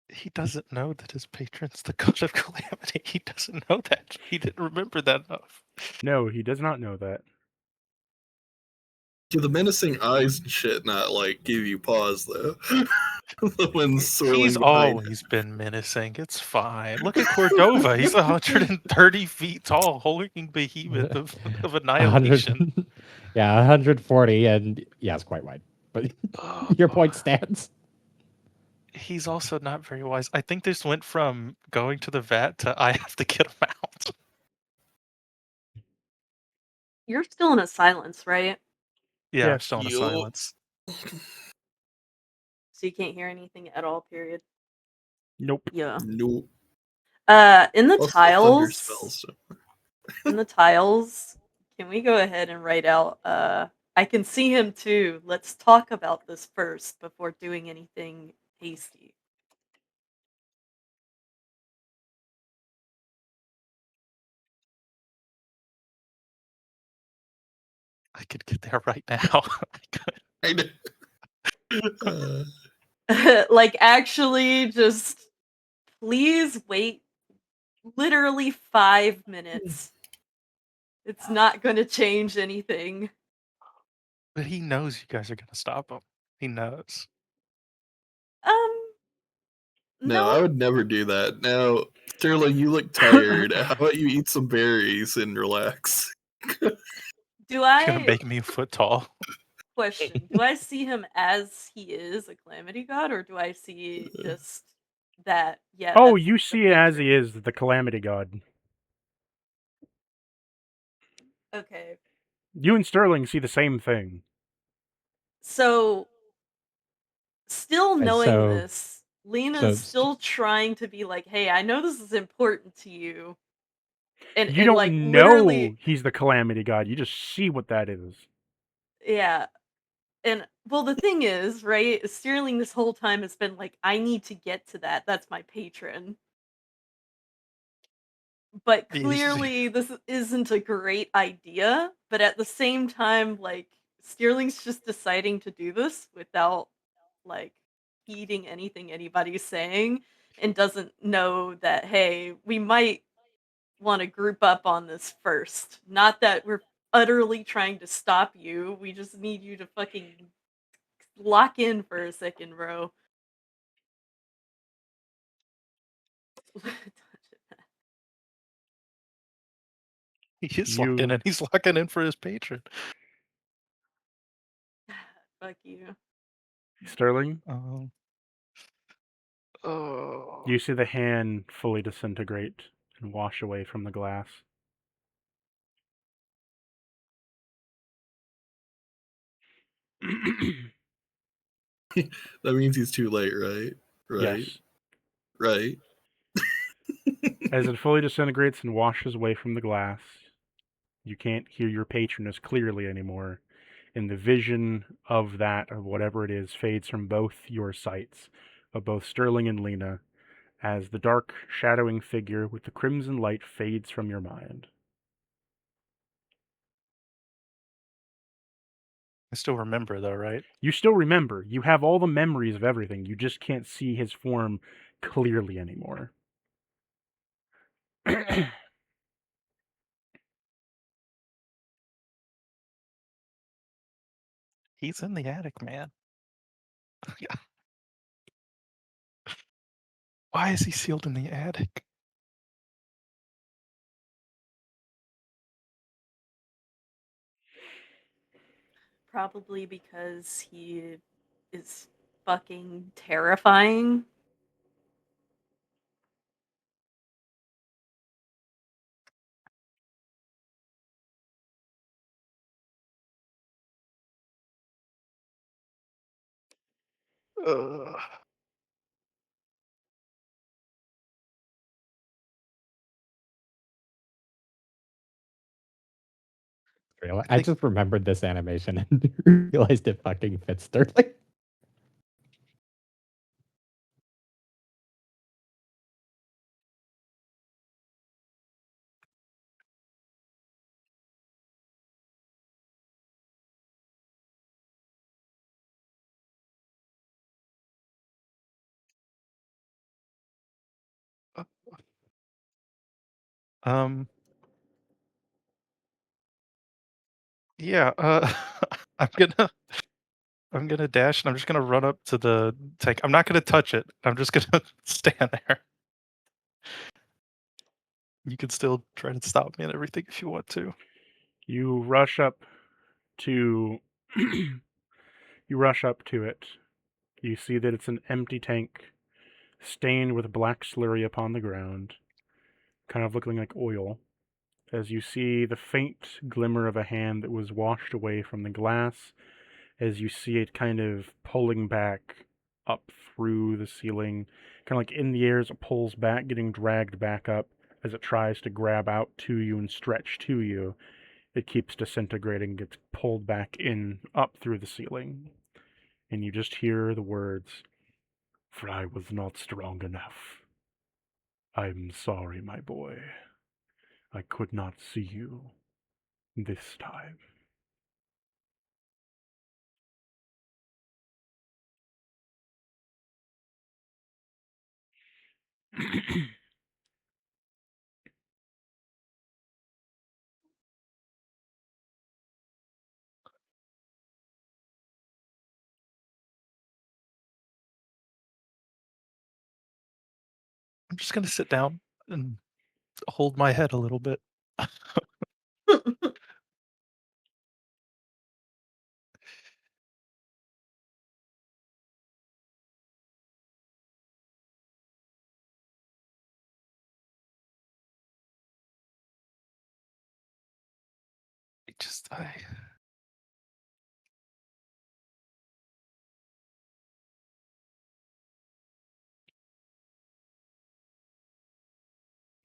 He doesn't know that his patron's the god of Calamity. He doesn't know that. He didn't remember that enough. No, he does not know that. Do the menacing eyes and shit not like give you pause though? When swirling He's behind always been menacing. It's fine. Look at Cordova. He's 130 feet tall, hulking behemoth of annihilation. 100, yeah, 140, and yeah, it's quite wide. But your point stands. He's also not very wise. I think this went from going to the vet to I have to get him out. You're still in a silence, right? Yeah, I'm Yes. still in a Yup. silence. So you can't hear anything at all, period. Nope. Yeah. Nope. In the Also, thunder tiles, spells. can we go ahead and write out, I can see him too. Let's talk about this first before doing anything hasty. I could get there right now. I could. I know. Like, actually, just please wait literally 5 minutes. It's not going to change anything. But he knows you guys are gonna stop him. He knows. No, I would never do that. Now, Sterling, you look tired. How about you eat some berries and relax? Do He's gonna I make me a foot tall. question? Do I see him as he is, a calamity god, or do I see just that? Yeah. Oh, that's you the see it as picture. he is, the calamity god. Okay. You and Sterling see the same thing. So, still knowing so- this, Lena's so- still trying to be like, "Hey, I know this is important to you," and You don't like know literally, he's the calamity god. You just see what that is. yeah. And well, the thing is, right? Sterling this whole time has been like, "I need to get to that. That's my patron." But He's- clearly, this isn't a great idea. But at the same time, like, Sterling's just deciding to do this without, like, heeding anything anybody's saying, and doesn't know that, hey, we might want to group up on this first. Not that we're utterly trying to stop you. We just need you to fucking lock in for a second, bro. He's You- locking in. He's locking in for his patron. Fuck you. Sterling, Oh. you see the hand fully disintegrate and wash away from the glass. That means he's too late, right? Right. Yes. Right. As it fully disintegrates and washes away from the glass, you can't hear your patron as clearly anymore, and the vision of that, of whatever it is, fades from both your sights, of both Sterling and Lena, as the dark, shadowing figure with the crimson light fades from your mind. I still remember though, right? You still remember. You have all the memories of everything. You just can't see his form clearly anymore. He's in the attic, man. Why is he sealed in the attic? Probably because he is fucking terrifying. Ugh. I just remembered this animation and realized it fucking fits Sterling. Yeah, I'm gonna dash and I'm just gonna run up to the tank. I'm not gonna touch it. I'm just gonna stand there. You can still try to stop me and everything if you want to. You rush up to you rush up to it. You see that it's an empty tank, stained with black slurry upon the ground, kind of looking like oil. as you see the faint glimmer of a hand that was washed away from the glass, as you see it kind of pulling back up through the ceiling, kind of like in the air as it pulls back, getting dragged back up as it tries to grab out to you and stretch to you. It keeps disintegrating, gets pulled back in, up through the ceiling. And you just hear the words, "For I was not strong enough. I'm sorry, my boy. I could not see you this time." I'm just gonna sit down and hold my head a little bit. I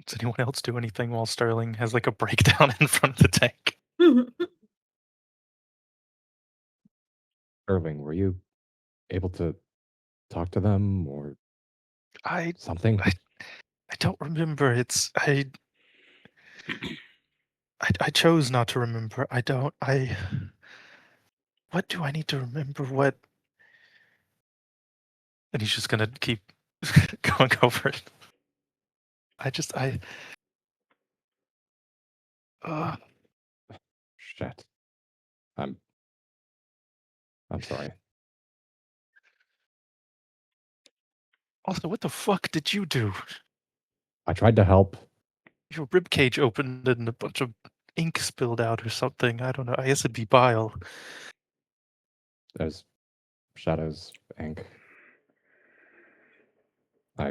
Does anyone else do anything while Sterling has like a breakdown in front of the tank? Irving, were you able to talk to them or I something? I don't remember. I chose not to remember. What do I need to remember? What? And he's just gonna keep going over it. Uh, Shit. I'm sorry. Also, what the fuck did you do? I tried to help. Your rib cage opened and a bunch of ink spilled out or something. I don't know. I guess it'd be bile. There's shadows, ink.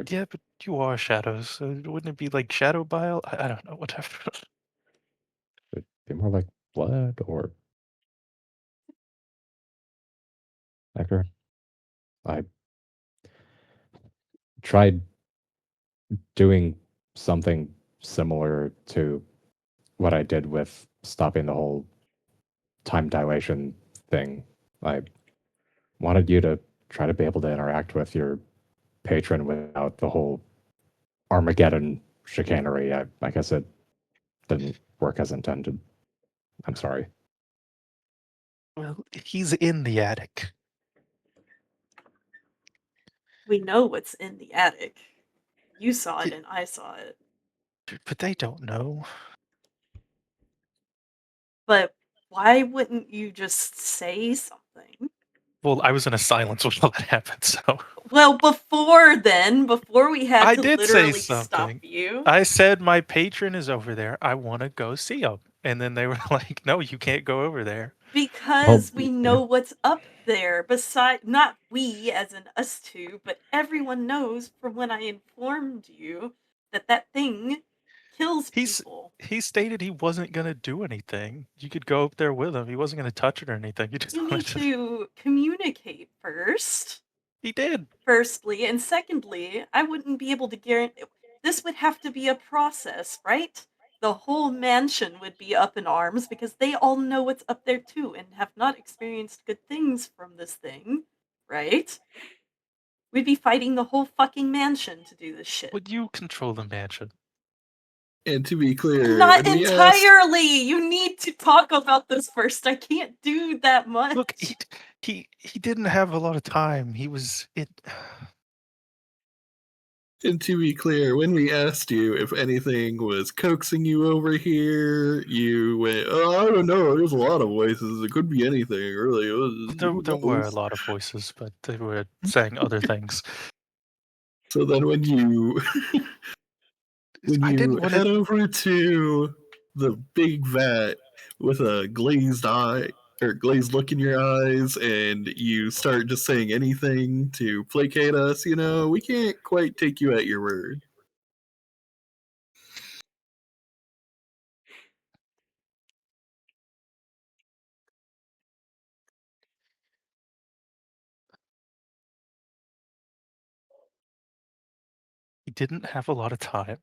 Yeah, but you are shadows, so wouldn't it be like shadow bile? I don't know. Whatever. It'd be more like blood or Ecker. I tried doing something similar to what I did with stopping the whole time dilation thing. I wanted you to try to be able to interact with your patron without the whole Armageddon chicanery. I guess it didn't work as intended. I'm sorry. Well, he's in the attic. We know what's in the attic. You saw it and I saw it. But they don't know. But why wouldn't you just say something? Well, I was in a silence when all that happened, so. Well, before then, before we had I to did say literally stop something. you. I said my patron is over there. I want to go see him. And then they were like, "No, you can't go over there." Because we know what's up there. Besides, not we as in us two, but everyone knows from when I informed you that that thing kills people. He stated he wasn't gonna do anything. You could go up there with him. He wasn't gonna touch it or anything. He just You wanted need to communicate first. He did. Firstly, and secondly, I wouldn't be able to guarantee. This would have to be a process, right? The whole mansion would be up in arms because they all know what's up there too and have not experienced good things from this thing, right? We'd be fighting the whole fucking mansion to do this shit. Would you control the mansion? And to be clear, Not when we asked- entirely. You need to talk about this first. I can't do that much. Look, he didn't have a lot of time. He was it. And to be clear, when we asked you if anything was coaxing you over here, you went, "Oh, I don't know. There's a lot of voices. It could be anything, really." There were a lot of voices, but they were saying other things. So then when you head over to the big vat with a glazed eye or glazed look in your eyes and you start just saying anything to placate us, we can't quite take you at your word. didn't have a lot of time,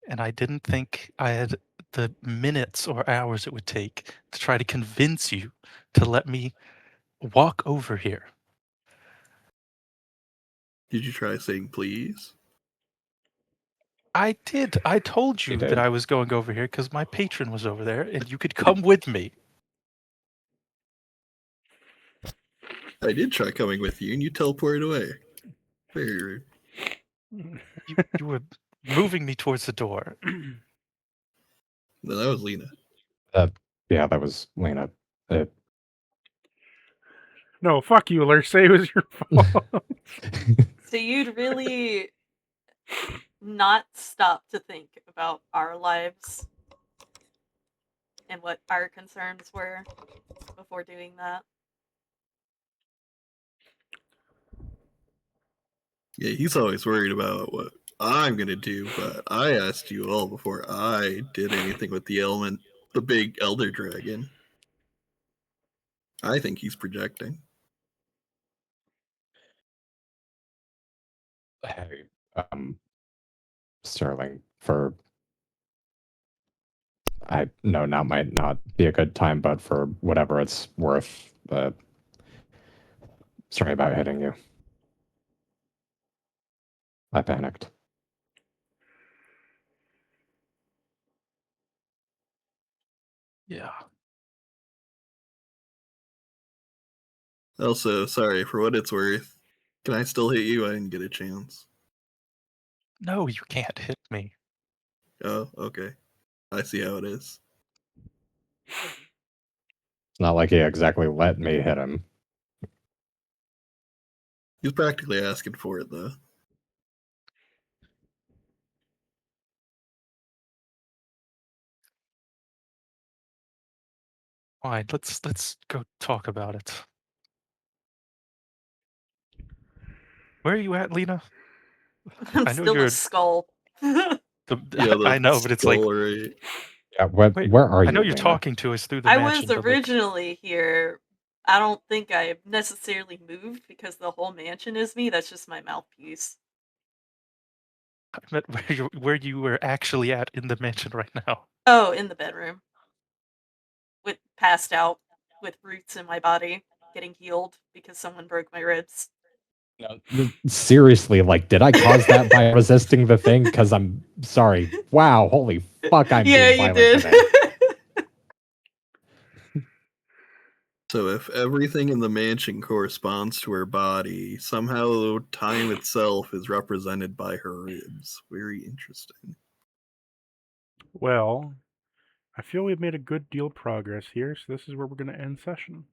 and I didn't think I had the minutes or hours it would take to try to convince you to let me walk over here. Did you try saying please? I did. I told You you that did. I was going over here because my patron was over there, and you could come with me. I did try coming with you, and you teleported away. Very rude. You were moving me towards the door. No, that was Lena. Yeah, that was Lena. No, fuck you, Lurse. It was your fault. So you'd really not stop to think about our lives and what our concerns were before doing that? Yeah, he's always worried about what I'm gonna do, but I asked you all before I did anything with the big elder dragon. I think he's projecting. Hey, Sterling, for I know now might not be a good time, but for whatever it's worth, sorry about hitting you. I panicked. Yeah. Also, sorry, for what it's worth, can I still hit you? I didn't get a chance. No, you can't hit me. Oh, okay. I see how it is. It's not like he exactly let me hit him. He's practically asking for it, though. Fine, let's go talk about it. Where are you at, Lena? I'm I know still you're a skull. Yeah, the I know, but it's like, skull, right? Yeah, wait, where are you? I know you're Lena? talking to us through the I mansion, was but like, originally here. I don't think I necessarily moved because the whole mansion is me. That's just my mouthpiece. I meant where you were actually at in the mansion right now. Oh, in the bedroom. With passed out with roots in my body, getting healed because someone broke my ribs. No, seriously, like, did I cause that by resisting the thing? Because I'm sorry. Wow, holy fuck, I'm Yeah, being you violent did. today. So if everything in the mansion corresponds to her body, somehow time itself is represented by her ribs. Very interesting. Well, I feel we've made a good deal of progress here, so this is where we're going to end session.